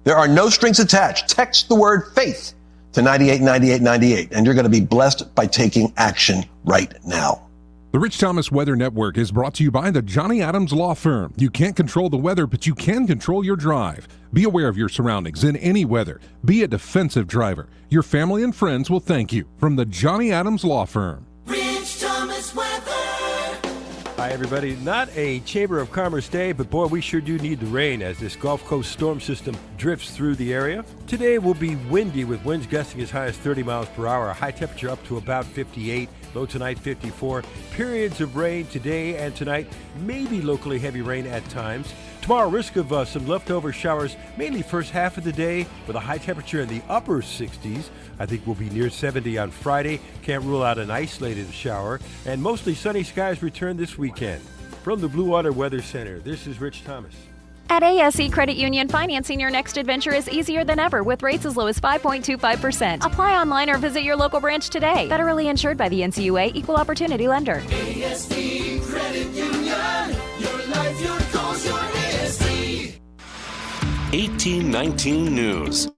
There are no strings attached. Text the word faith to 989898 and you're going to be blessed by taking action right now. The Rich Thomas Weather Network is brought to you by the Johnny Adams Law Firm. You can't control the weather, but you can control your drive. Be aware of your surroundings in any weather. Be a defensive driver. Your family and friends will thank you. From the Johnny Adams Law Firm. Rich Thomas Weather. Hi, everybody. Not a Chamber of Commerce day, but boy, we sure do need the rain as this Gulf Coast storm system drifts through the area. Today will be windy with winds gusting as high as 30 miles per hour. A high temperature up to about 58. Low tonight, 54. Periods of rain today and tonight. Maybe locally heavy rain at times. Tomorrow, risk of some leftover showers, mainly first half of the day, with a high temperature in the upper 60s. I think we'll be near 70 on Friday. Can't rule out an isolated shower. And mostly sunny skies return this weekend. From the Blue Water Weather Center, this is Rich Thomas. At ASE Credit Union, financing your next adventure is easier than ever with rates as low as 5.25%. Apply online or visit your local branch today. Federally insured by the NCUA, Equal Opportunity Lender. ASE Credit Union. Your life, your goals, your ASE. 1819 News.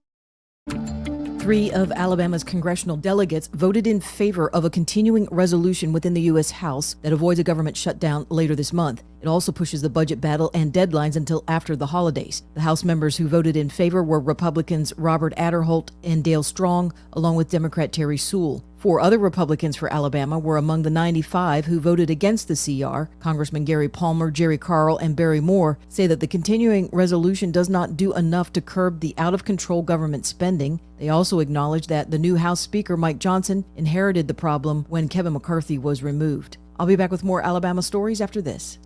3 of Alabama's congressional delegates voted in favor of a continuing resolution within the U.S. House that avoids a government shutdown later this month. It also pushes the budget battle and deadlines until after the holidays. The House members who voted in favor were Republicans Robert Aderholt and Dale Strong, along with Democrat Terry Sewell. 4 other Republicans for Alabama were among the 95 who voted against the CR. Congressman Gary Palmer, Jerry Carl, and Barry Moore say that the continuing resolution does not do enough to curb the out-of-control government spending. They also acknowledge that the new House Speaker, Mike Johnson, inherited the problem when Kevin McCarthy was removed. I'll be back with more Alabama stories after this.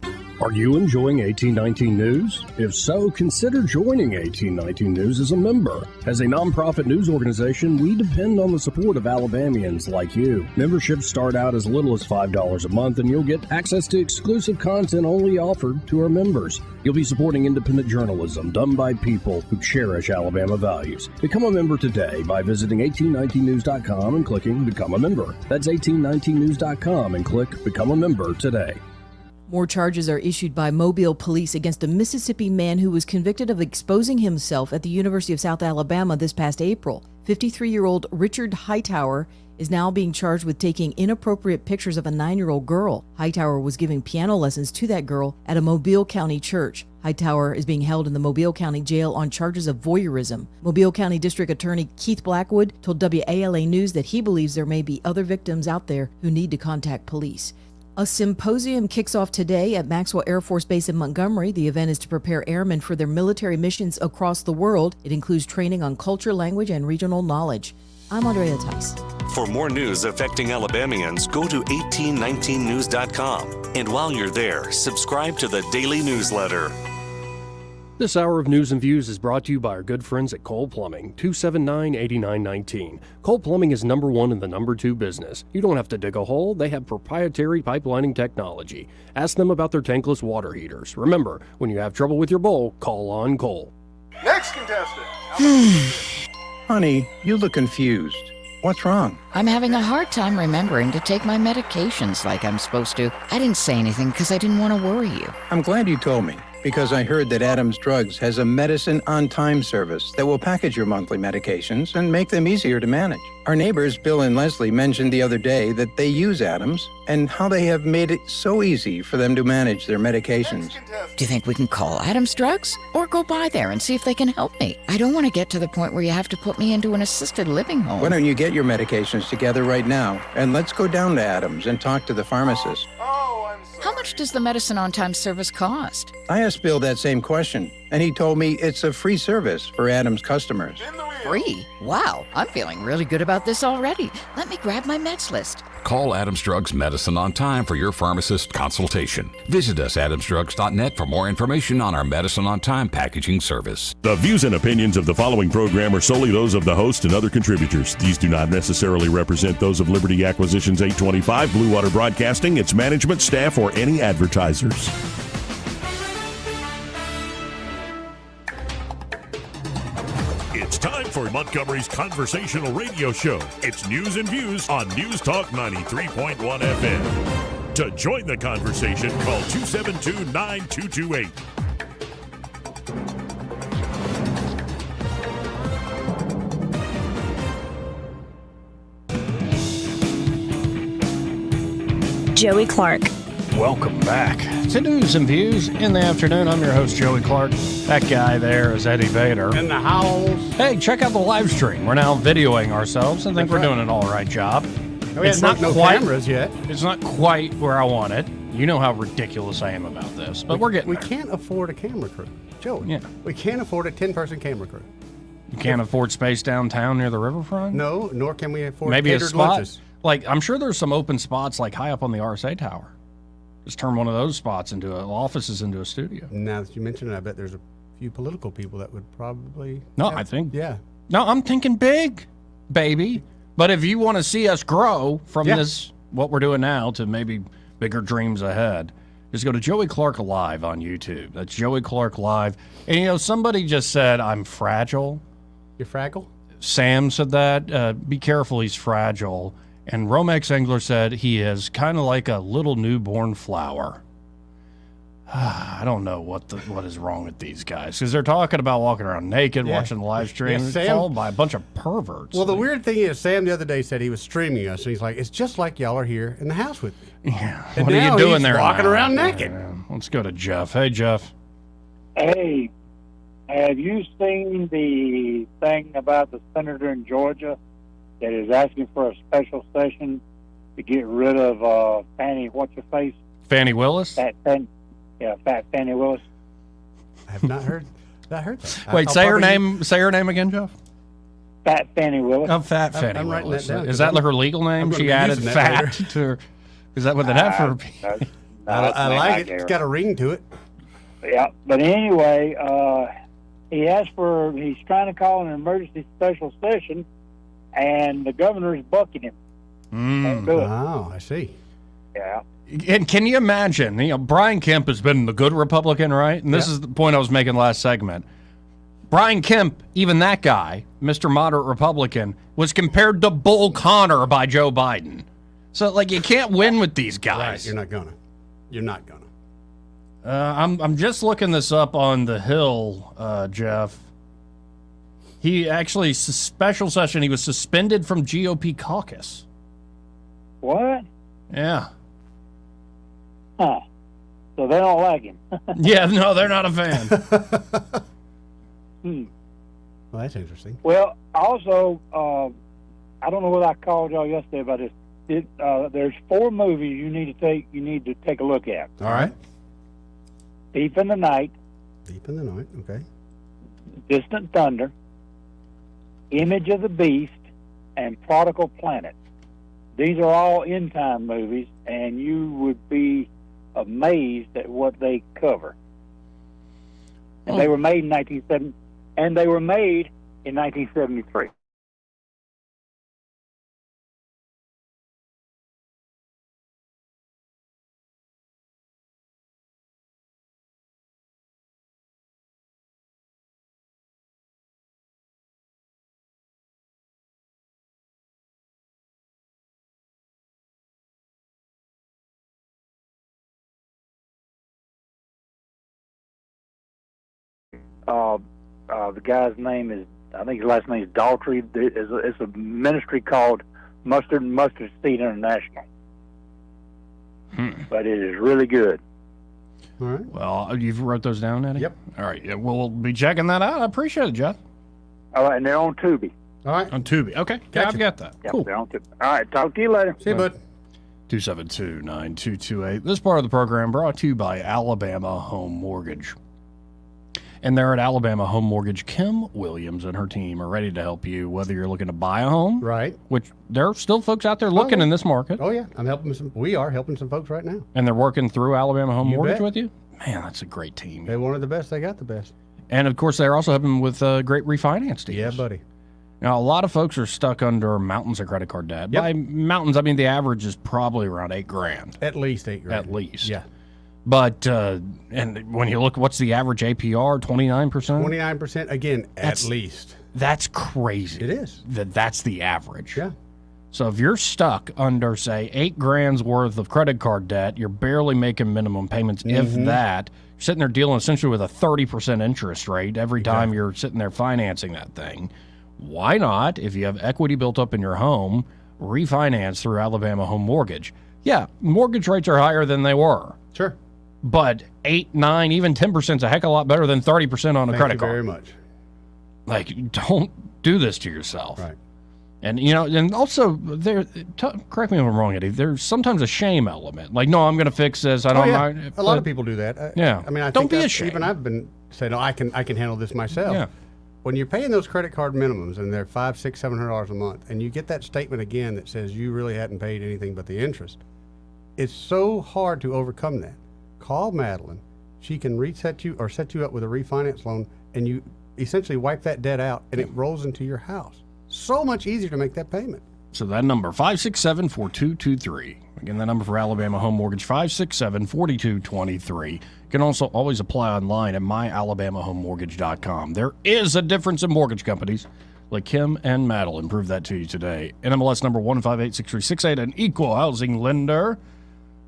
Are you enjoying 1819 News? If so, consider joining 1819 News as a member. As a nonprofit news organization, we depend on the support of Alabamians like you. Memberships start out as little as $5 a month, and you'll get access to exclusive content only offered to our members. You'll be supporting independent journalism done by people who cherish Alabama values. Become a member today by visiting 1819news.com and clicking Become a Member. That's 1819news.com and click Become a Member today. More charges are issued by Mobile police against a Mississippi man who was convicted of exposing himself at the University of South Alabama this past April. 53-year-old Richard Hightower is now being charged with taking inappropriate pictures of a 9-year-old girl. Hightower was giving piano lessons to that girl at a Mobile County church. Hightower is being held in the Mobile County Jail on charges of voyeurism. Mobile County District Attorney Keith Blackwood told WALA News that he believes there may be other victims out there who need to contact police. A symposium kicks off today at Maxwell Air Force Base in Montgomery. The event is to prepare airmen for their military missions across the world. It includes training on culture, language, and regional knowledge. I'm Andrea Tice. For more news affecting Alabamians, go to 1819news.com. And while you're there, subscribe to the daily newsletter. This hour of News and Views is brought to you by our good friends at Cole Plumbing, 279-8919. Cole Plumbing is number 1 in the number 2 business. You don't have to dig a hole. They have proprietary pipelining technology. Ask them about their tankless water heaters. Remember, when you have trouble with your bowl, call on Cole. Next contestant. Honey, you look confused. What's wrong? I'm having a hard time remembering to take my medications like I'm supposed to. I didn't say anything because I didn't want to worry you. I'm glad you told me. because I heard that Adams Drugs has a medicine on time service that will package your monthly medications and make them easier to manage. Our neighbors, Bill and Leslie, mentioned the other day that they use Adams and how they have made it so easy for them to manage their medications. Do you think we can call Adams Drugs or go by there and see if they can help me? I don't want to get to the point where you have to put me into an assisted living home. Why don't you get your medications together right now and let's go down to Adams and talk to the pharmacist. How much does the medicine on time service cost? I asked Bill that same question, and he told me it's a free service for Adams customers. Free? Wow, I'm feeling really good about this already. Let me grab my meds list. Call Adams Drugs Medicine on time for your pharmacist consultation. Visit us at adamsdrugs.net for more information on our Medicine on Time packaging service. The views and opinions of the following program are solely those of the host and other contributors. These do not necessarily represent those of Liberty Acquisitions 825, Blue Water Broadcasting, its management, staff, or any advertisers. It's time for Montgomery's conversational radio show. It's News and Views on News Talk 93.1 FM. To join the conversation, call 272-9228. Joey Clark. Welcome back to News and Views in the afternoon. I'm your host, Joey Clark. That guy there is Eddie Vader. In the house. Hey, check out the live stream. We're now videoing ourselves. I think we're doing an all right job. We haven't no cameras yet. It's not quite where I want it. You know how ridiculous I am about this, but we're getting We there. can't afford a camera crew. Joey, Yeah. we can't afford a 10-person camera crew. You can't afford space downtown near the riverfront? No, nor can we afford Maybe a catered spot. lunches. Like, I'm sure there's some open spots like high up on the RSA tower. Just turn one of those spots into offices into a studio. Now that you mention it, I bet there's a few political people that would probably. No, I think. Yeah. No, I'm thinking big, baby. But if you want to see us grow from this, what we're doing now, to maybe bigger dreams ahead, just go to Joey Clark Live on YouTube. That's Joey Clark Live. And, you know, somebody just said, I'm fragile. You're fragile? Sam said that. Be careful, he's fragile. And Romex Engler said he is kind of like a little newborn flower. I don't know what is wrong with these guys, because they're talking about walking around naked, watching the live stream, followed by a bunch of perverts. Well, the weird thing is, Sam the other day said he was streaming us, and he's like, "It's just like y'all are here in the house with me." Yeah. And What are now you doing he's there? walking now? around naked. Yeah. Let's go to Jeff. Hey, Jeff. Hey, have you seen the thing about the senator in Georgia that is asking for a special session to get rid of Fannie, what's her face? Fannie Willis? Fat Fannie Willis. I have not heard that. Wait, I'll say her probably- name. Say her name again, Jeff. Fat Fannie Willis. Oh, Fat Fannie I'm writing Willis. that down, Is that 'cause her legal name? I'm gonna She be added using that fat to her. Is that what that F for? I like it. It's got a ring to it. Yeah, but anyway, he's trying to call an emergency special session, and the governor's bucking him. Can't do it. Oh, I see. Yeah. And can you imagine? You know, Brian Kemp has been the good Republican, right? And this is the point I was making last segment. Brian Kemp, even that guy, Mr. Moderate Republican, was compared to Bull Connor by Joe Biden. So, like, you can't win with these guys. Right, you're not gonna. You're not gonna. I'm just looking this up on the Hill, Jeff. He actually, special session, he was suspended from GOP caucus. What? Yeah. Huh. So they don't like him. Yeah, no, they're not a fan. Well, that's interesting. Well, also, I don't know whether I called y'all yesterday about this. There's 4 movies you need to take a look at. All right. Thief in the Night. Deep in the night. Okay. Distant Thunder, Image of the Beast, and Prodigal Planet. These are all end-time movies, and you would be amazed at what they cover. And they were made in 1973. The guy's name is, I think his last name is Daltrey. It's a ministry called Mustard Seed International. But it is really good. All right. Well, you've wrote those down, Eddie? Yep. All right. Yeah, we'll be checking that out. I appreciate it, Jeff. All right, and they're on Tubi. All right. On Tubi. Okay. Yeah, I've got that. Yep, Cool. they're on Tubi. All right, talk to you later. See you, bud. 272-9228. This part of the program brought to you by Alabama Home Mortgage. And there at Alabama Home Mortgage, Kim Williams and her team are ready to help you, whether you're looking to buy a home, right? Which there are still folks out there looking in this market. Oh yeah, we are helping some folks right now. And they're working through Alabama Home You Mortgage bet. with you. Man, that's a great team. They wanted the best. They got the best. And of course, they're also helping with great refinance deals. Yeah, buddy. Now, a lot of folks are stuck under mountains of credit card debt. Yep. By mountains, I mean the average is probably around $8,000. At least $8,000. At least. Yeah. But and when you look, what's the average APR? 29%. 29% again, at least. That's crazy. It is. That's the average. Yeah. So if you're stuck under, say, $8,000 worth of credit card debt, you're barely making minimum payments. If that, you're sitting there dealing essentially with a 30% interest rate every time you're sitting there financing that thing. Why not, if you have equity built up in your home, refinance through Alabama Home Mortgage? Yeah, mortgage rates are higher than they were. Sure. But 8, 9, even 10% is a heck of a lot better than 30% on a credit card. Very much. Like, don't do this to yourself. Right. And, you know, and also, correct me if I'm wrong, Eddie, there's sometimes a shame element. Like, no, I'm going to fix this. I don't mind. A lot of people do that. Yeah. I mean, I don't think be ashamed. even I've been saying, no, I can handle this myself. Yeah. When you're paying those credit card minimums and they're $500, $600, $700 a month, and you get that statement again that says you really hadn't paid anything but the interest, it's so hard to overcome that. Call Madeline. She can reset you or set you up with a refinance loan, and you essentially wipe that debt out, and it rolls into your house. So much easier to make that payment. So that number, 567-4223. Again, that number for Alabama Home Mortgage, 567-4223. You can also always apply online at myalabamahomemortgage.com. There is a difference in mortgage companies. Like Kim and Madeline prove that to you today. NMLS number 1586368, an equal housing lender.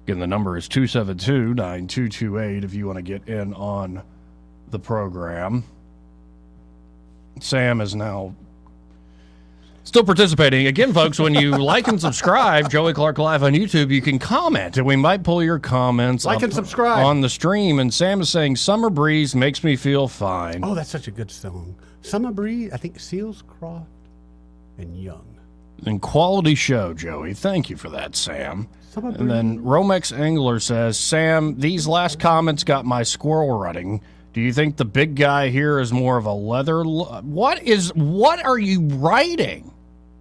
Again, the number is 272-9228 if you want to get in on the program. Sam is now still participating. Again, folks, when you like and subscribe, Joey Clark Live on YouTube, you can comment, and we might pull your comments Like and subscribe on the stream. And Sam is saying, Summer Breeze makes me feel fine. Oh, that's such a good song. Summer Breeze, I think Seals Croft and Young. And quality show, Joey. Thank you for that, Sam. Summer And then Romex Angler says, Sam, these last comments got my squirrel running. Do you think the big guy here is more of a leather? What are you writing?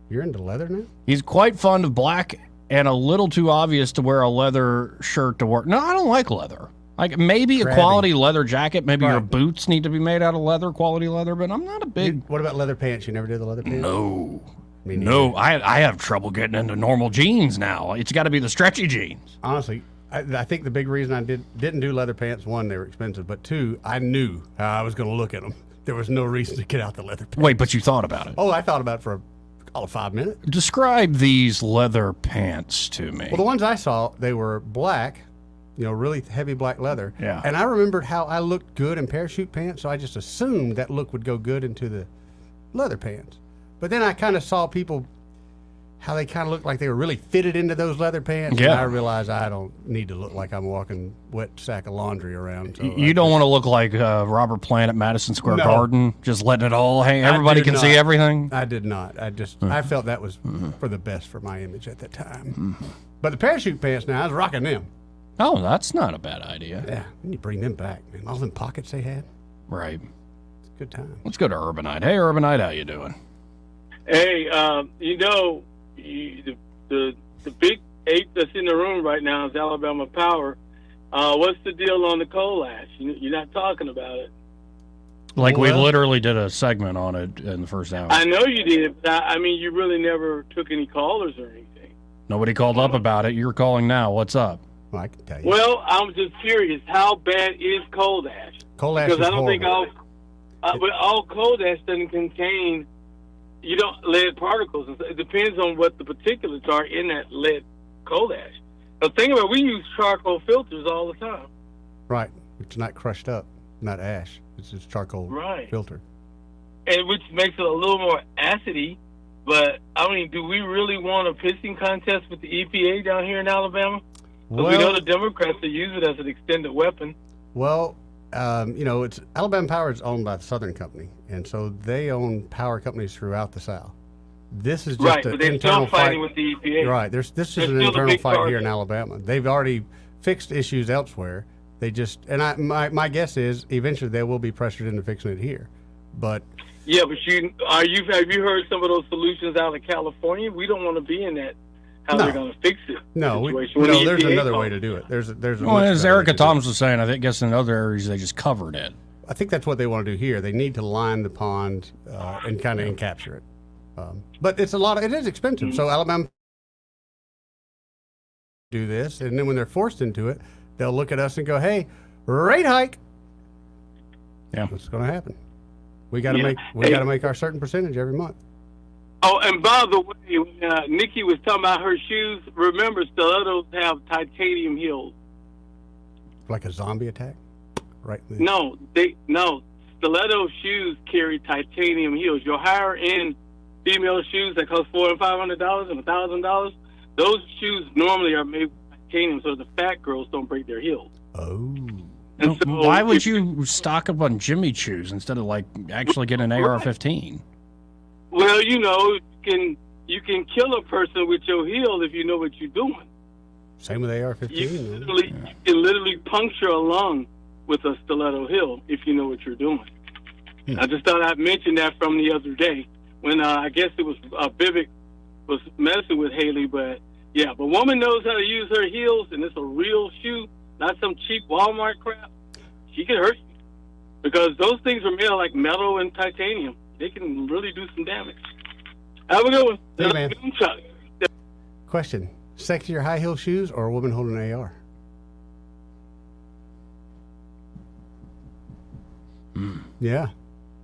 You're into leather now? He's quite fond of black and a little too obvious to wear a leather shirt to work. No, I don't like leather. Like maybe a quality leather jacket. Maybe your boots need to be made out of leather, quality leather, but I'm not a big. What about leather pants? You never did the leather pants? No. No, I have trouble getting into normal jeans now. It's got to be the stretchy jeans. Honestly, I think the big reason I didn't do leather pants, one, they were expensive, but two, I knew how I was going to look at them. There was no reason to get out the leather pants. Wait, but you thought about it? Oh, I thought about it for all of 5 minutes. Describe these leather pants to me. Well, the ones I saw, they were black, really heavy black leather. Yeah. And I remembered how I looked good in parachute pants, so I just assumed that look would go good into the leather pants. But then I kind of saw people, how they kind of looked like they were really fitted into those leather pants. Yeah. And I realized I don't need to look like I'm walking wet sack of laundry around. So You don't want to look like Robert Plant at Madison Square Garden, just letting it all hang. Everybody can see everything. I did not. I felt that was for the best for my image at that time. But the parachute pants now, I was rocking them. Oh, that's not a bad idea. Yeah, you bring them back, man. All them pockets they had. Right. It's a good time. Let's go to Urbanite. Hey, Urbanite, how you doing? Hey, the big ape that's in the room right now is Alabama Power. What's the deal on the coal ash? You're not talking about it. Like we literally did a segment on it in the first hour. I know you did, but I mean, you really never took any callers or anything. Nobody called up about it. You're calling now. What's up? Well, I can tell you. Well, I'm just curious, how bad is coal ash? Coal ash because is I don't think horrible. but all coal ash doesn't contain lead particles. It depends on what the particulates are in that lead coal ash. The thing about we use charcoal filters all the time. Right. It's not crushed up. not ash. It's just charcoal filter. And which makes it a little more acidy. But, I mean, do we really want a pissing contest with the EPA down here in Alabama? Because we know the Democrats will use it as an extended weapon. Well, it's Alabama Power is owned by the Southern Company, and so they own power companies throughout the South. This is just an but they're internal still fighting fight with the EPA. Right. This is an internal fight here in Alabama. They've already fixed issues elsewhere. They just my guess is eventually they will be pressured into fixing it here. But yeah, but have you heard some of those solutions out of California? We don't want to be in that. How they're going to fix it? No, situation. There's another way to do it. There's well, as Erica Thomas was saying, I guess in other areas they just covered it. I think that's what they want to do here. They need to line the pond and kind of capture it. But it's it is expensive. So Alabama do this, and then when they're forced into it, they'll look at us and go, "Hey, rate hike." Yeah, what's going to happen? We got to make our certain percentage every month. Oh, and by the way, when Nikki was talking about her shoes, remember stilettos have titanium heels. Like a zombie attack, right? No, stiletto shoes carry titanium heels. Your higher end female shoes that cost $400 and $500 and $1,000, those shoes normally are made with titanium, so the fat girls don't break their heels. Oh. And so why would you stock up on Jimmy Choos instead of actually get an AR-15? Well, you can kill a person with your heel if you know what you're doing. Same with AR-15. You can literally puncture a lung with a stiletto heel if you know what you're doing. I just thought I'd mention that from the other day when I guess it was Vivek was messing with Haley, but yeah, but woman knows how to use her heels, and it's a real shoe, not some cheap Walmart crap. She can hurt you because those things are made of like metal and titanium. They can really do some damage. Have a good one. Hey, man. Question: sexier high heel shoes or a woman holding an AR? Yeah,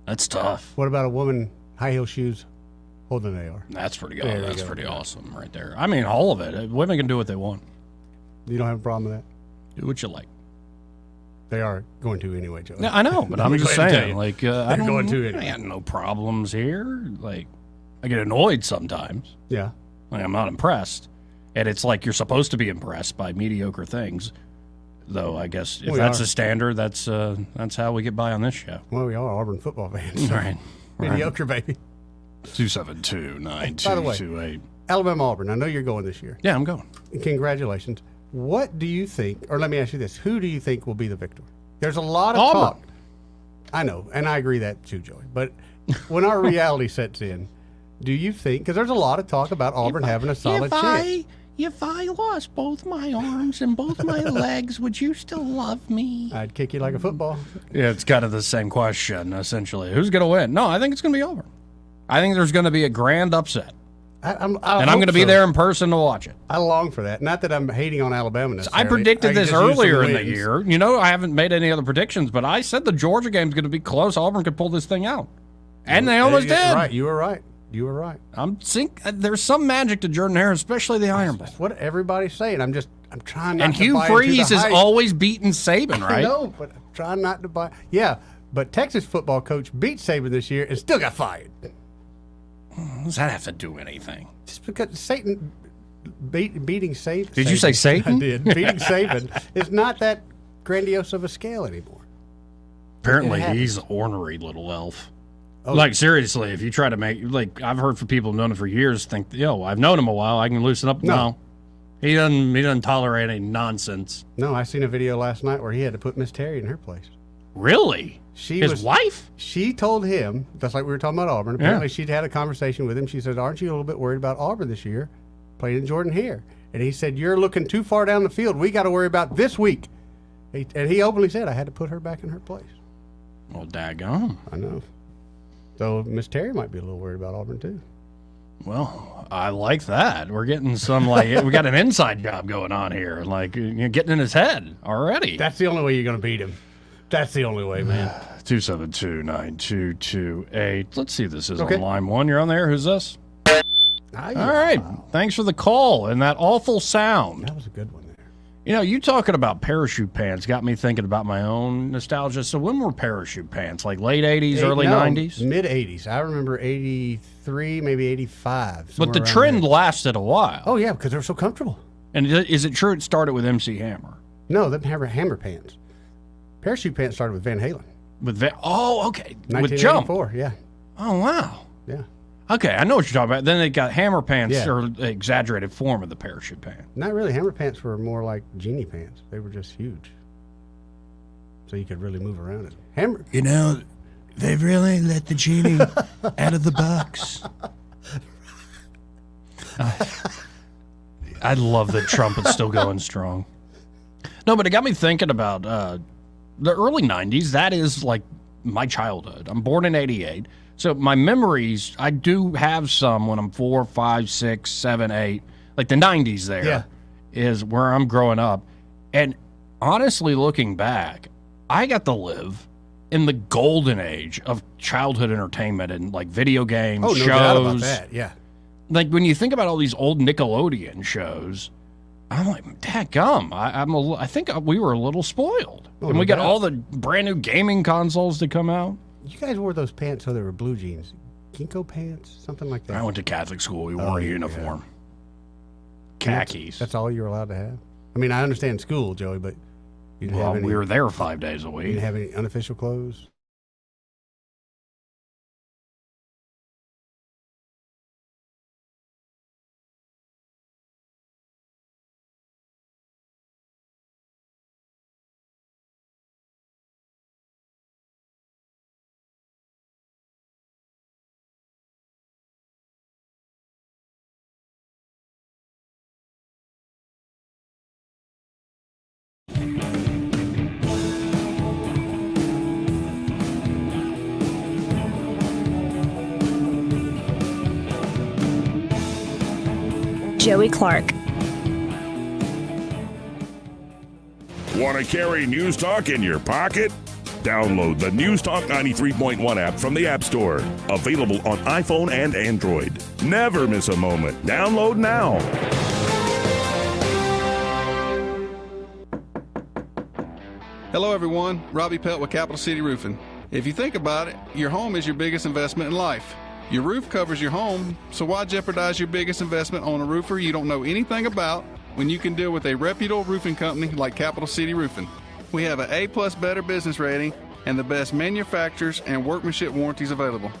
that's tough. What about a woman high heel shoes holding an AR? That's pretty good. That's pretty awesome right there. I mean, all of it. Women can do what they want. You don't have a problem with that? Do what you like. They are going to anyway, Joe. Yeah, I know, but I'm just saying, I they're going to I got no problems here. I get annoyed sometimes. Yeah. I'm not impressed. And it's like you're supposed to be impressed by mediocre things. Though I guess if that's a standard, that's how we get by on this show. Well, we are Auburn football fans. Right. Mediocre, baby. 272-9228. By the way, Alabama Auburn. I know you're going this year. Yeah, I'm going. Congratulations. What do you think, or let me ask you this, who do you think will be the victor? There's a lot of Auburn. talk. I know, and I agree that too, Joey. But when our reality sets in, do you think, because there's a lot of talk about Auburn having a solid chance. If I lost both my arms and both my legs, would you still love me? I'd kick you like a football. Yeah, it's kind of the same question, essentially. Who's going to win? No, I think it's going to be Auburn. I think there's going to be a grand upset. I'm going to be there in person to watch it. I long for that. Not that I'm hating on Alabama necessarily. I predicted this earlier in the year. You know, I haven't made any other predictions, but I said the Georgia game's going to be close. Auburn could pull this thing out. And they almost did. Right, you were right. You were right. There's some magic to Jordan Hare, especially the Iron Bowl. That's what everybody's saying. I'm trying not and to Hugh buy Freeze into the is hype. always beating Saban, right? I know, but I'm trying not to buy. Yeah, but Texas football coach beat Saban this year and still got fired. Does that have to do anything? Just because Satan beating Saban. Did you say Satan? I did. Beating Saban is not that grandiose of a scale anymore. Apparently, he's an ornery little elf. Oh. Like, seriously, if you try to make, I've heard from people who've known him for years think, I've known him a while, I can loosen up. No. He doesn't tolerate any nonsense. No, I seen a video last night where he had to put Miss Terry in her place. Really? His wife? She told him, just like we were talking about Auburn, apparently she'd had a conversation with him. She said, aren't you a little bit worried about Auburn this year, playing in Jordan Hare? And he said, you're looking too far down the field. We got to worry about this week. And he openly said, I had to put her back in her place. Well, daggone. I know. So Miss Terry might be a little worried about Auburn, too. Well, I like that. We're getting some, we got an inside job going on here. Getting in his head already. That's the only way you're going to beat him. That's the only way, man. 272-9228. Let's see if this is on line one. You're on there. Who's this? All right. Thanks for the call and that awful sound. That was a good one there. You know, you talking about parachute pants got me thinking about my own nostalgia. So when were parachute pants? Like late 80s, early 90s? Mid 80s. I remember 83, maybe 85. But the trend lasted a while. Oh, yeah, because they were so comfortable. And is it true it started with MC Hammer? No, they have hammer pants. Parachute pants started with Van Halen. Oh, okay. With 1984, yeah. Oh, wow. Yeah. Okay, I know what you're talking about. Then they got hammer pants, or the exaggerated form of the parachute pant. Not really. Hammer pants were more like genie pants. They were just huge. So you could really move around it. Hammer. You know, they've really let the genie out of the box. I love that Trump is still going strong. No, but it got me thinking about the early 90s. That is like my childhood. I'm born in 88. So my memories, I do have some when I'm 4, 5, 6, 7, 8. Like the 90s there is where I'm growing up. And honestly, looking back, I got to live in the golden age of childhood entertainment and like video games, no shows. doubt about that, yeah. Like when you think about all these old Nickelodeon shows, I'm like, dadgum, I think we were a little spoiled. Oh, and no we got doubt. all the brand new gaming consoles to come out. You guys wore those pants so they were blue jeans. Ginkgo pants? Something like that. I went to Catholic school. We wore a uniform. Khakis. That's all you were allowed to have? I mean, I understand school, Joey, but you didn't have any... we were there 5 days a week. You didn't have any unofficial clothes? Joey Clark. Want to carry News Talk in your pocket? Download the News Talk 93.1 app from the App Store. Available on iPhone and Android. Never miss a moment. Download now. Hello, everyone. Robbie Pelt with Capital City Roofing. If you think about it, your home is your biggest investment in life. Your roof covers your home, so why jeopardize your biggest investment on a roofer you don't know anything about when you can deal with a reputable roofing company like Capital City Roofing? We have an A+ Better Business rating and the best manufacturers and workmanship warranties available.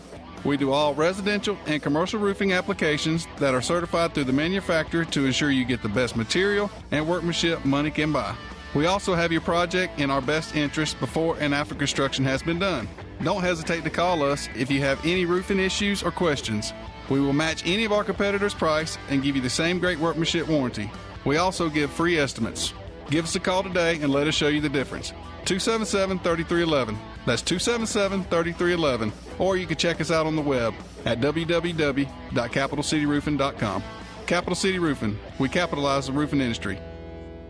We do all residential and commercial roofing applications that are certified through the manufacturer to ensure you get the best material and workmanship money can buy. We also have your project in our best interest before and after construction has been done. Don't hesitate to call us if you have any roofing issues or questions. We will match any of our competitors' price and give you the same great workmanship warranty. We also give free estimates. Give us a call today and let us show you the difference. 277-3311. That's 277-3311. Or you can check us out on the web at www.capitalcityroofing.com. Capital City Roofing. We capitalize the roofing industry.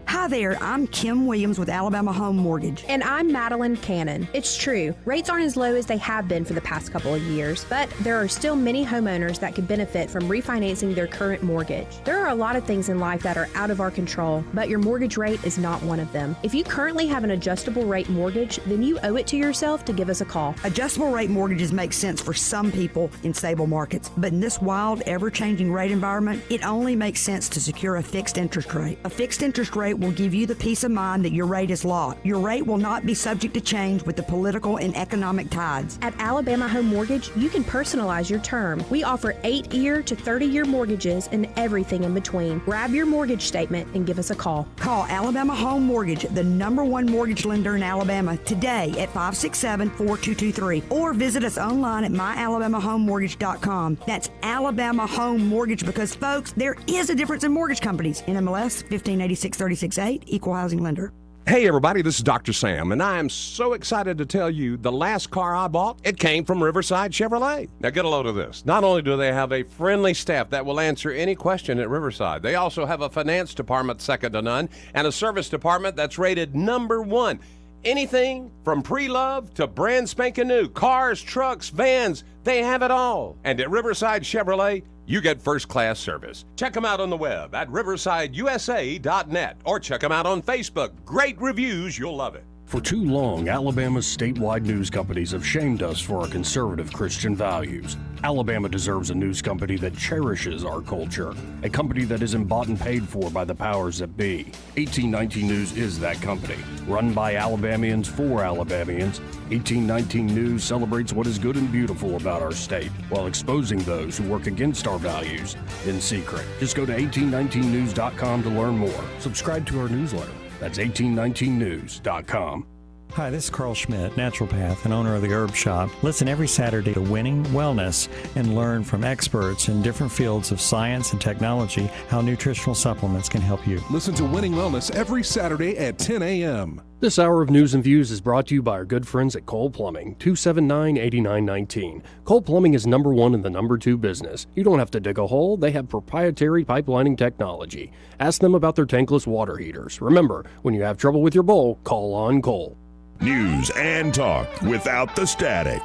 Hi there, I'm Kim Williams with Alabama Home Mortgage. And I'm Madeline Cannon. It's true, rates aren't as low as they have been for the past couple of years, but there are still many homeowners that could benefit from refinancing their current mortgage. There are a lot of things in life that are out of our control, but your mortgage rate is not one of them. If you currently have an adjustable rate mortgage, then you owe it to yourself to give us a call. Adjustable rate mortgages make sense for some people in stable markets, but in this wild, ever-changing rate environment, it only makes sense to secure a fixed interest rate. A fixed interest rate will give you the peace of mind that your rate is locked. Your rate will not be subject to change with the political and economic tides. At Alabama Home Mortgage, you can personalize your term. We offer 8-year to 30-year mortgages and everything in between. Grab your mortgage statement and give us a call. Call Alabama Home Mortgage, the #1 mortgage lender in Alabama, today at 567-4223, or visit us online at myalabamahomemortgage.com. That's Alabama Home Mortgage, because, folks, there is a difference in mortgage companies. NMLS 1586-36A, Equal Housing Lender. Hey everybody, this is Dr. Sam, and I am so excited to tell you the last car I bought, it came from Riverside Chevrolet. Now get a load of this. Not only do they have a friendly staff that will answer any question at Riverside, they also have a finance department second to none, and a service department that's rated #1. Anything from pre-love to brand spanking new, cars, trucks, vans, they have it all. And at Riverside Chevrolet, you get first-class service. Check them out on the web at riversideusa.net or check them out on Facebook. Great reviews, you'll love it. For too long, Alabama's statewide news companies have shamed us for our conservative Christian values. Alabama deserves a news company that cherishes our culture, a company that isn't bought and paid for by the powers that be. 1819 News is that company. Run by Alabamians for Alabamians, 1819 News celebrates what is good and beautiful about our state, while exposing those who work against our values in secret. Just go to 1819news.com to learn more. Subscribe to our newsletter. That's 1819news.com. Hi, this is Carl Schmidt, naturopath and owner of the Herb Shop. Listen every Saturday to Winning Wellness and learn from experts in different fields of science and technology how nutritional supplements can help you. Listen to Winning Wellness every Saturday at 10 a.m. This hour of News and Views is brought to you by our good friends at Cole Plumbing, 279-8919. Cole Plumbing is number one in the number two business. You don't have to dig a hole. They have proprietary pipelining technology. Ask them about their tankless water heaters. Remember, when you have trouble with your bowl, call on Cole. News and talk without the static.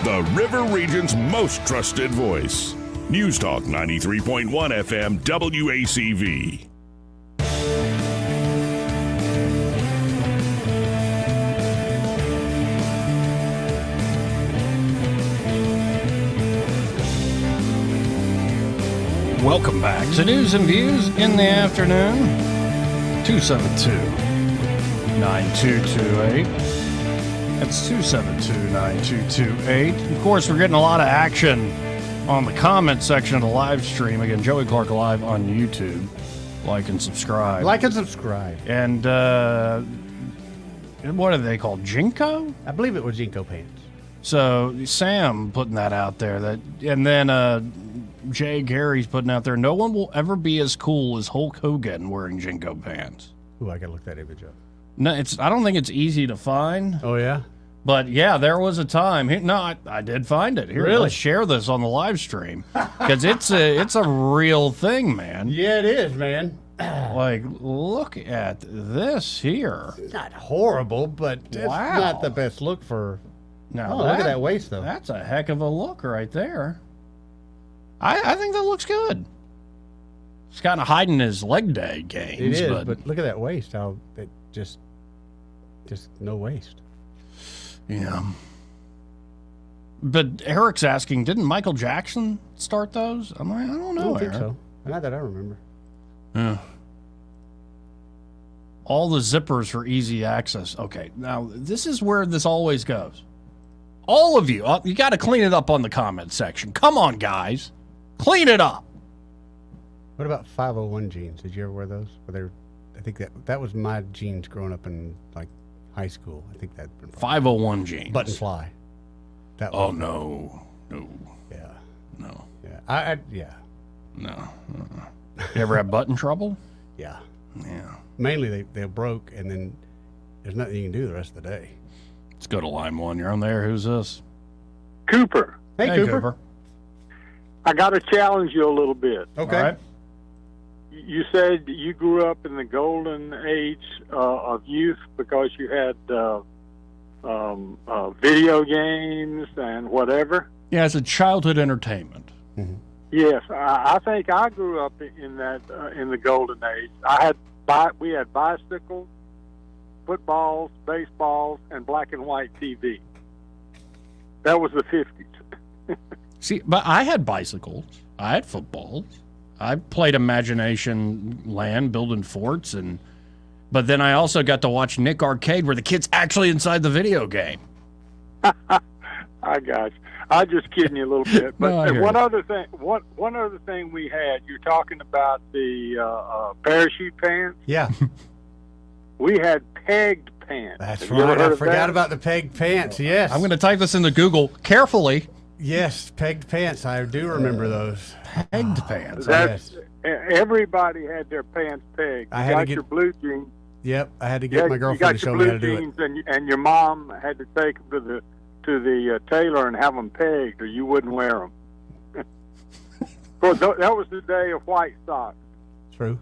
The River Region's most trusted voice. News Talk 93.1 FM WACV. Welcome back to News and Views in the afternoon. 272-9228. That's 272-9228. Of course, we're getting a lot of action on the comment section of the live stream. Again, Joey Clark Live on YouTube. Like and subscribe. Like and subscribe. And what are they called? Jinko? I believe it was Jinko pants. So Sam putting that out there, and then Jay Gary's putting out there, no one will ever be as cool as Hulk Hogan wearing Jinko pants. Ooh, I gotta look that image up. No, I don't think it's easy to find. Oh yeah, but yeah, there was a time. I did find it. Here, really? Let's share this on the live stream because it's a real thing, man. Yeah, it is, man. Like, look at this here. Not horrible, but it's not the best look for. Now, look at that waist, though. That's a heck of a look right there. I think that looks good. It's kind of hiding his leg day gains. It is, but look at that waist. How it just no waist. Yeah. But Eric's asking, didn't Michael Jackson start those? I'm like, I don't know. I don't think so. Not that I remember. Yeah. All the zippers for easy access. Okay, now this is where this always goes. All of you got to clean it up on the comment section. Come on, guys. Clean it up. What about 501 jeans? Did you ever wear those? I think that was my jeans growing up in like high school. I think that 501 jeans. Button fly. That was no. Yeah. No. Yeah. Yeah. No. You ever have button trouble? Yeah. Yeah. Mainly they broke, and then there's nothing you can do the rest of the day. Let's go to line one. You're on there. Who's this? Cooper. Hey, Cooper. I got to challenge you a little bit. Okay. All right. You said you grew up in the golden age of youth because you had video games and whatever. Yeah, it's a childhood entertainment. Mm-hmm. Yes, I think I grew up in that in the golden age. We had bicycles, footballs, baseballs, and black and white TV. That was the 50s. See, but I had bicycles. I had footballs. I played Imagination Land, building forts, but then I also got to watch Nick Arcade, where the kid's actually inside the video game. I got you. I'm just kidding you a little bit. But No, one other thing we had. You're talking about the parachute pants. Yeah. We had pegged pants. That's Have you ever right. heard I of forgot that? about the pegged pants. Yes. I'm going to type this into Google carefully. Yes, pegged pants. I do remember those. Pegged pants. That's everybody had their pants pegged. I You had to got get- your blue jeans. Yep, I had to get my You girlfriend got to show your me how blue to do it. jeans, and your mom had to take them to the tailor and have them pegged, or you wouldn't wear them. Of course, that was the day of white socks. True.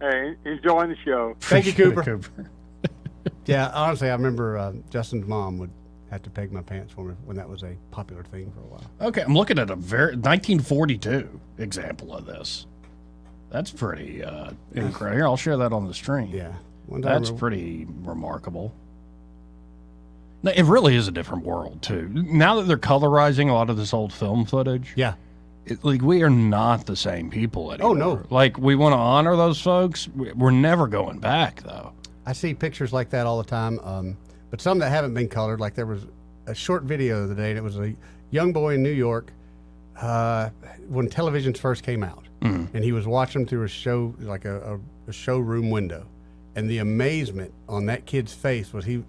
Hey, enjoying the show. Thank you, Cooper. Yeah, honestly, I remember Justin's mom would have to peg my pants for me when that was a popular thing for a while. Okay, I'm looking at a 1942 example of this. That's pretty incredible. Here, I'll share that on the stream. Yeah. That's pretty remarkable. No, it really is a different world, too. Now that they're colorizing a lot of this old film footage, yeah, like we are not the same people anymore. Oh, no. Like, we want to honor those folks. We're never going back, though. I see pictures like that all the time, but some that haven't been colored. Like there was a short video the other day, and it was a young boy in New York when televisions first came out, and he was watching them through a show, like a showroom window, and the amazement on that kid's face was you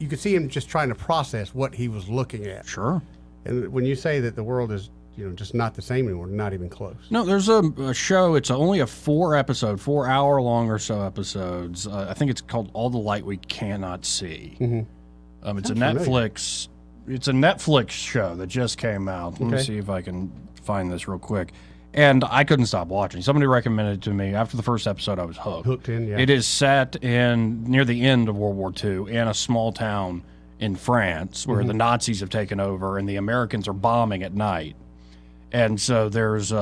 could see him just trying to process what he was looking at. Sure. And when you say that the world is, just not the same anymore, not even close. No, there's a show. It's only a 4-hour long or so episodes. I think it's called All the Light We Cannot See. Mm-hmm. It's a Netflix. It's a Netflix show that just came out. Let me see if I can find this real quick. And I couldn't stop watching. Somebody recommended it to me. After the first episode, I was hooked. Hooked in, yeah. It is set near the end of World War II in a small town in France where the Nazis have taken over and the Americans are bombing at night. And so there's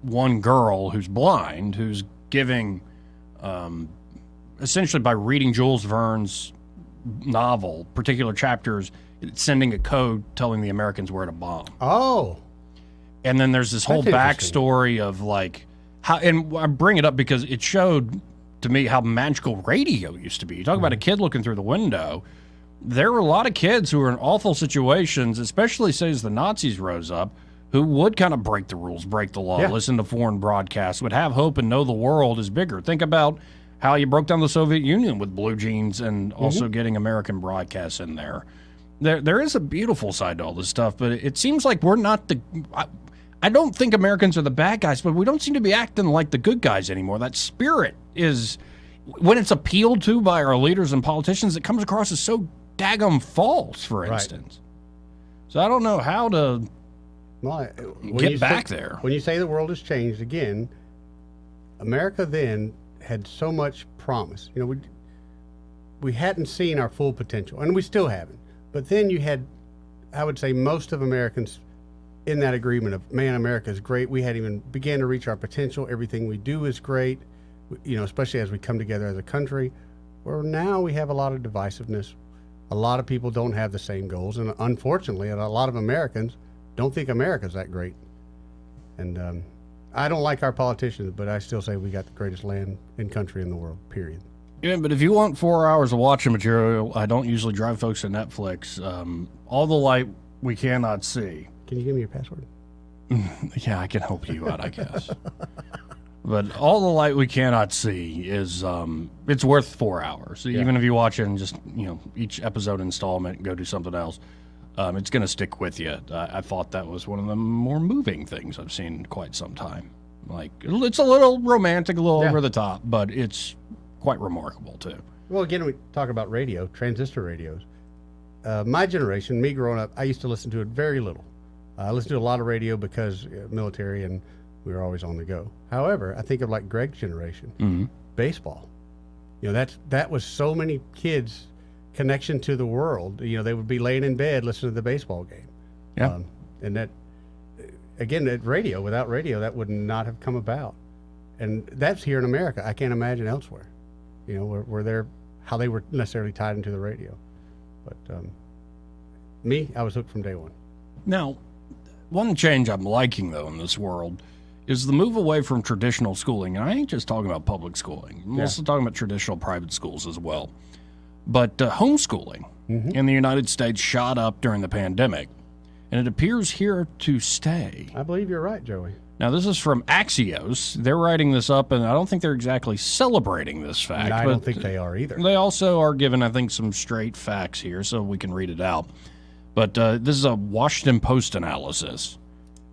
one girl who's blind who's giving, essentially by reading Jules Verne's novel, particular chapters, sending a code telling the Americans where to bomb. Oh. And then there's this whole backstory of like how, and I bring it up because it showed to me how magical radio used to be. You talk about a kid looking through the window. There were a lot of kids who were in awful situations, especially say as the Nazis rose up, who would kind of break the rules, break the law, listen to foreign broadcasts, would have hope and know the world is bigger. Think about how you broke down the Soviet Union with blue jeans and also getting American broadcasts in there. There is a beautiful side to all this stuff, but it seems like we're not the... I don't think Americans are the bad guys, but we don't seem to be acting like the good guys anymore. That spirit is, when it's appealed to by our leaders and politicians, it comes across as so daggum false, for instance. So I don't know how to get back there. When you say the world has changed again, America then had so much promise. We hadn't seen our full potential, and we still haven't. But then you had, I would say, most of Americans in that agreement of, man, America is great. We hadn't even began to reach our potential. Everything we do is great, especially as we come together as a country. Where now we have a lot of divisiveness. A lot of people don't have the same goals. And unfortunately, a lot of Americans don't think America's that great. And I don't like our politicians, but I still say we got the greatest land and country in the world, period. Yeah, but if you want 4 hours of watching material, I don't usually drive folks to Netflix. All the Light We Cannot See. Can you give me your password? Yeah, I can help you out, I guess. But All the Light We Cannot See is, it's worth 4 hours. So even if you watch it and just, each episode installment, go do something else, it's going to stick with you. I thought that was one of the more moving things I've seen in quite some time. Like, it's a little romantic, a little over the top, but it's quite remarkable, too. Well, again, we talk about radio, transistor radios. My generation, me growing up, I used to listen to it very little. I listened to a lot of radio because military and we were always on the go. However, I think of like Greg's generation, baseball. That was so many kids' connection to the world. They would be laying in bed listening to the baseball game. Yeah. And that, again, that radio, without radio, that would not have come about. And that's here in America. I can't imagine elsewhere, where they're, how they were necessarily tied into the radio. But me, I was hooked from day one. Now, one change I'm liking, though, in this world is the move away from traditional schooling. And I ain't just talking about public schooling. I'm also talking about traditional private schools as well. But homeschooling in the United States shot up during the pandemic, and it appears here to stay. I believe you're right, Joey. Now, this is from Axios. They're writing this up, and I don't think they're exactly celebrating this fact. No, I don't think they are either. They also are given, I think, some straight facts here, so we can read it out. But this is a Washington Post analysis.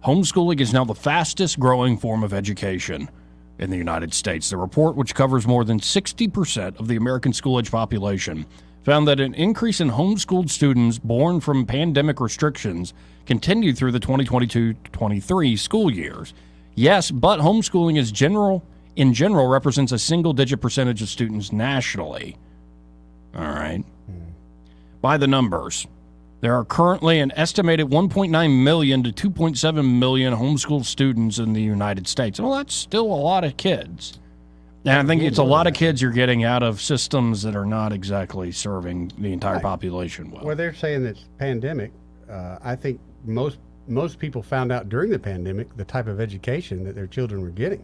Homeschooling is now the fastest growing form of education in the United States. The report, which covers more than 60% of the American school-age population, found that an increase in homeschooled students born from pandemic restrictions continued through the 2022-23 school years. Yes, but homeschooling in general represents a single-digit percentage of students nationally. All right. By the numbers, There are currently an estimated 1.9 million to 2.7 million homeschool students in the United States. Well, that's still a lot of kids. And I think it's a lot of kids you're getting out of systems that are not exactly serving the entire population well. Well, they're saying it's pandemic. I think most people found out during the pandemic the type of education that their children were getting,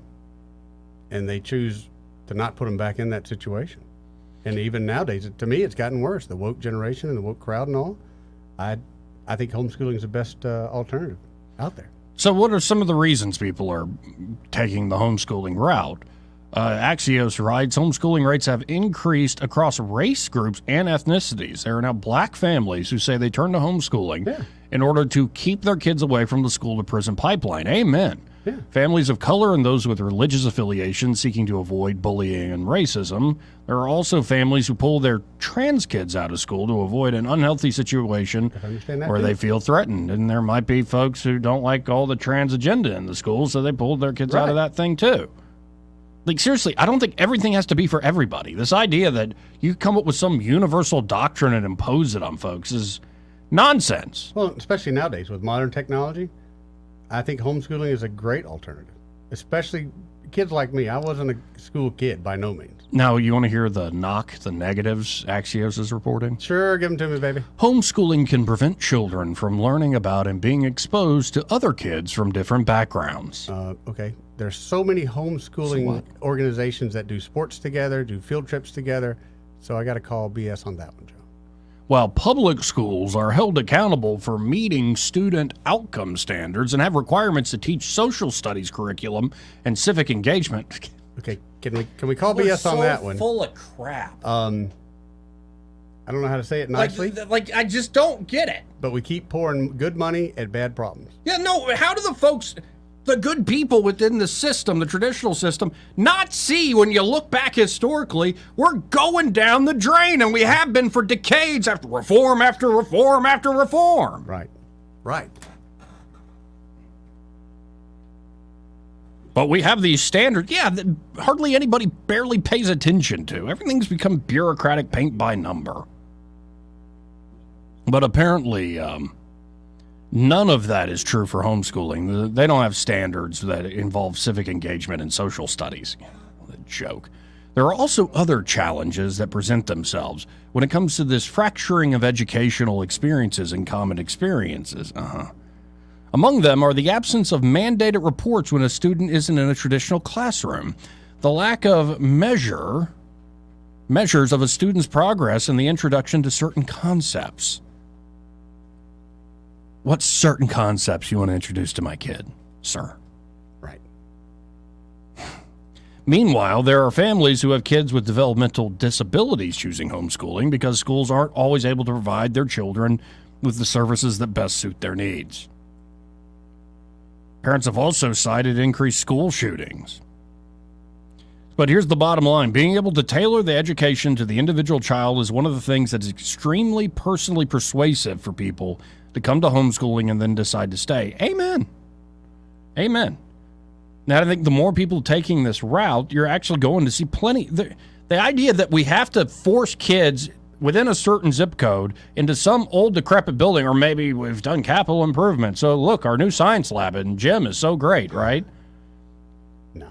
and they choose to not put them back in that situation. And even nowadays, to me, it's gotten worse. The woke generation and the woke crowd and all. I think homeschooling is the best alternative out there. So what are some of the reasons people are taking the homeschooling route? Axios writes, homeschooling rates have increased across race groups and ethnicities. There are now black families who say they turn to homeschooling in order to keep their kids away from the school-to-prison pipeline. Amen. Yeah. Families of color and those with religious affiliations seeking to avoid bullying and racism. There are also families who pull their trans kids out of school to avoid an unhealthy situation where they feel threatened. And there might be folks who don't like all the trans agenda in the school, so they pulled their kids out of that thing too. Like, seriously, I don't think everything has to be for everybody. This idea that you come up with some universal doctrine and impose it on folks is nonsense. Well, especially nowadays with modern technology, I think homeschooling is a great alternative, especially kids like me. I wasn't a school kid by no means. Now, you want to hear the negatives Axios is reporting? Sure, give them to me, baby. Homeschooling can prevent children from learning about and being exposed to other kids from different backgrounds. Okay. There's so many homeschooling organizations that do sports together, do field trips together, so I got to call BS on that one, Joe. While public schools are held accountable for meeting student outcome standards and have requirements to teach social studies curriculum and civic engagement. Okay, can we call BS on that one? Full of crap. I don't know how to say it nicely. Like I just don't get it. But we keep pouring good money at bad problems. Yeah, no, how do the folks, the good people within the system, the traditional system, not see when you look back historically, we're going down the drain, and we have been for decades after reform after reform after reform. Right. Right. But we have these standards, that hardly anybody barely pays attention to. Everything's become bureaucratic paint by number. But apparently, none of that is true for homeschooling. They don't have standards that involve civic engagement and social studies. What a joke. There are also other challenges that present themselves when it comes to this fracturing of educational experiences and common experiences. Among them are the absence of mandated reports when a student isn't in a traditional classroom, the lack of measures of a student's progress, and the introduction to certain concepts. What certain concepts you want to introduce to my kid, sir? Right. Meanwhile, there are families who have kids with developmental disabilities choosing homeschooling because schools aren't always able to provide their children with the services that best suit their needs. Parents have also cited increased school shootings. But here's the bottom line. Being able to tailor the education to the individual child is one of the things that is extremely personally persuasive for people to come to homeschooling and then decide to stay. Amen. Amen. Now, I think the more people taking this route, you're actually going to see plenty. The idea that we have to force kids within a certain zip code into some old decrepit building, or maybe we've done capital improvement. So look, our new science lab and gym is so great, right? No.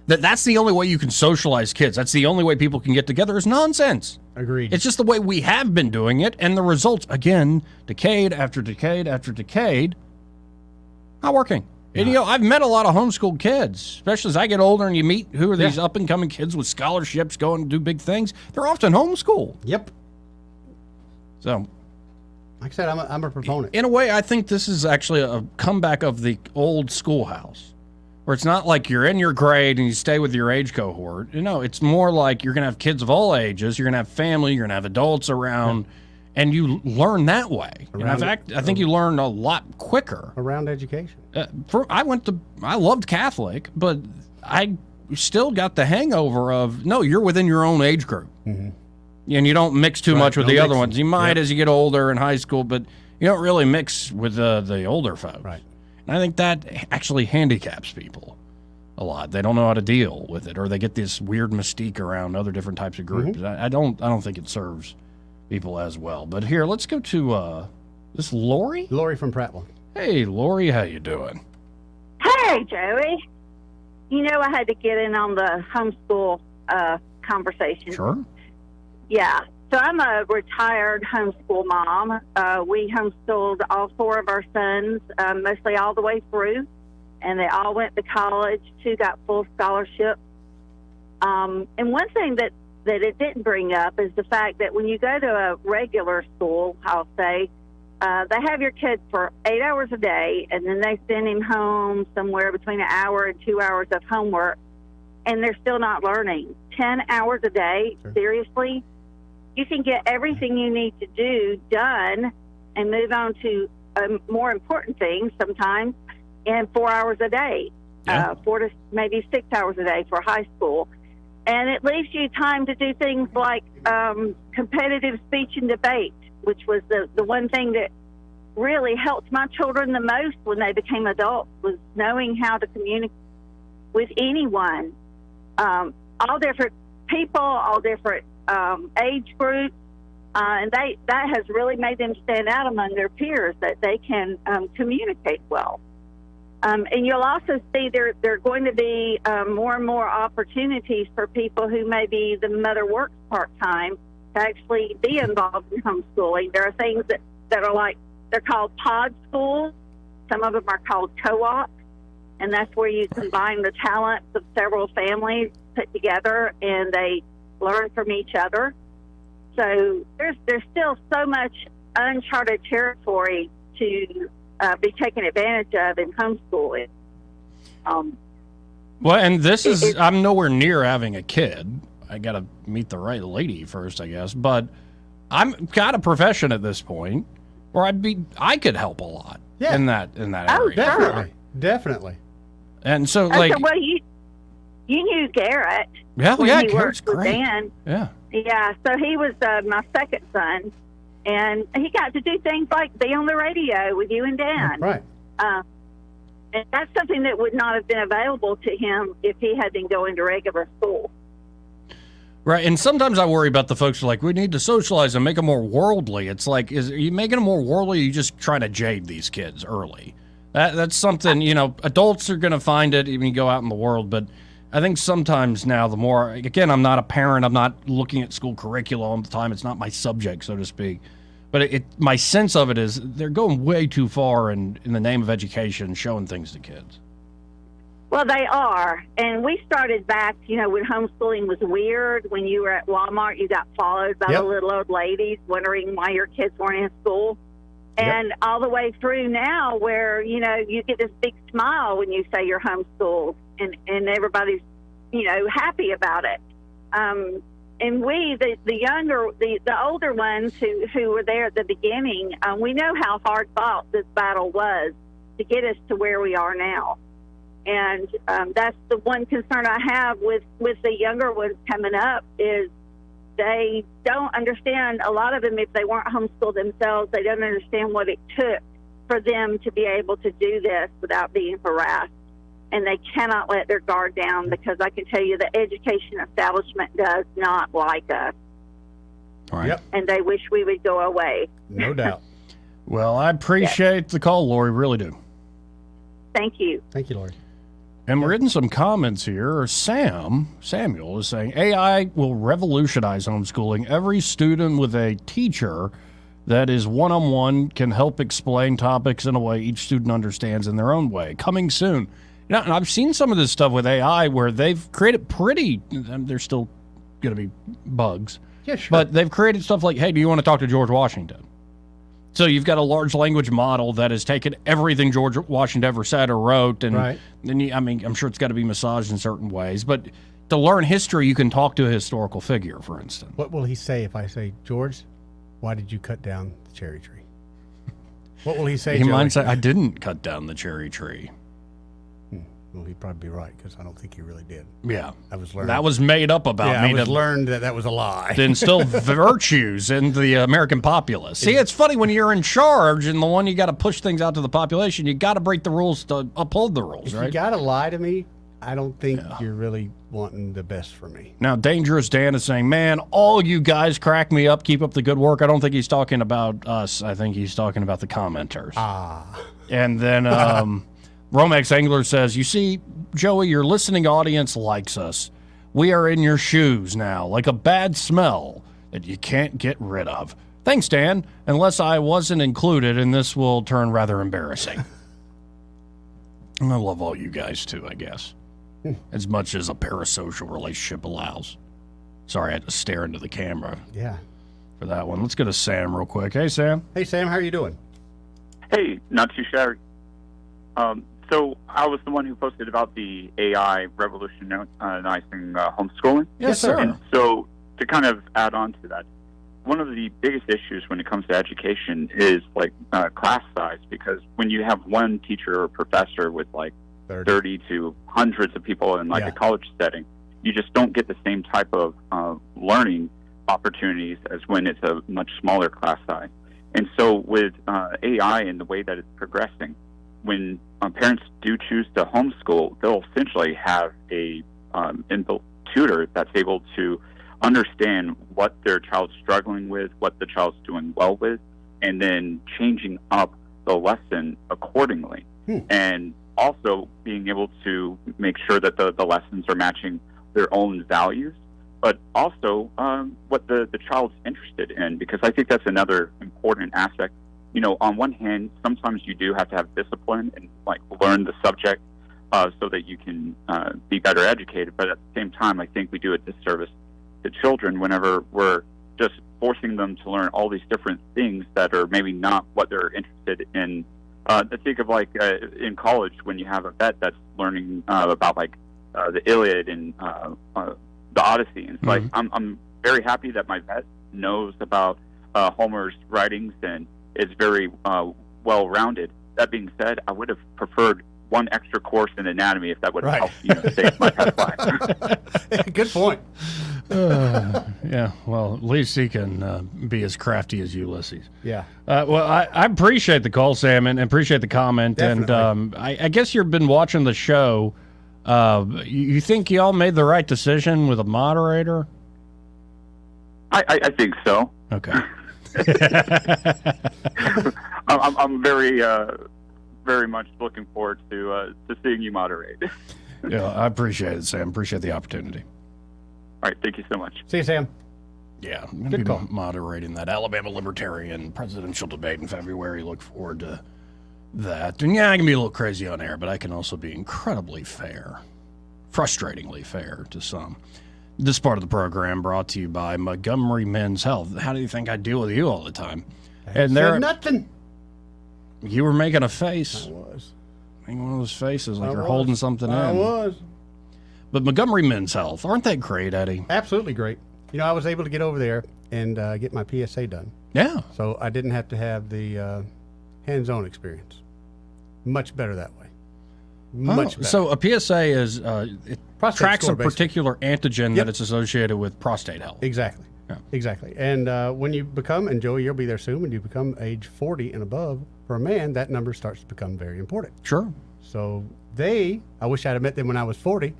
That's the only way you can socialize kids. That's the only way people can get together is nonsense. Agreed. It's just the way we have been doing it, and the results, again, decade after decade after decade, not working. And, I've met a lot of homeschooled kids, especially as I get older and you meet who are these up-and-coming kids with scholarships going to do big things. They're often homeschooled. Yep. So, like I said, I'm a proponent. In a way, I think this is actually a comeback of the old schoolhouse, where it's not like you're in your grade and you stay with your age cohort. It's more like you're going to have kids of all ages, you're going to have family, you're going to have adults around, and you learn that way. In fact, I think you learn a lot quicker. Around education. I loved Catholic, but I still got the hangover of, no, you're within your own age group. Mm-hmm. And you don't mix too much with the other ones. You might as you get older in high school, but you don't really mix with the older folks. Right. And I think that actually handicaps people a lot. They don't know how to deal with it, or they get this weird mystique around other different types of groups. I don't think it serves people as well. But here, let's go to This Lori? Lori from Prattville. Hey, Lori, how you doing? Hey, Joey. You know I had to get in on the homeschool conversation. Sure. Yeah. So I'm a retired homeschool mom. We homeschooled all 4 of our sons, mostly all the way through, and they all went to college. 2 got full scholarships. And one thing that it didn't bring up is the fact that when you go to a regular school, I'll say, they have your kids for 8 hours a day, and then they send him home somewhere between an hour and 2 hours of homework, and they're still not learning. 10 hours a day, seriously? You can get everything you need to do done and move on to more important things sometimes in 4 hours a day, 4 to maybe 6 hours a day for high school. And it leaves you time to do things like competitive speech and debate, which was the one thing that really helped my children the most when they became adults, was knowing how to communicate with anyone, all different people, all different age groups, and that has really made them stand out among their peers, that they can communicate well. And you'll also see there are going to be more and more opportunities for people who maybe the mother works part-time to actually be involved in homeschooling. There are things that are like, they're called pod schools. Some of them are called co-ops, and that's where you combine the talents of several families put together, and they learn from each other. So there's still so much uncharted territory to be taken advantage of in homeschooling. Well, and this is, I'm nowhere near having a kid. I got to meet the right lady first, I guess. But I'm got a profession at this point where I could help a lot in that area. Definitely. And so, well, you knew Garrett. Yeah, when yeah, he Garrett's worked with great. Dan. Yeah. Yeah, so he was my second son, and he got to do things like be on the radio with you and Dan. Right. And that's something that would not have been available to him if he had been going to regular school. Right, and sometimes I worry about the folks who are like, we need to socialize and make them more worldly. It's like, are you making them more worldly, or are you just trying to jade these kids early? That's something, adults are going to find it when you go out in the world, but I think sometimes now the more, again, I'm not a parent, I'm not looking at school curriculum all the time, it's not my subject, so to speak, but my sense of it is they're going way too far in the name of education, showing things to kids. Well, they are. And we started back, when homeschooling was weird. When you were at Walmart, you got followed by the little old ladies wondering why your kids weren't in school. And all the way through now where, you get this big smile when you say you're homeschooled and everybody's, happy about it. And we, the older ones who were there at the beginning, we know how hard fought this battle was to get us to where we are now. And that's the one concern I have with the younger ones coming up is they don't understand, a lot of them, if they weren't homeschooled themselves, they don't understand what it took for them to be able to do this without being harassed. And they cannot let their guard down, because I can tell you the education establishment does not like us. All right. And they wish we would go away. No doubt. Well, I appreciate the call, Lori, really do. Thank you. Thank you, Lori. And we're getting some comments here. Samuel is saying, AI will revolutionize homeschooling. Every student with a teacher that is one-on-one can help explain topics in a way each student understands in their own way. Coming soon. And I've seen some of this stuff with AI where they've created there's still going to be bugs. Yeah, sure. But they've created stuff like, hey, do you want to talk to George Washington? So you've got a large language model that has taken everything George Washington ever said or wrote, and then I'm sure it's got to be massaged in certain ways. But to learn history, you can talk to a historical figure, for instance. What will he say if I say, George, why did you cut down the cherry tree? What will he say? He might say, I didn't cut down the cherry tree. Well, he'd probably be right, because I don't think he really did. Yeah. That was learned. That was made up about me. I learned that was a lie. To instill virtues in the American populace. See, it's funny when you're in charge and the one you got to push things out to the population, you got to break the rules to uphold the rules, If right? you got to lie to me, I don't think you're really wanting the best for me. Now, Dangerous Dan is saying, man, all you guys crack me up. Keep up the good work. I don't think he's talking about us. I think he's talking about the commenters. And then Romex Angler says, you see, Joey, your listening audience likes us. We are in your shoes now, like a bad smell that you can't get rid of. Thanks, Dan, unless I wasn't included, and this will turn rather embarrassing. I love all you guys, too, I guess. As much as a parasocial relationship allows. Sorry, I had to stare into the camera. Yeah. For that one. Let's go to Sam real quick. Hey, Sam. Hey, Sam, how are you doing? Hey, not too shabby. So I was the one who posted about the AI revolutionizing homeschooling. Yes, sir. And so to kind of add on to that, one of the biggest issues when it comes to education is like class size, because when you have one teacher or professor with like 30 to hundreds of people in like a college setting, you just don't get the same type of learning opportunities as when it's a much smaller class size. And so with AI and the way that it's progressing, when parents do choose to homeschool, they'll essentially have a inbuilt tutor that's able to understand what their child's struggling with, what the child's doing well with, and then changing up the lesson accordingly. And also being able to make sure that the lessons are matching their own values, but also what the child's interested in, because I think that's another important aspect. You know, on one hand, sometimes you do have to have discipline and like learn the subject so that you can be better educated. But at the same time, I think we do a disservice to children whenever we're just forcing them to learn all these different things that are maybe not what they're interested in. I think of like in college when you have a vet that's learning about like the Iliad and the Odyssey. And it's like I'm very happy that my vet knows about Homer's writings and is very well-rounded. That being said, I would have preferred one extra course in anatomy if that would have helped save my pet's life. Good point. Yeah, well, at least he can be as crafty as Ulysses. Yeah. Well, I appreciate the call, Sam, and appreciate the comment. Definitely. And I guess you've been watching the show. You think y'all made the right decision with a moderator? I think so. Okay. I'm very much looking forward to seeing you moderate. Yeah, I appreciate it, Sam. Appreciate the opportunity. All right, thank you so much. See you, Sam. Yeah, I'm going to be moderating that Alabama Libertarian presidential debate in February. Look forward to that. And yeah, I can be a little crazy on air, but I can also be incredibly fair, frustratingly fair to some. This part of the program brought to you by Montgomery Men's Health. How do you think I deal with you all the time? And there nothing. You were making a face. I was. Making one of those faces like you're holding something in. I was. But Montgomery Men's Health, aren't they great, Eddie? Absolutely great. You know, I was able to get over there and get my PSA done. Yeah. So I didn't have to have the hands-on experience. Much better that way. Much better. So a PSA is it prostate tracks score, a particular antigen that it's associated with prostate health. Exactly. Yeah. Exactly. And when you become, and Joey, you'll be there soon, when you become age 40 and above, for a man, that number starts to become very important. Sure. So I wish I'd have met them when I was 40,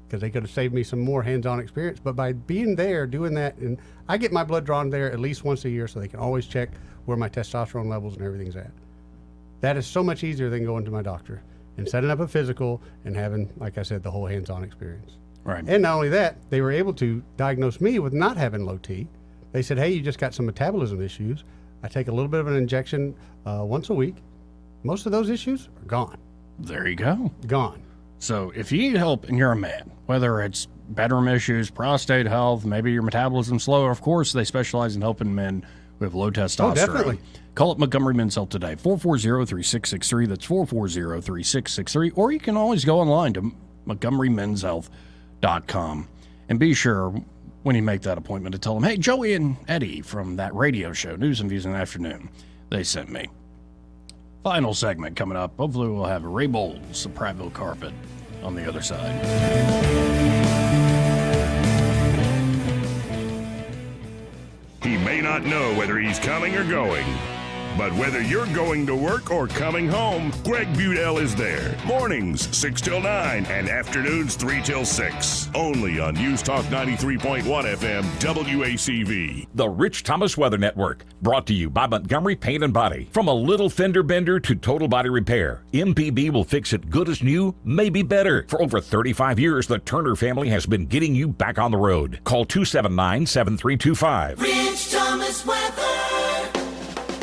because they could have saved me some more hands-on experience. But by being there, doing that, and I get my blood drawn there at least once a year so they can always check where my testosterone levels and everything's at. That is so much easier than going to my doctor and setting up a physical and having, like I said, the whole hands-on experience. Right. And not only that, they were able to diagnose me with not having low T. They said, hey, you just got some metabolism issues. I take a little bit of an injection once a week. Most of those issues are gone. There you go. Gone. So if you need help and you're a man, whether it's bedroom issues, prostate health, maybe your metabolism's slow, of course, they specialize in helping men who have low testosterone. Oh, definitely. Call up Montgomery Men's Health today, 440-3663. That's 440-3663. Or you can always go online to MontgomeryMen'sHealth.com. And be sure when you make that appointment to tell them, hey, Joey and Eddie from that radio show, News and Views in the Afternoon, they sent me. Final segment coming up. Hopefully we'll have Ray Bowles of Prattville Carpet on the other side. He may not know whether he's coming or going, But whether you're going to work or coming home, Greg Budell is there. Mornings 6 till 9 and afternoons 3 till 6. Only on News Talk 93.1 FM WACV. The Rich Thomas Weather Network, brought to you by Montgomery Paint and Body. From a little fender bender to total body repair, MPB will fix it good as new, maybe better. For over 35 years, the Turner family has been getting you back on the road. Call 279-7325. Rich Thomas Weather.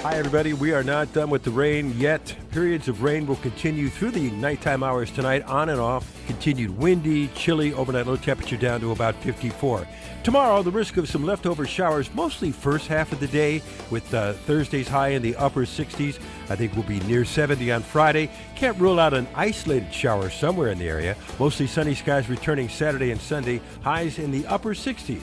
Hi, everybody. We are not done with the rain yet. Periods of rain will continue through the nighttime hours tonight, on and off. Continued windy, chilly, overnight low temperature down to about 54. Tomorrow, the risk of some leftover showers, mostly first half of the day, with Thursday's high in the upper 60s. I think we'll be near 70 on Friday. Can't rule out an isolated shower somewhere in the area. Mostly sunny skies returning Saturday and Sunday. Highs in the upper 60s.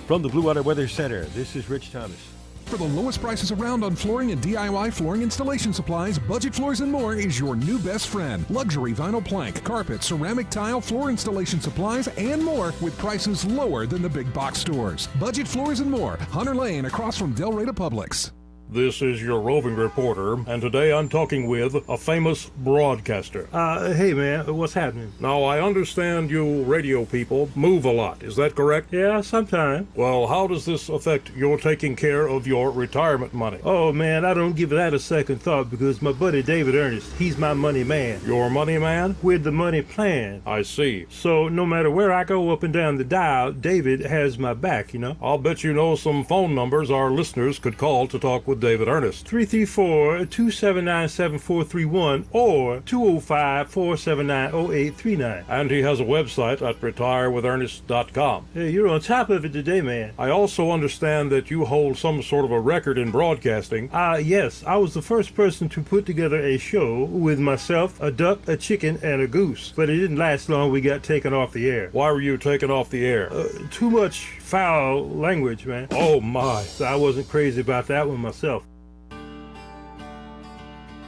From the Blue Water Weather Center, this is Rich Thomas. For the lowest prices around on flooring and DIY flooring installation supplies, Budget Floors and More is your new best friend. Luxury vinyl plank, carpet, ceramic tile, floor installation supplies, and more with prices lower than the big box stores. Budget Floors and More, Hunter Lane across from Del Rey Publix. This is your roving reporter, and today I'm talking with a famous broadcaster. Hey man, what's happening? Now, I understand you radio people move a lot, is that correct? Yeah, sometimes. Well, how does this affect your taking care of your retirement money? Oh man, I don't give that a second thought because my buddy David Ernest, he's my money man. Your money man? With the money plan. I see. So no matter where I go up and down the dial, David has my back, you know? I'll bet you know some phone numbers our listeners could call to talk with David Ernest. 334-279-7431 or 205-479-0839. And he has a website at retirewithernest.com. Hey, you're on top of it today, man. I also understand that you hold some sort of a record in broadcasting. Yes. I was the first person to put together a show with myself, a duck, a chicken, and a goose. But it didn't last long. We got taken off the air. Why were you taken off the air? Too much foul language, man. Oh, my. So I wasn't crazy about that one myself.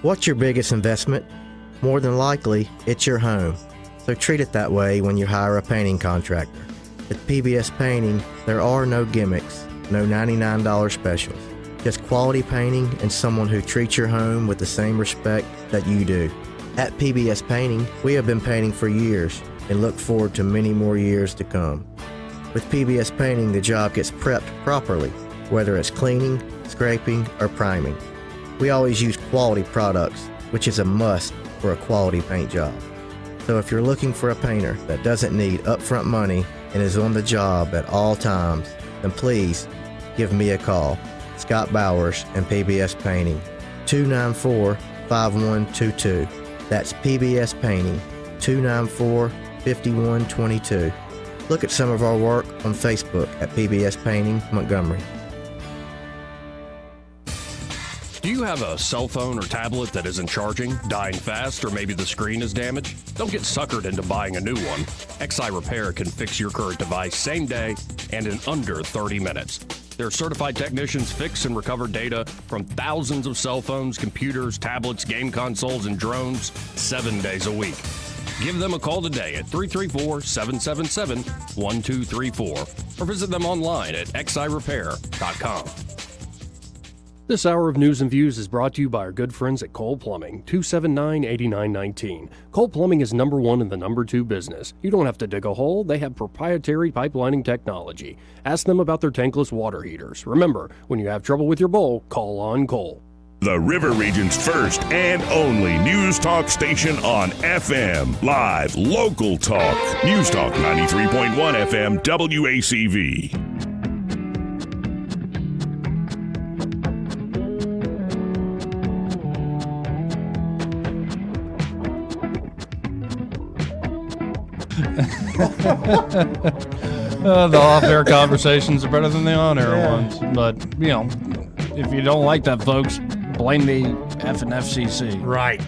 What's your biggest investment? More than likely, it's your home. So treat it that way when you hire a painting contractor. At PBS Painting, there are no gimmicks, no $99 specials. Just quality painting and someone who treats your home with the same respect that you do. At PBS Painting, we have been painting for years and look forward to many more years to come. With PBS Painting, the job gets prepped properly, whether it's cleaning, scraping, or priming. We always use quality products, which is a must for a quality paint job. So if you're looking for a painter that doesn't need upfront money and is on the job at all times, then please give me a call. Scott Bowers and PBS Painting, 294-5122. That's PBS Painting, 294-5122. Look at some of our work on Facebook at PBS Painting Montgomery. Do you have a cell phone or tablet that isn't charging, dying fast, or maybe the screen is damaged? Don't get suckered into buying a new one. XI Repair can fix your current device same day and in under 30 minutes. Their certified technicians fix and recover data from thousands of cell phones, computers, tablets, game consoles, and drones 7 days a week. Give them a call today at 334-777-1234 or visit them online at xirepair.com. This hour of News and Views is brought to you by our good friends at Cole Plumbing, 279-8919. Cole Plumbing is number one in the number two business. You don't have to dig a hole. They have proprietary pipelining technology. Ask them about their tankless water heaters. Remember, when you have trouble with your bowl, call on Cole. The River Region's first and only news talk station on FM. Live, local talk. News Talk 93.1 FM WACV. The off-air conversations are better than the on-air ones. But, you know, if you don't like that, folks, blame the effing FCC. Right.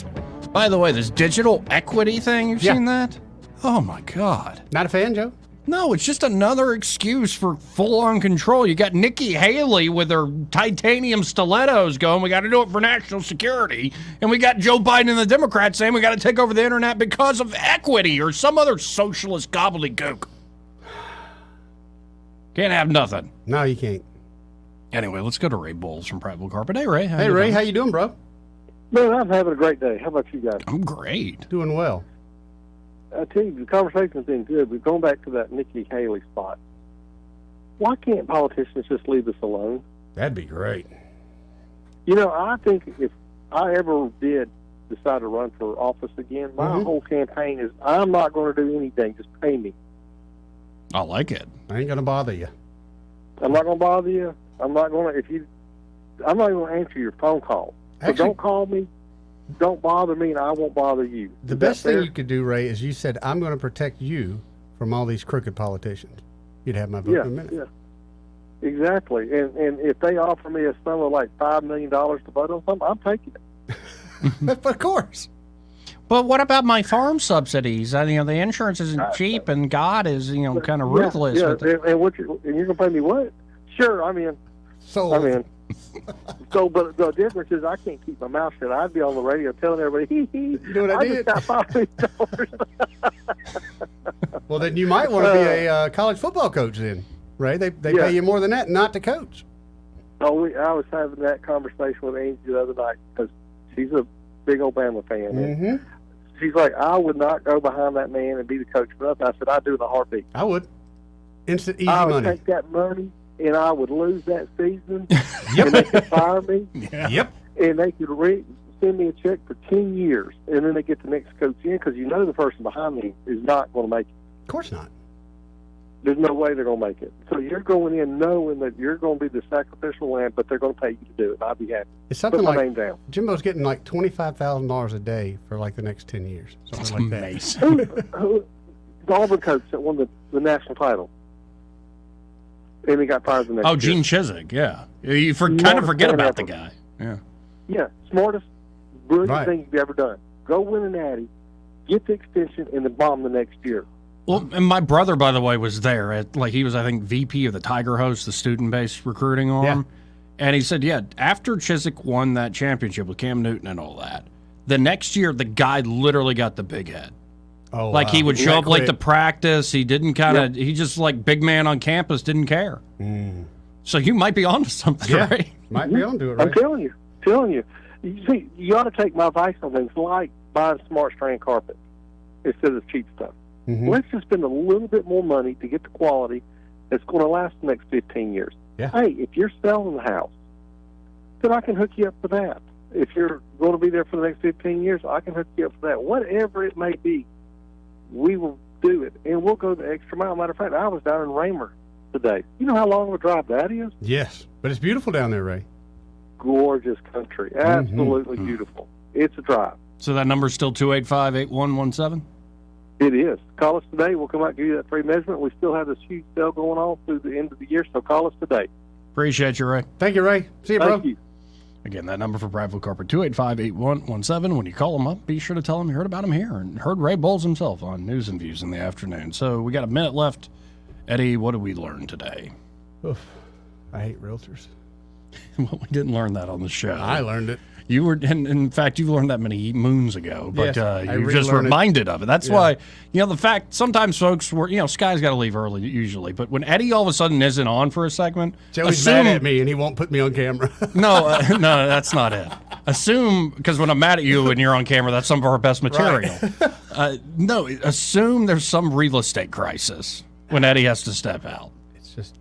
By the way, this digital equity thing, you've seen that? Oh, my God. Not a fan, Joe? No, it's just another excuse for full-on control. You got Nikki Haley with her titanium stilettos going, we got to do it for national security. And we got Joe Biden and the Democrats saying we got to take over the internet because of equity or some other socialist gobbledygook. Can't have nothing. No, you can't. Anyway, let's go to Ray Bowles from Prattville Carpet. Hey, Ray. Hey, Ray, how you doing, bro? Man, I'm having a great day. How about you guys? I'm great. Doing well. I tell you, the conversation's been good, but going back to that Nikki Haley spot, why can't politicians just leave us alone? That'd be great. You know, I think if I ever did decide to run for office again, my whole campaign is I'm not going to do anything. Just pay me. I like it. I ain't going to bother you. I'm not going to bother you. I'm not going to, I'm not going to answer your phone call. So Actually, don't call me. Don't bother me, and I won't bother you. The best thing you could do, Ray, is you said, I'm going to protect you from all these crooked politicians. You'd have my vote in a minute. Yeah. Exactly. And if they offer me a sum of like $5 million to vote on something, I'm taking it. Of course. But what about my farm subsidies? The insurance isn't cheap, and God is, kind of ruthless. Yeah, with it. and you're going to pay me what? Sure, I'm in. I'm in. So, but the difference is I can't keep my mouth shut. I'd be on the radio telling everybody, You know what I did? just got $5 million. Well, then you might want to be a college football coach then, Ray. They pay you more than that not to coach. Oh, I was having that conversation with Angie the other night because she's a big Alabama fan. And she's like, I would not go behind that man and be the coach for nothing. I said, I'd do it in a heartbeat. I would. Instant, easy I would money. take that money, and I would lose that season, and they could fire me. Yep. And they could send me a check for 10 years, and then they get the next coach in because you know the person behind me is not going to make it. Of course not. There's no way they're going to make it. So you're going in knowing that you're going to be the sacrificial lamb, but they're going to pay you to do it, and I'd be happy. It's something Put my like name down. Jimbo's getting like $25,000 a day for like the next 10 years. Something like that. Who, the Auburn coach that won the national title. And he got fired the next year. Gene Chizik, yeah. You kind of forget about the guy. Yeah. Yeah, smartest, brilliant Right. thing you've ever done. Go win an Natty, get the extension, and then bomb the next year. Well, and my brother, by the way, was there he was, I think, VP of the Tiger Host, the student-based recruiting arm. And he said, after Chizik won that championship with Cam Newton and all that, the next year the guy literally got the big head. Oh, like he would show up late to quit. practice. He didn't he just like big man on campus, didn't care. So you might be onto something, right? Might be onto it, I'm right? telling you. You see, you ought to take my advice on things like buying smart strand carpet instead of cheap stuff. Let's just spend a little bit more money to get the quality that's going to last the next 15 years. Yeah. Hey, if you're selling the house, then I can hook you up for that. If you're going to be there for the next 15 years, I can hook you up for that. Whatever it may be, we will do it, and we'll go the extra mile. Matter of fact, I was down in Raymer today. You know how long of a drive that is? Yes, but it's beautiful down there, Ray. Gorgeous country. Absolutely beautiful. It's a drive. So that number's still 285-8117? It is. Call us today. We'll come out and give you that free measurement. We still have this huge sale going on through the end of the year, so call us today. Appreciate you, Ray. Thank you, Ray. See you, bro. Thank you. Again, that number for Prattville Carpet, 285-8117. When you call them up, be sure to tell them you heard about him here and heard Ray Bowles himself on News and Views in the afternoon. So we got a minute left. Eddie, what did we learn today? Oof. I hate realtors. Well, we didn't learn that on the show. I learned it. You were, and in fact, you learned that many moons ago, but Yes, you just reminded of it. That's Yeah. why, the fact sometimes folks were, Sky's got to leave early usually, but when Eddie all of a sudden isn't on for a segment, Joey's mad at me and he won't put me on camera. no, that's not it. Assume, because when I'm mad at you and you're on camera, that's some of our best material. No, assume there's some real estate crisis when Eddie has to step out. It's just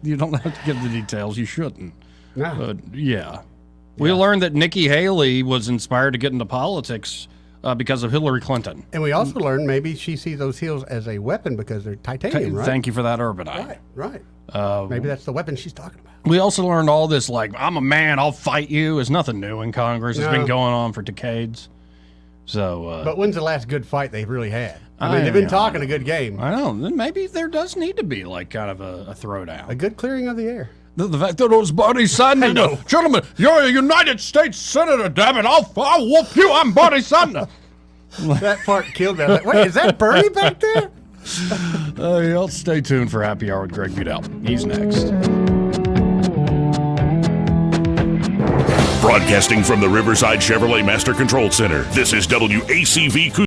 you don't have to give the details. You shouldn't. No. But yeah. We learned that Nikki Haley was inspired to get into politics because of Hillary Clinton. And we also learned maybe she sees those heels as a weapon because they're titanium, right? Thank you for that, Urbanite. Right. Maybe that's the weapon she's talking about. We also learned all this, like, I'm a man, I'll fight you, is nothing new in Congress. It's No. been going on for decades. So, But when's the last good fight they've really had? I mean, they've been talking a good game. I know. Then maybe there does need to be, like, kind of a throwdown. A good clearing of the air. The fact that it was Bernie Sanders. Gentlemen, you're a United States Senator, damn it. I'll whoop you. I'm Bernie Sanders. That part killed me. I was like, wait, is that Bernie back there? Y'all stay tuned for Happy Hour with Greg Budell. He's next. Broadcasting from the Riverside Chevrolet Master Control Center, this is WACV